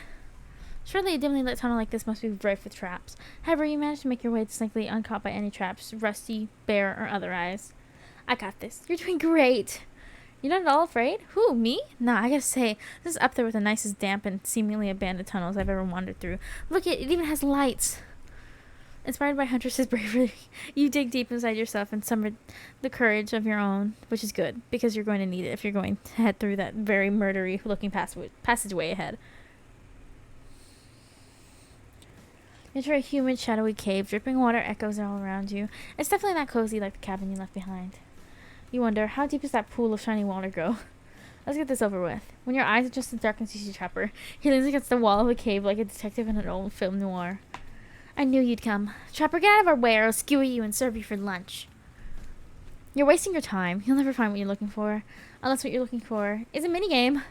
Surely a dimly lit tunnel like this must be rife with traps. However, you managed to make your way distinctly uncaught by any traps, rusty, bare, or otherwise. I got this. You're doing great. You're not at all afraid? Who, me? Nah, I gotta say, this is up there with the nicest damp and seemingly abandoned tunnels I've ever wandered through. Look, it even has lights. Inspired by Huntress's bravery, you dig deep inside yourself and summon the courage of your own, which is good, because you're going to need it if you're going to head through that very murdery-looking passageway ahead. Enter a humid, shadowy cave. Dripping water echoes all around you. It's definitely not cozy like the cabin you left behind. You wonder, how deep does that pool of shiny water go? Let's get this over with. When your eyes adjust to darkness, you see Trapper. He leans against the wall of the cave like a detective in an old film noir. I knew you'd come. Trapper, get out of our way or I'll skewer you and serve you for lunch. You're wasting your time. You'll never find what you're looking for. Unless what you're looking for is a minigame.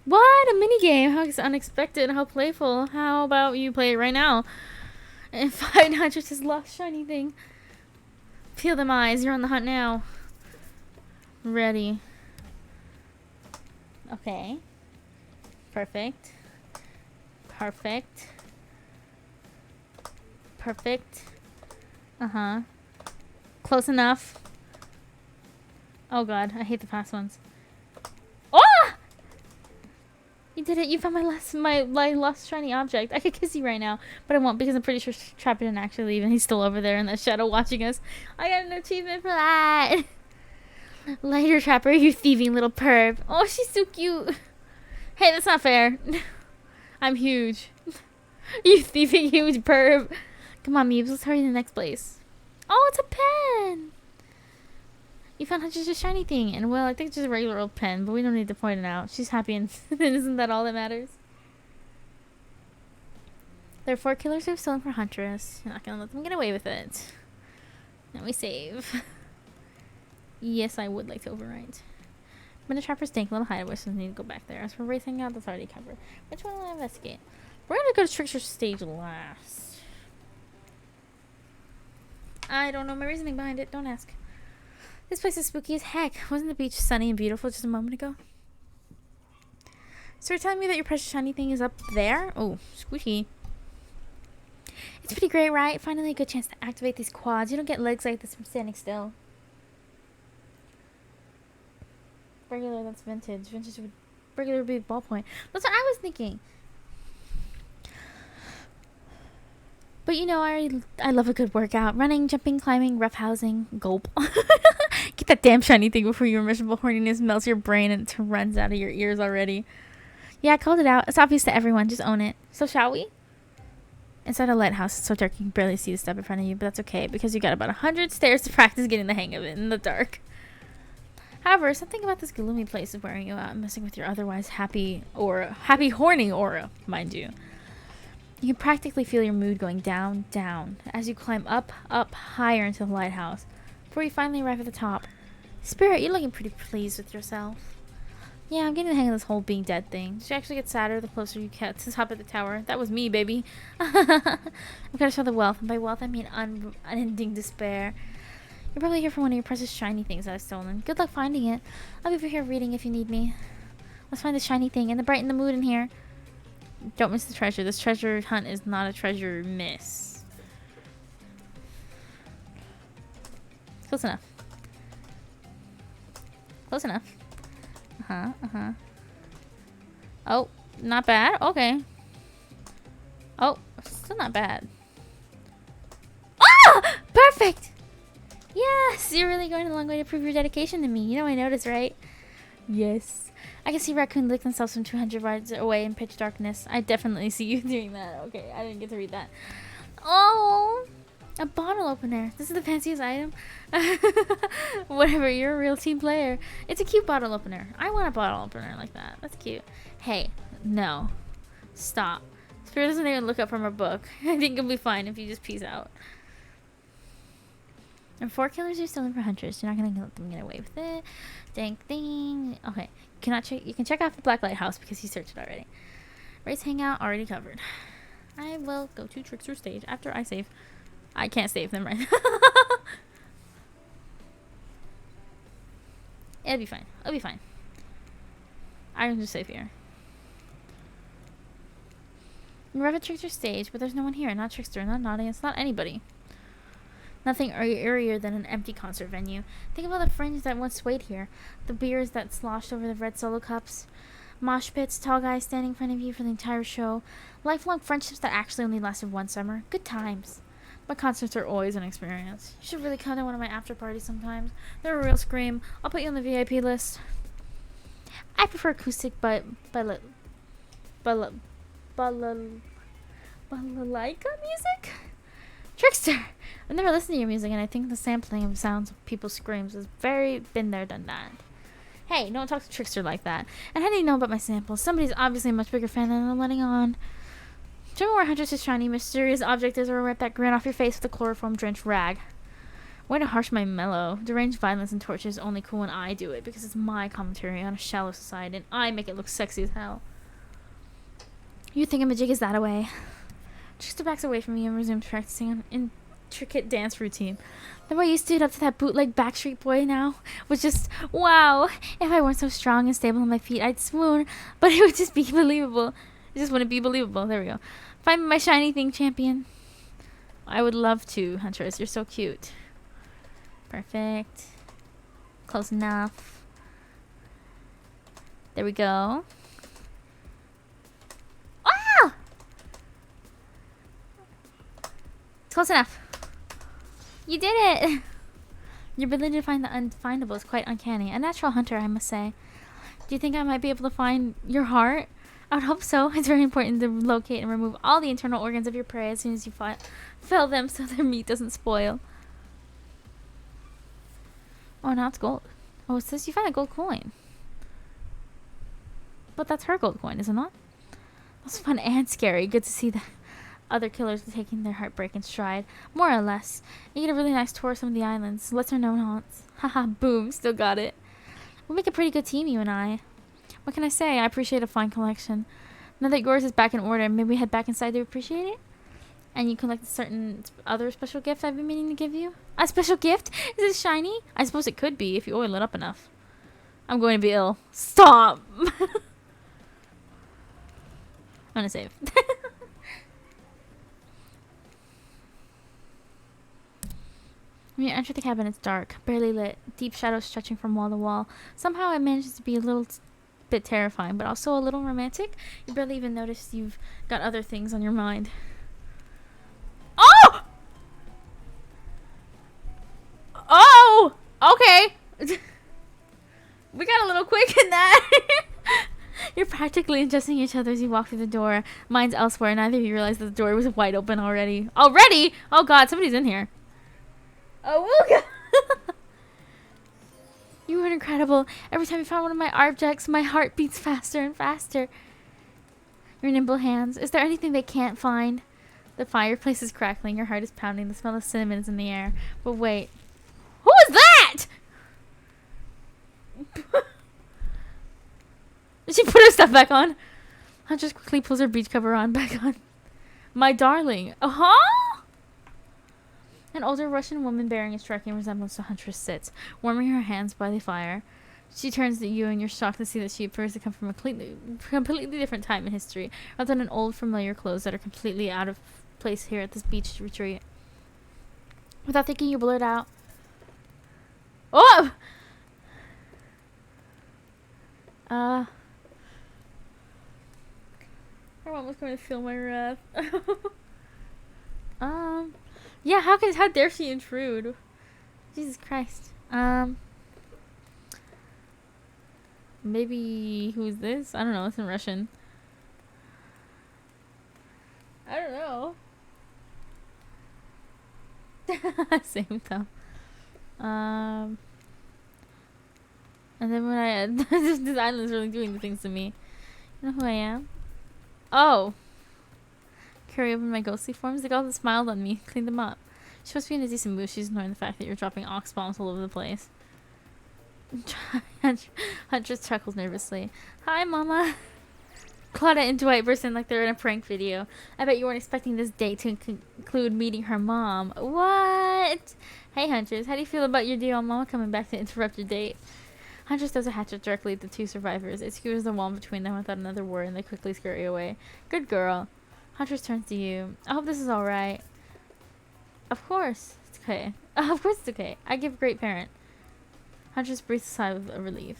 What? A minigame? How unexpected. How playful. How about you play it right now? And find Huntress's lost shiny thing. Feel them eyes. You're on the hunt now. Ready. Okay. Perfect. Perfect. Perfect. Uh-huh. Close enough. Oh god, I hate the past ones. Oh! You did it. You found my lost shiny object. I could kiss you right now, but I won't because I'm pretty sure Trapper didn't actually leave and he's still over there in that shadow watching us. I got an achievement for that. Later, Trapper, you thieving little perv. Oh, she's so cute. Hey, that's not fair. I'm huge. You thieving huge perv. Come on, Meebs, let's hurry to the next place. Oh, it's a pen. You found Huntress's shiny thing, and well, I think it's just a regular old pen, but we don't need to point it out. She's happy, and isn't that all that matters? There are 4 killers who have stolen from Huntress. You're not gonna let them get away with it. Now we save. Yes, I would like to overwrite. But the Trapper's dank little hideaway, so we need to go back there. As for racing out, that's already covered. Which one will I investigate? We're gonna go to Trickster's stage last. I don't know my reasoning behind it. Don't ask. This place is spooky as heck. Wasn't the beach sunny and beautiful just a moment ago? So you're telling me that your precious shiny thing is up there? Oh, squishy. It's pretty great, right? Finally a good chance to activate these quads. You don't get legs like this from standing still. Regular, that's vintage. Regular would be ballpoint. That's what I was thinking. But you know, I love a good workout. Running, jumping, climbing, roughhousing. Gulp. Get that damn shiny thing before your miserable horniness melts your brain and it runs out of your ears already. Yeah, I called it out. It's obvious to everyone. Just own it. So shall we? Inside a lighthouse, it's so dark you can barely see the step in front of you, but that's okay because you got about 100 stairs to practice getting the hang of it in the dark. However, something about this gloomy place is wearing you out and messing with your otherwise happy horny aura, mind you. You can practically feel your mood going down, down, as you climb up, higher into the lighthouse, before you finally arrive at the top. Spirit, you're looking pretty pleased with yourself. Yeah, I'm getting the hang of this whole being dead thing. She actually gets sadder the closer you get to the top of the tower. That was me, baby. I've got to show the wealth, and by wealth I mean unending despair. You're probably here for one of your precious shiny things that I've stolen. Good luck finding it. I'll be over here reading if you need me. Let's find the shiny thing and brighten the mood in here. Don't miss the treasure. This treasure hunt is not a treasure miss. Close enough. Close enough. Oh, not bad. Okay. Oh, still not bad. Ah! Perfect! Yes! You're really going a long way to prove your dedication to me. You know I noticed, right? Yes. I can see raccoon lick themselves from 200 yards away in pitch darkness. I definitely see you doing that. Okay, I didn't get to read that. Oh! A bottle opener. This is the fanciest item. Whatever, you're a real team player. It's a cute bottle opener. I want a bottle opener like that. That's cute. Hey, no. Stop. Spirit doesn't even look up from her book. I think it'll be fine if you just peace out. And 4 killers are still in for hunters. You're not gonna let them get away with it. Dang thing. Okay. You can check off the Black Lighthouse because you searched it already. Race hangout already covered. I will go to Trickster stage after I save. I can't save them right now. It'll be fine. It'll be fine. I can just save here. You're at Trickster stage, but there's no one here. Not Trickster, not an audience, not anybody. Nothing eerier than an empty concert venue. Think of all the fringe that once swayed here. The beers that sloshed over the red solo cups. Mosh pits, tall guys standing in front of you for the entire show. Lifelong friendships that actually only lasted one summer. Good times. But concerts are always an experience. You should really come to one of my after parties sometimes. They're a real scream. I'll put you on the VIP list. I prefer acoustic, but balalaika music? Trickster! I've never listened to your music, and I think the sampling of sounds of people's screams has been there, done that. Hey, don't talk to Trickster like that. And how do you know about my samples? Somebody's obviously a much bigger fan than I'm letting on. Show me where Huntress' shiny, mysterious object is, or rip that grin off your face with a chloroform-drenched rag. Way to harsh my mellow. Deranged violence and torture is only cool when I do it, because it's my commentary on a shallow society, and I make it look sexy as hell. You think a jig is that away? Trickster backs away from me and resumes practicing an intricate dance routine. The way you stood up to that bootleg Backstreet Boy now was just, wow. If I weren't so strong and stable on my feet, I'd swoon, but it would just be believable. It just wouldn't be believable. There we go. Find me my shiny thing, champion. I would love to, Huntress. You're so cute. Perfect. Close enough. There we go. Ah! It's close enough. You did it! Your ability to find the unfindable is quite uncanny. A natural hunter, I must say. Do you think I might be able to find your heart? I would hope so. It's very important to locate and remove all the internal organs of your prey as soon as you fell them so their meat doesn't spoil. Oh, now it's gold. Oh, it says you found a gold coin. But that's her gold coin, is it not? That's fun and scary. Good to see the other killers taking their heartbreak in stride. More or less. You get a really nice tour of some of the islands. Lesser known haunts. Haha, boom. Still got it. We'll make a pretty good team, you and I. What can I say? I appreciate a fine collection. Now that yours is back in order, maybe we head back inside to appreciate it? And you collect a certain other special gift I've been meaning to give you. A special gift? Is it shiny? I suppose it could be if you oil it up enough. I'm going to be ill. Stop! I'm gonna save. When you enter the cabin, it's dark, barely lit, deep shadows stretching from wall to wall. Somehow it manages to be a little bit terrifying, but also a little romantic. You barely even notice you've got other things on your mind. Oh! Oh! Okay. We got a little quick in that. You're practically ingesting each other as you walk through the door. Mine's elsewhere. Neither of you realize that the door was wide open already. Already? Oh god, somebody's in here. Oh god. You were incredible. Every time you found one of my objects, my heart beats faster and faster. Your nimble hands. Is there anything they can't find? The fireplace is crackling. Your heart is pounding. The smell of cinnamon is in the air. But wait. Who is that? Did she put her stuff back on? Huntress quickly pulls her beach cover on back on. My darling. Uh-huh. An older Russian woman bearing a striking resemblance to Huntress sits, warming her hands by the fire. She turns to you and you're shocked to see that she appears to come from a completely different time in history, rather than old familiar clothes that are completely out of place here at this beach retreat. Without thinking, you blurt out, "Oh!" Her mom was going to feel my wrath. Yeah, how dare she intrude? Jesus Christ. Maybe, who's this? I don't know, it's in Russian. I don't know. Same though. And then when I this island is really doing the things to me. You know who I am? Oh. Carry over my ghostly forms. The girl that smiled on me. Cleaned them up. She must be in a decent mood. She's ignoring the fact that you're dropping ox bombs all over the place. Huntress chuckles nervously. Hi, Mama. Claudia and Dwight burst in like they're in a prank video. I bet you weren't expecting this date to conclude meeting her mom. What? Hey, Huntress. How do you feel about your dear old Mama coming back to interrupt your date? Huntress throws a hatchet directly at the two survivors. It skewers the wall between them without another word, and they quickly scurry away. Good girl. Huntress turns to you. I hope this is alright. Of course. It's okay. Of course it's okay. I give a great parent. Huntress breathes a sigh of relief.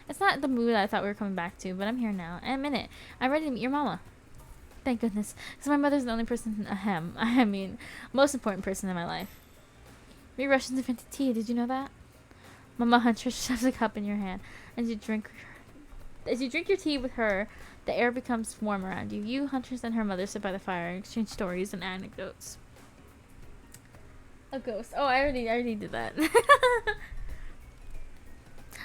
It's not the mood I thought we were coming back to, but I'm here now. And a minute. I'm ready to meet your mama. Thank goodness. Because my mother's the only person, most important person in my life. We rushed into invented tea. Did you know that? Mama Huntress shoves a cup in your hand. As you drink your tea with her, the air becomes warm around you. You, Huntress, and her mother sit by the fire and exchange stories and anecdotes. A ghost. Oh, I already did that.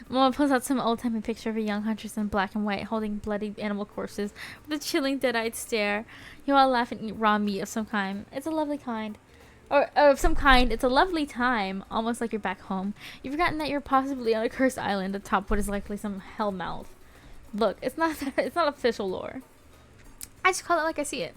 Mama pulls out some old-timey picture of a young Huntress in black and white, holding bloody animal corpses with a chilling, dead-eyed stare. You all laugh and eat raw meat of some kind. It's a lovely kind. Or of some kind, it's a lovely time, almost like you're back home. You've forgotten that you're possibly on a cursed island atop what is likely some hell mouth. Look, it's not official lore. I just call it like I see it.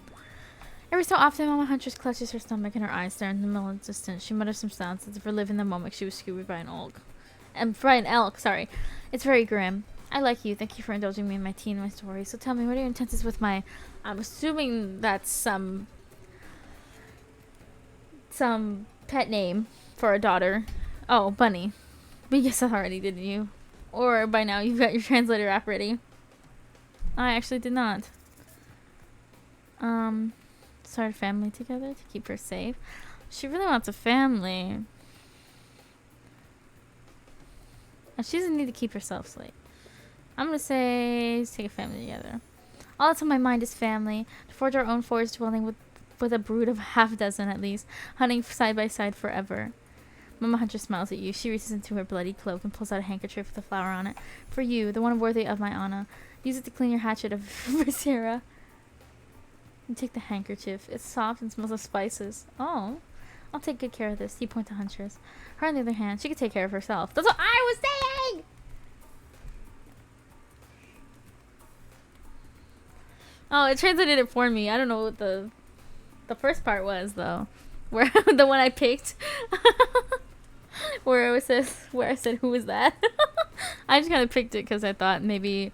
Every so often, Mama Huntress clutches her stomach and her eyes stare into the middle of the distance. She mutters some sounds as if her living the moment she was scooped by an elk. Sorry. It's very grim. I like you. Thank you for indulging me in my tea and my story. So tell me, what are your intentions with my... I'm assuming that's some pet name for a daughter. Oh, Bunny. But you guessed that already, didn't you? Or by now you've got your translator app ready. I actually did not. Start a family together to keep her safe. She really wants a family. And she doesn't need to keep herself safe. I'm gonna say let's take a family together. All that's on my mind is family. To forge our own forest dwelling with a brood of half a dozen at least, hunting side by side forever. Mama Hunter smiles at you. She reaches into her bloody cloak and pulls out a handkerchief with a flower on it. For you, the one worthy of my Anna. Use it to clean your hatchet of Viscera. You take the handkerchief. It's soft and smells of spices. Oh. I'll take good care of this. You point to Huntress. Her, on the other hand, she could take care of herself. That's what I was saying! Oh, it translated it for me. I don't know what the The first part was, though, where the one I picked, where it says, where I said, "Who was that?" I just kind of picked it because I thought maybe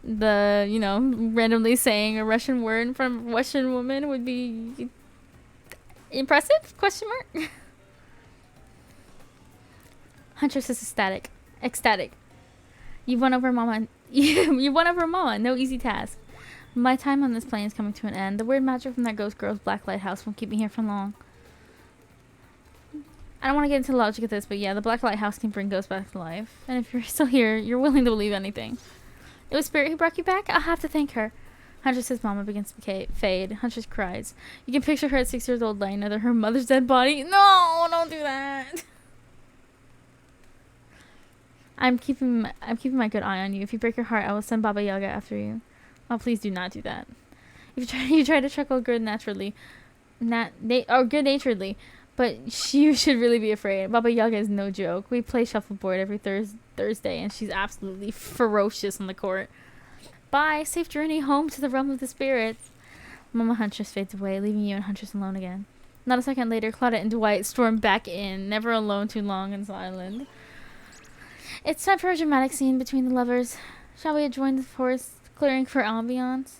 the, you know, randomly saying a Russian word from a Russian woman would be impressive? Question mark. Huntress is ecstatic. You've won over Mama. You won over Mama. No easy task. My time on this plane is coming to an end. The weird magic from that ghost girl's black lighthouse won't keep me here for long. I don't want to get into the logic of this, but yeah, the black lighthouse can bring ghosts back to life. And if you're still here, you're willing to believe anything. It was Spirit who brought you back? I'll have to thank her. Huntress's mama begins to fade. Huntress cries. You can picture her at 6 years old lying under her mother's dead body. No, don't do that. I'm keeping my good eye on you. If you break your heart, I will send Baba Yaga after you. Oh, please do not do that. If you try to chuckle good naturedly, good naturedly, but you should really be afraid. Baba Yaga is no joke. We play shuffleboard every Thursday, and she's absolutely ferocious on the court. Bye. Safe journey home to the realm of the spirits. Mama Huntress fades away, leaving you and Huntress alone again. Not a second later, Claudette and Dwight storm back in, never alone too long on this island. It's time for a dramatic scene between the lovers. Shall we join the forest clearing for ambiance?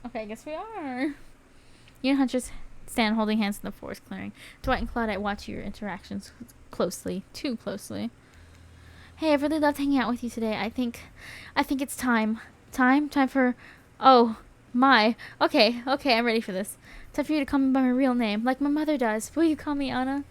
Okay, I guess we are. You and Huntress stand holding hands in the forest clearing. Dwight and Claudette watch your interactions closely. Too closely. Hey, I've really loved hanging out with you today. I think it's time. Time for... Oh, my. Okay, I'm ready for this. Time for you to call me by my real name, like my mother does. Will you call me Anna?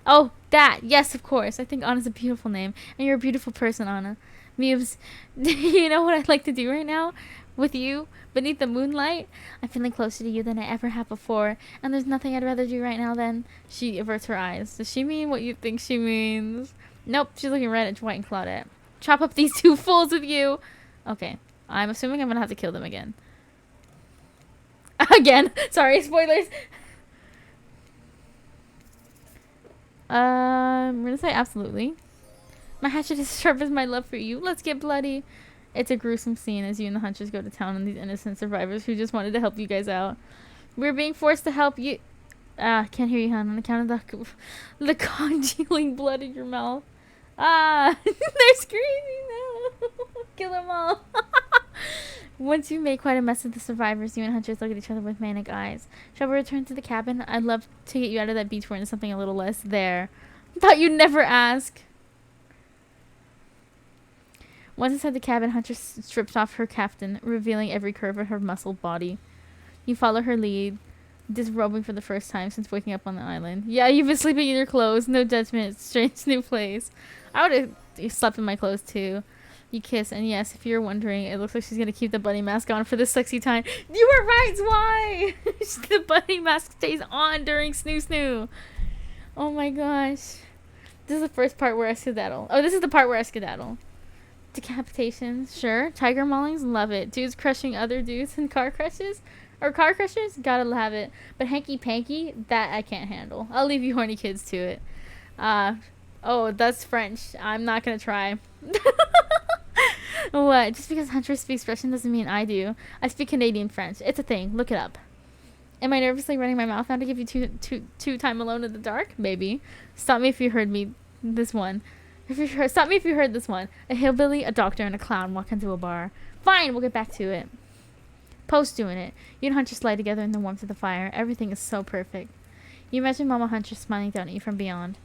Oh, that. Yes, of course. I think Anna's a beautiful name. And you're a beautiful person, Anna. Mubes, you know what I'd like to do right now? With you, beneath the moonlight? I'm feeling closer to you than I ever have before. And there's nothing I'd rather do right now than... She averts her eyes. Does she mean what you think she means? Nope, she's looking right at Dwight and Claudette. Chop up these two fools with you! Okay, I'm assuming I'm gonna have to kill them again. Again! Sorry, spoilers! I'm gonna say absolutely. My hatchet is as sharp as my love for you. Let's get bloody. It's a gruesome scene as you and the Huntress go to town on these innocent survivors who just wanted to help you guys out. We're being forced to help you. Can't hear you, hon. On account of the congealing blood in your mouth. They're screaming now. Kill them all. Once you make quite a mess of the survivors, you and Huntress look at each other with manic eyes. Shall we return to the cabin? I'd love to get you out of that beach war into something a little less there. Thought you'd never ask. Once inside the cabin, Huntress strips off her kaftan, revealing every curve of her muscled body. You follow her lead, disrobing for the first time since waking up on the island. Yeah, you've been sleeping in your clothes. No judgment. Strange new place. I would have slept in my clothes too. You kiss, and yes, if you're wondering, it looks like she's gonna keep the bunny mask on for this sexy time. You were right, why? The bunny mask stays on during snoo snoo. Oh my gosh. This is the first part where I skedaddle. Oh, this is the part where I skedaddle. Decapitations, sure. Tiger maulings, love it. Dudes crushing other dudes in car crushes? Or car crushers? Gotta have it. But hanky panky, that I can't handle. I'll leave you horny kids to it. Oh, that's French. I'm not gonna try. What? Just because Huntress speaks Russian doesn't mean I do. I speak Canadian French. It's a thing. Look it up. Am I nervously running my mouth now to give you two time alone in the dark? Maybe. Stop me if you heard me. This one. Stop me if you heard this one. A hillbilly, a doctor, and a clown walk into a bar. Fine, we'll get back to it. Post doing it. You and Huntress lie together in the warmth of the fire. Everything is so perfect. You imagine Mama Huntress smiling down at you from beyond.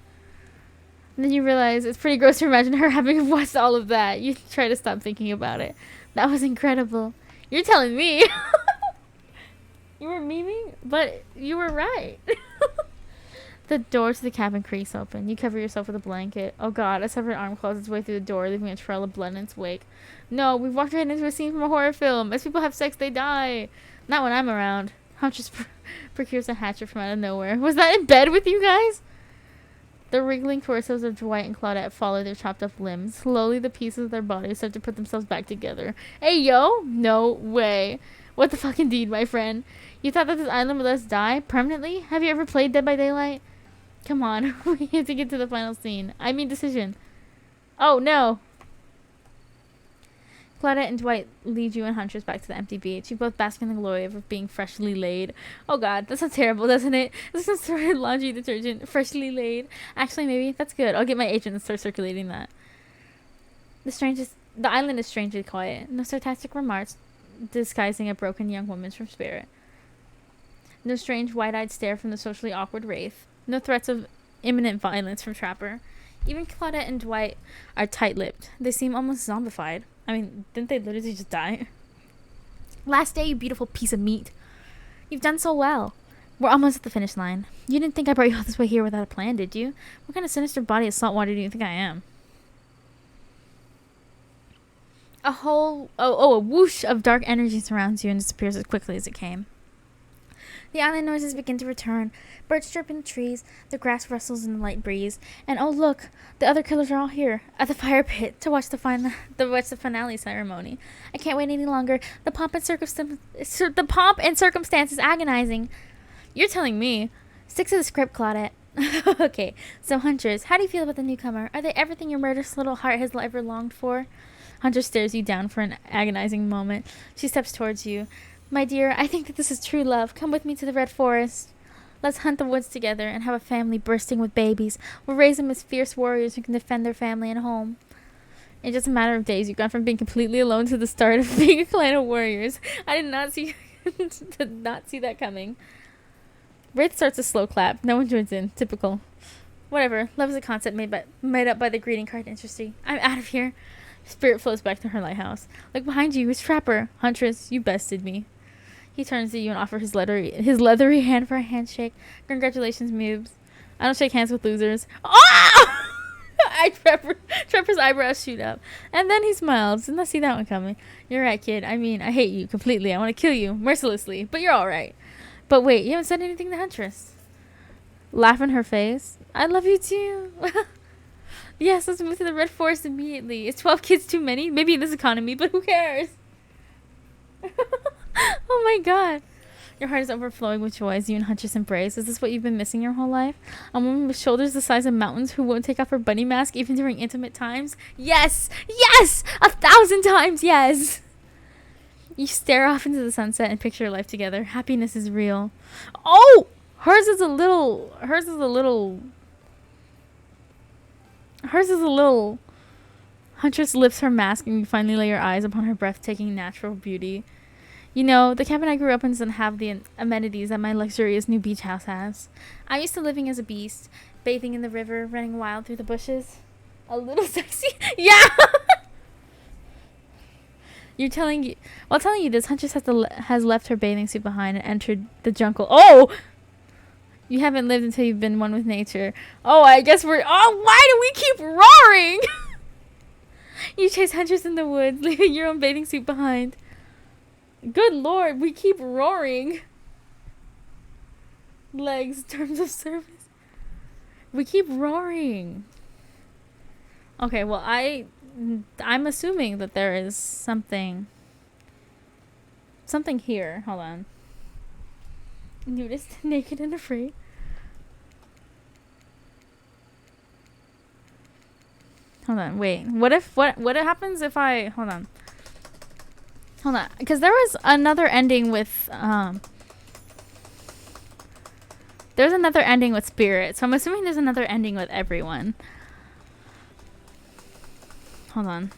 And then you realize it's pretty gross to imagine her having watched all of that. You try to stop thinking about it. That was incredible. You're telling me. You were memeing? But you were right. The door to the cabin creaks open. You cover yourself with a blanket. Oh god, a severed arm claws its way through the door, leaving a trail of blood in its wake. No, we've walked right into a scene from a horror film. As people have sex, they die. Not when I'm around. Huntress procures a hatchet from out of nowhere. Was that in bed with you guys? The wriggling torsos of Dwight and Claudette follow their chopped up limbs. Slowly, the pieces of their bodies start to put themselves back together. Hey, yo! No way. What the fuck indeed, my friend? You thought that this island would let us die? Permanently? Have you ever played Dead by Daylight? Come on. We have to get to the final scene. I mean decision. Oh, no. Claudette and Dwight lead you and Huntress back to the empty beach. You both bask in the glory of being freshly laid. Oh god, that sounds terrible, doesn't it? This is sort of laundry detergent. Freshly laid. Actually, maybe. That's good. I'll get my agent and start circulating that. The island is strangely quiet. No sarcastic remarks disguising a broken young woman from spirit. No strange wide-eyed stare from the socially awkward wraith. No threats of imminent violence from Trapper. Even Claudette and Dwight are tight-lipped. They seem almost zombified. I mean, didn't they literally just die? Last day, you beautiful piece of meat. You've done so well. We're almost at the finish line. You didn't think I brought you all this way here without a plan, did you? What kind of sinister body of salt water do you think I am? A whoosh of dark energy surrounds you and disappears as quickly as it came. The island noises begin to return. Birds chirp in the trees, the grass rustles in the light breeze, and oh look, the other killers are all here at the fire pit to watch the finale ceremony. I can't wait any longer. The pomp and circumstance is agonizing. You're telling me. Stick to the script, Claudette. Okay, so Huntress, how do you feel about the newcomer? Are they everything your murderous little heart has ever longed for? Huntress stares you down for an agonizing moment. She steps towards you. My dear, I think that this is true love. Come with me to the Red Forest. Let's hunt the woods together and have a family bursting with babies. We'll raise them as fierce warriors who can defend their family and home. In just a matter of days, you've gone from being completely alone to the start of being a clan of warriors. I did not see that coming. Wraith starts a slow clap. No one joins in. Typical. Whatever. Love is a concept made up by the greeting card industry. I'm out of here. Spirit flows back to her lighthouse. Look behind you. It's Trapper. Huntress, you bested me. He turns to you and offers his leathery hand for a handshake. Congratulations, Moobs. I don't shake hands with losers. Oh! Trapper's eyebrows shoot up. And then he smiles. Didn't I see that one coming? You're right, kid. I mean, I hate you completely. I want to kill you mercilessly. But you're alright. But wait, you haven't said anything to Huntress. Laugh in her face. I love you too. Yes, let's move to the Red Forest immediately. Is 12 kids too many? Maybe in this economy, but who cares? Oh my god. Your heart is overflowing with joy as you and Huntress embrace. Is this what you've been missing your whole life? A woman with shoulders the size of mountains who won't take off her bunny mask even during intimate times? Yes! Yes! 1,000 times yes! You stare off into the sunset and picture your life together. Happiness is real. Oh! Hers is a little... Huntress lifts her mask and you finally lay your eyes upon her breathtaking natural beauty. You know, the cabin I grew up in doesn't have the amenities that my luxurious new beach house has. I'm used to living as a beast, bathing in the river, running wild through the bushes. A little sexy? Yeah! While telling you this, Huntress has left her bathing suit behind and entered the jungle. Oh! You haven't lived until you've been one with nature. Oh, I guess why do we keep roaring? You chase Huntress in the woods, leaving your own bathing suit behind. Good lord, we keep roaring. Legs, terms of service. We keep roaring. Okay, well, I'm assuming that there is something here. Hold on. Nudist, naked and afraid. Hold on, wait. What happens if I... Hold on. Because there was another ending with... There's another ending with Spirit. So I'm assuming there's another ending with everyone. Hold on.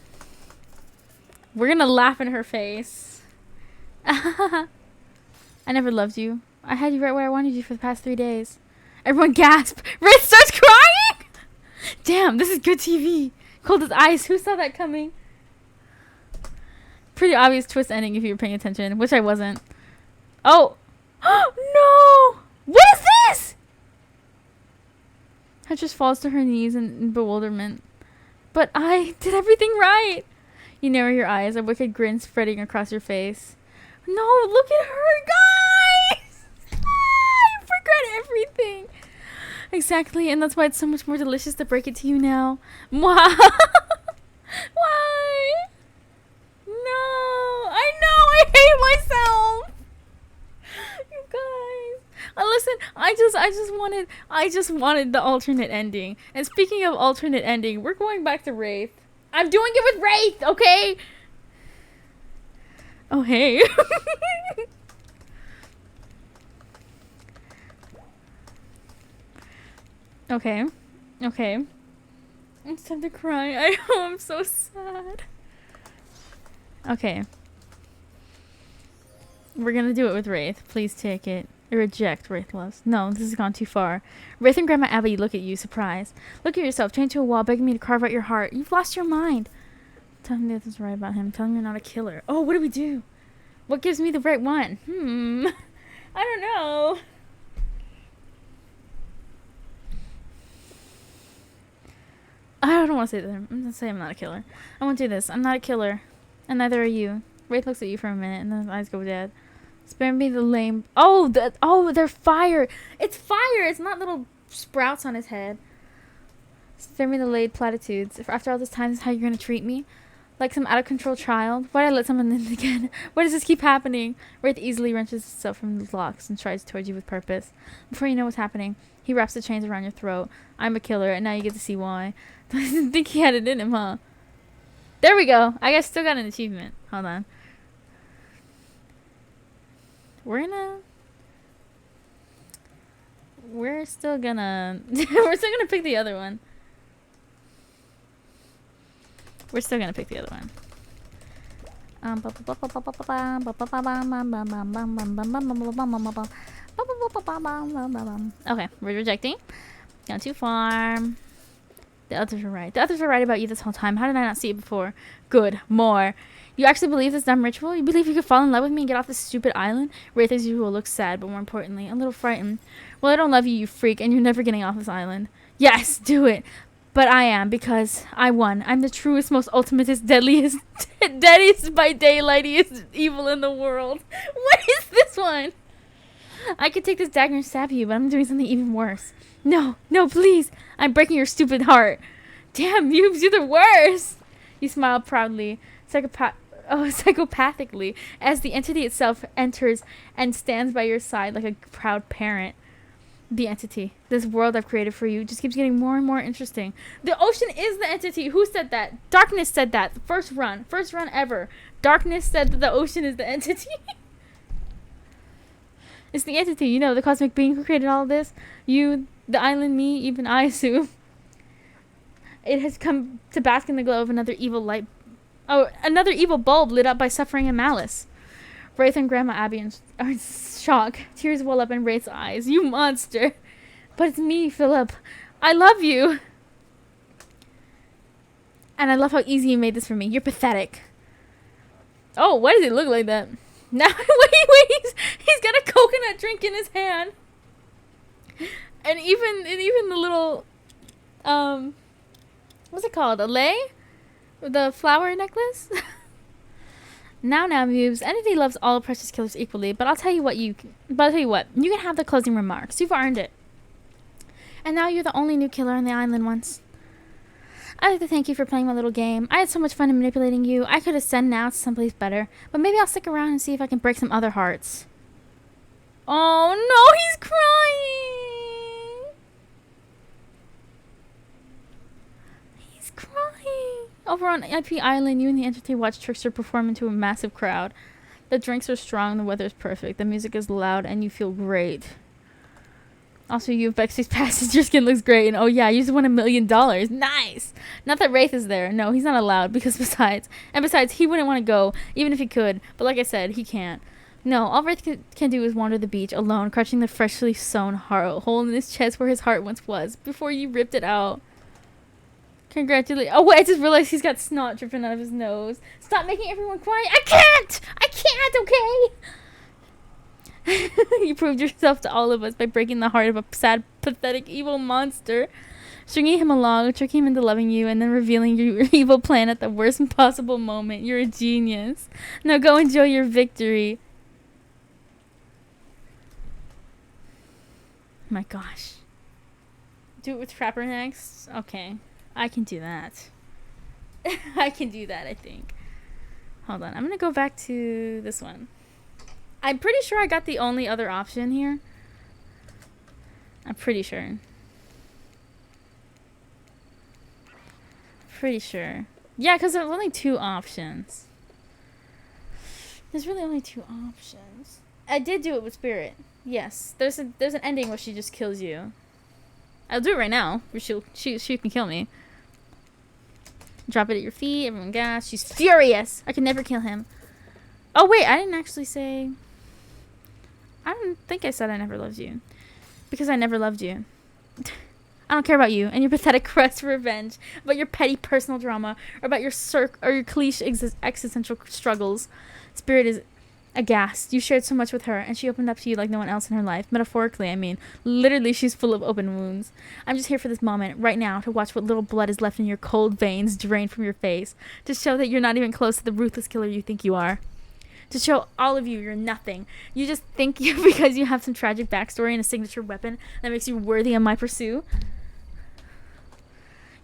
We're gonna laugh in her face. I never loved you. I had you right where I wanted you for the past 3 days. Everyone gasp. Red starts crying! Damn, this is good TV. Cold as ice. Who saw that coming? Pretty obvious twist ending if you were paying attention, which I wasn't. Oh! No! What is this? Huntress falls to her knees in bewilderment. But I did everything right. You narrow your eyes, a wicked grin spreading across your face. No, look at her, guys! I forgot everything. Exactly, and that's why it's so much more delicious to break it to you now. Why? Why? No, I know, I hate myself. You guys. Listen, I just wanted the alternate ending. And speaking of alternate ending, we're going back to Wraith. I'm doing it with Wraith, okay? Oh, hey. Okay. Okay. It's time to cry. I know, I'm so sad. Okay. We're gonna do it with Wraith. Please take it. Reject, Wraith loves. No, this has gone too far. Wraith and Grandma Abby look at you, surprised. Look at yourself, chained to a wall, begging me to carve out your heart. You've lost your mind. Tell him nothing's right about him. Tell him you're not a killer. Oh, what do we do? What gives me the right one? I don't know. I don't want to say that. I'm going to say I'm not a killer. I won't do this. I'm not a killer. And neither are you. Wraith looks at you for a minute, and then his eyes go dead. Spare me the lame... Oh, they're fire. It's fire. It's not little sprouts on his head. Spare me the laid platitudes. If after all this time, this is how you're going to treat me? Like some out-of-control child? Why did I let someone in again? Why does this keep happening? Wraith easily wrenches itself from the locks and strides towards you with purpose. Before you know what's happening, he wraps the chains around your throat. I'm a killer, and now you get to see why. I didn't think he had it in him, huh? There we go. I guess still got an achievement. Hold on. We're still gonna pick the other one. We're still gonna pick the other one. Okay, we're rejecting. Gone too far. The others were right. The others were right about you this whole time. How did I not see it before? Good. More. You actually believe this dumb ritual? You believe you could fall in love with me and get off this stupid island? Wraith, as usual, looks sad, but more importantly, a little frightened. Well, I don't love you, you freak, and you're never getting off this island. Yes, do it. But I am, because I won. I'm the truest, most ultimatest, deadliest, deadliest by daylightiest evil in the world. What is this one? I could take this dagger and stab you, but I'm doing something even worse. No, no, please. I'm breaking your stupid heart. Damn, you're the worst. You smile proudly, psychopathically, as the entity itself enters and stands by your side like a proud parent. The entity. This world I've created for you just keeps getting more and more interesting. The ocean is the entity. Who said that? Darkness said that. First run ever. Darkness said that the ocean is the entity. It's the entity, you know, the cosmic being who created all of this. You, the island, me, even I assume. It has come to bask in the glow of another evil light. Oh, another evil bulb lit up by suffering and malice. Wraith and Grandma Abby are in shock. Tears well up in Wraith's eyes. You monster. But it's me, Philip. I love you. And I love how easy you made this for me. You're pathetic. Oh, why does it look like that? Now, wait, he's got a coconut drink in his hand. And even the little, what's it called? A lei? The flower necklace? Now, Mubes. Entity loves all precious killers equally, but I'll tell you what, you can have the closing remarks. You've earned it. And now you're the only new killer on the island once. I'd like to thank you for playing my little game. I had so much fun in manipulating you. I could ascend now to someplace better, but maybe I'll stick around and see if I can break some other hearts. Oh no, he's crying! He's crying! Over on IP Island, you and the entity watch Trickster perform into a massive crowd. The drinks are strong, the weather is perfect, the music is loud, and you feel great. Also, you have Bexy's Passage. Your skin looks great. And oh yeah, you just won $1 million. Nice! Not that Wraith is there. No, he's not allowed. Besides, he wouldn't want to go, even if he could. But like I said, he can't. No, all Wraith can do is wander the beach alone, crushing the freshly sewn hole in his chest where his heart once was, before you ripped it out. Congratulations. Oh wait, I just realized he's got snot dripping out of his nose. Stop making everyone cry. I can't, okay? You proved yourself to all of us by breaking the heart of a sad, pathetic, evil monster. Stringing him along, tricking him into loving you, and then revealing your evil plan at the worst possible moment. You're a genius. Now go enjoy your victory. My gosh. Do it with Trapper next? Okay. I can do that. I can do that, I think. Hold on. I'm going to go back to this one. I'm pretty sure I got the only other option here. I'm pretty sure. Pretty sure. Yeah, because there's only 2 options. There's really only two options. I did do it with Spirit. Yes. There's an ending where she just kills you. I'll do it right now. Where she can kill me. Drop it at your feet. Everyone gasp. She's furious. I can never kill him. Oh wait, I didn't actually say. I don't think I said I never loved you, because I never loved you. I don't care about you and your pathetic quest for revenge, about your petty personal drama, or about your your cliche existential struggles. Spirit is aghast. You shared so much with her, and she opened up to you like no one else in her life. Metaphorically, I mean. Literally, she's full of open wounds. I'm just here for this moment, right now, to watch what little blood is left in your cold veins drain from your face, to show that you're not even close to the ruthless killer you think you are. To show all of you you're nothing. You just think you because you have some tragic backstory and a signature weapon that makes you worthy of my pursuit.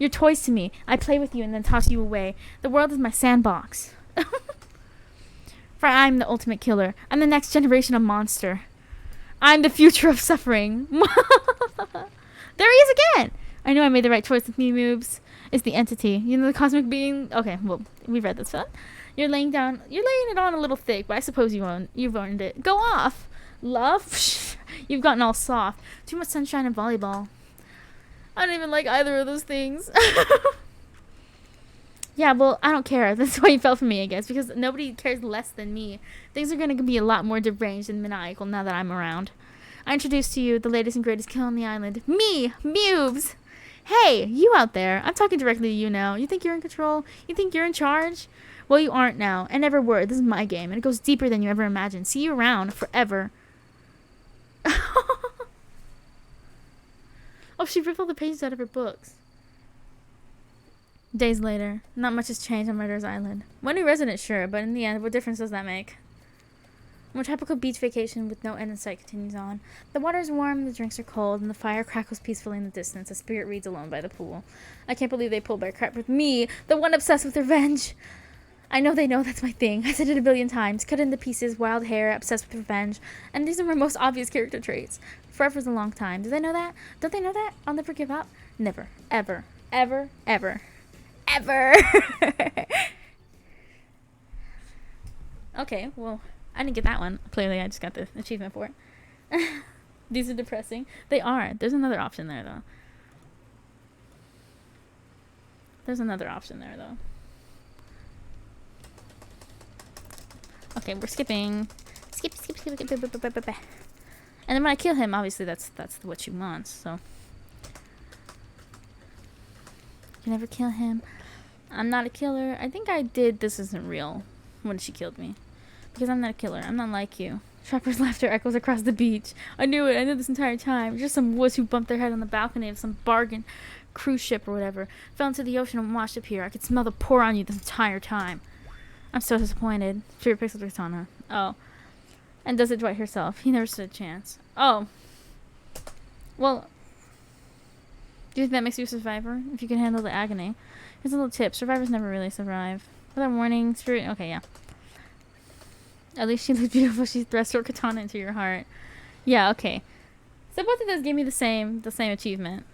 You're toys to me. I play with you and then toss you away. The world is my sandbox. For I'm the ultimate killer. I'm the next generation of monster. I'm the future of suffering. There he is again. I knew I made the right choice with me moves. It's the entity. You know, the cosmic being. Okay, well, we read this one. You're laying it on a little thick, but I suppose you've earned it. Go off. Love? You've gotten all soft. Too much sunshine and volleyball. I don't even like either of those things. Yeah, well, I don't care. That's why you fell for me, I guess, because nobody cares less than me. Things are going to be a lot more deranged and maniacal now that I'm around. I introduce to you the latest and greatest kill on the island. Me, Mubes. Hey, you out there. I'm talking directly to you now. You think you're in control? You think you're in charge? Well, you aren't now, and never were. This is my game, and it goes deeper than you ever imagined. See you around forever. Oh, she ripped all the pages out of her books. Days later, not much has changed on Murder's Island. One new resident, sure, but in the end, what difference does that make? More typical beach vacation with no end in sight continues on. The water is warm, the drinks are cold, and the fire crackles peacefully in the distance as Spirit reads alone by the pool. I can't believe they pulled their crap with me, the one obsessed with revenge. I know they know that's my thing. I said it a billion times. Cut into pieces, wild hair, obsessed with revenge. And these are my most obvious character traits. Forever's a long time. Do they know that? Don't they know that? I'll never give up. Never. Ever. Ever. Ever. Ever. Okay, well, I didn't get that one. Clearly, I just got the achievement for it. These are depressing. They are. There's another option there, though. Okay, we're skipping. Skip. And then when I kill him, obviously that's what she wants, so. You never kill him. I'm not a killer. I think I did This Isn't Real when she killed me. Because I'm not a killer. I'm not like you. Trapper's laughter echoes across the beach. I knew it. I knew this entire time. Just some wuss who bumped their head on the balcony of some bargain cruise ship or whatever. Fell into the ocean and washed up here. I could smell the pour on you this entire time. I'm so disappointed. Spirit picks up the katana. Oh. And does it Dwight herself. He never stood a chance. Oh. Well, do you think that makes you a survivor? If you can handle the agony. Here's a little tip. Survivors never really survive. Without warning, Spirit... Okay, yeah. At least she looks beautiful. She thrust her katana into your heart. Yeah, okay. So both of those gave me the same achievement.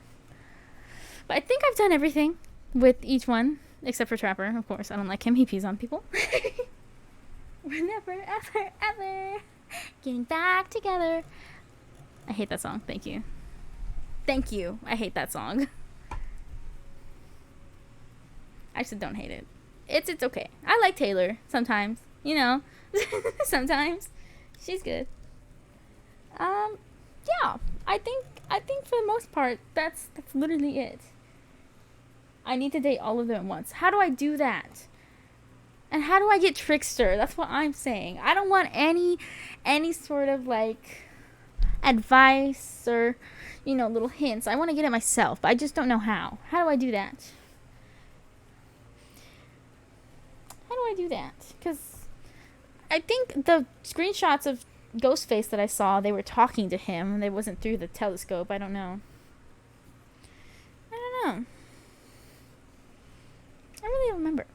But I think I've done everything with each one. Except for Trapper, of course. I don't like him. He pees on people. We're never, ever, ever getting back together. I hate that song. Thank you. Thank you. I hate that song. I actually don't hate it. It's okay. I like Taylor sometimes. You know. Sometimes. She's good. Yeah. I think for the most part that's literally it. I need to date all of them at once. How do I do that? And how do I get Trickster? That's what I'm saying. I don't want any sort of like advice or, you know, little hints. I want to get it myself, but I just don't know how. How do I do that? Because I think the screenshots of Ghostface that I saw, they were talking to him. They wasn't through the telescope. I don't know. I really don't remember.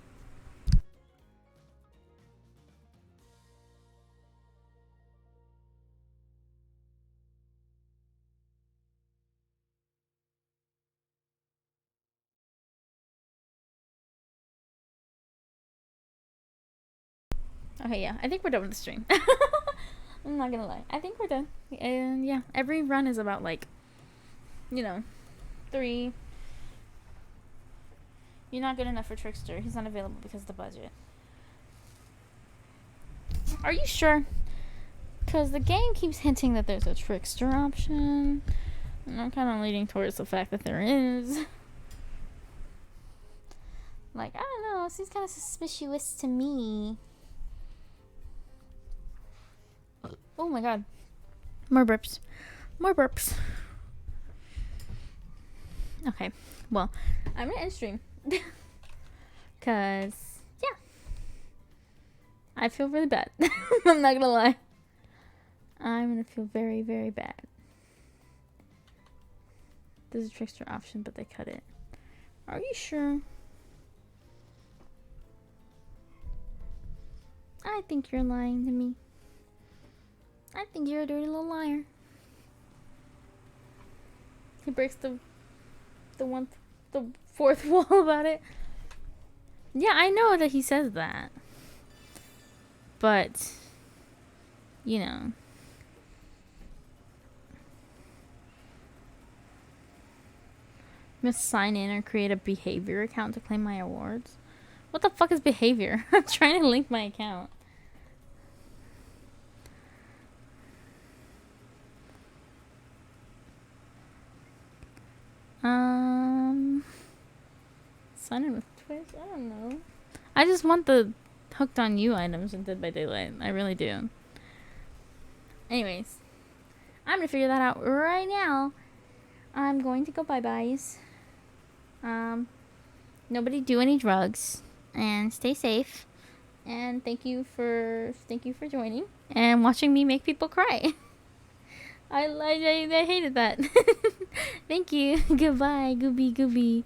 Okay, yeah. I think we're done with the stream. I'm not gonna lie. I think we're done. And yeah, every run is about like, 3. You're not good enough for Trickster. He's not available because of the budget. Are you sure? Because the game keeps hinting that there's a Trickster option. And I'm kind of leaning towards the fact that there is. Like, I don't know. It seems kind of suspicious to me. Oh my god. More burps. More burps. Okay. Well, I'm going to end stream. Because, yeah. I feel really bad. I'm not going to lie. I'm going to feel very, very bad. There's a Trickster option, but they cut it. Are you sure? I think you're lying to me. I think you're a dirty little liar. He breaks the fourth wall about it. Yeah, I know that he says that. But, must sign in or create a behavior account to claim my awards. What the fuck is behavior? I'm trying to link my account. Sign in with Twitch? I don't know. I just want the Hooked on You items in Dead by Daylight. I really do. Anyways, I'm gonna figure that out right now. I'm going to go bye-byes. Nobody do any drugs. And stay safe. And thank you for joining and watching me make people cry. I hated that. Thank you. Goodbye. Gooby.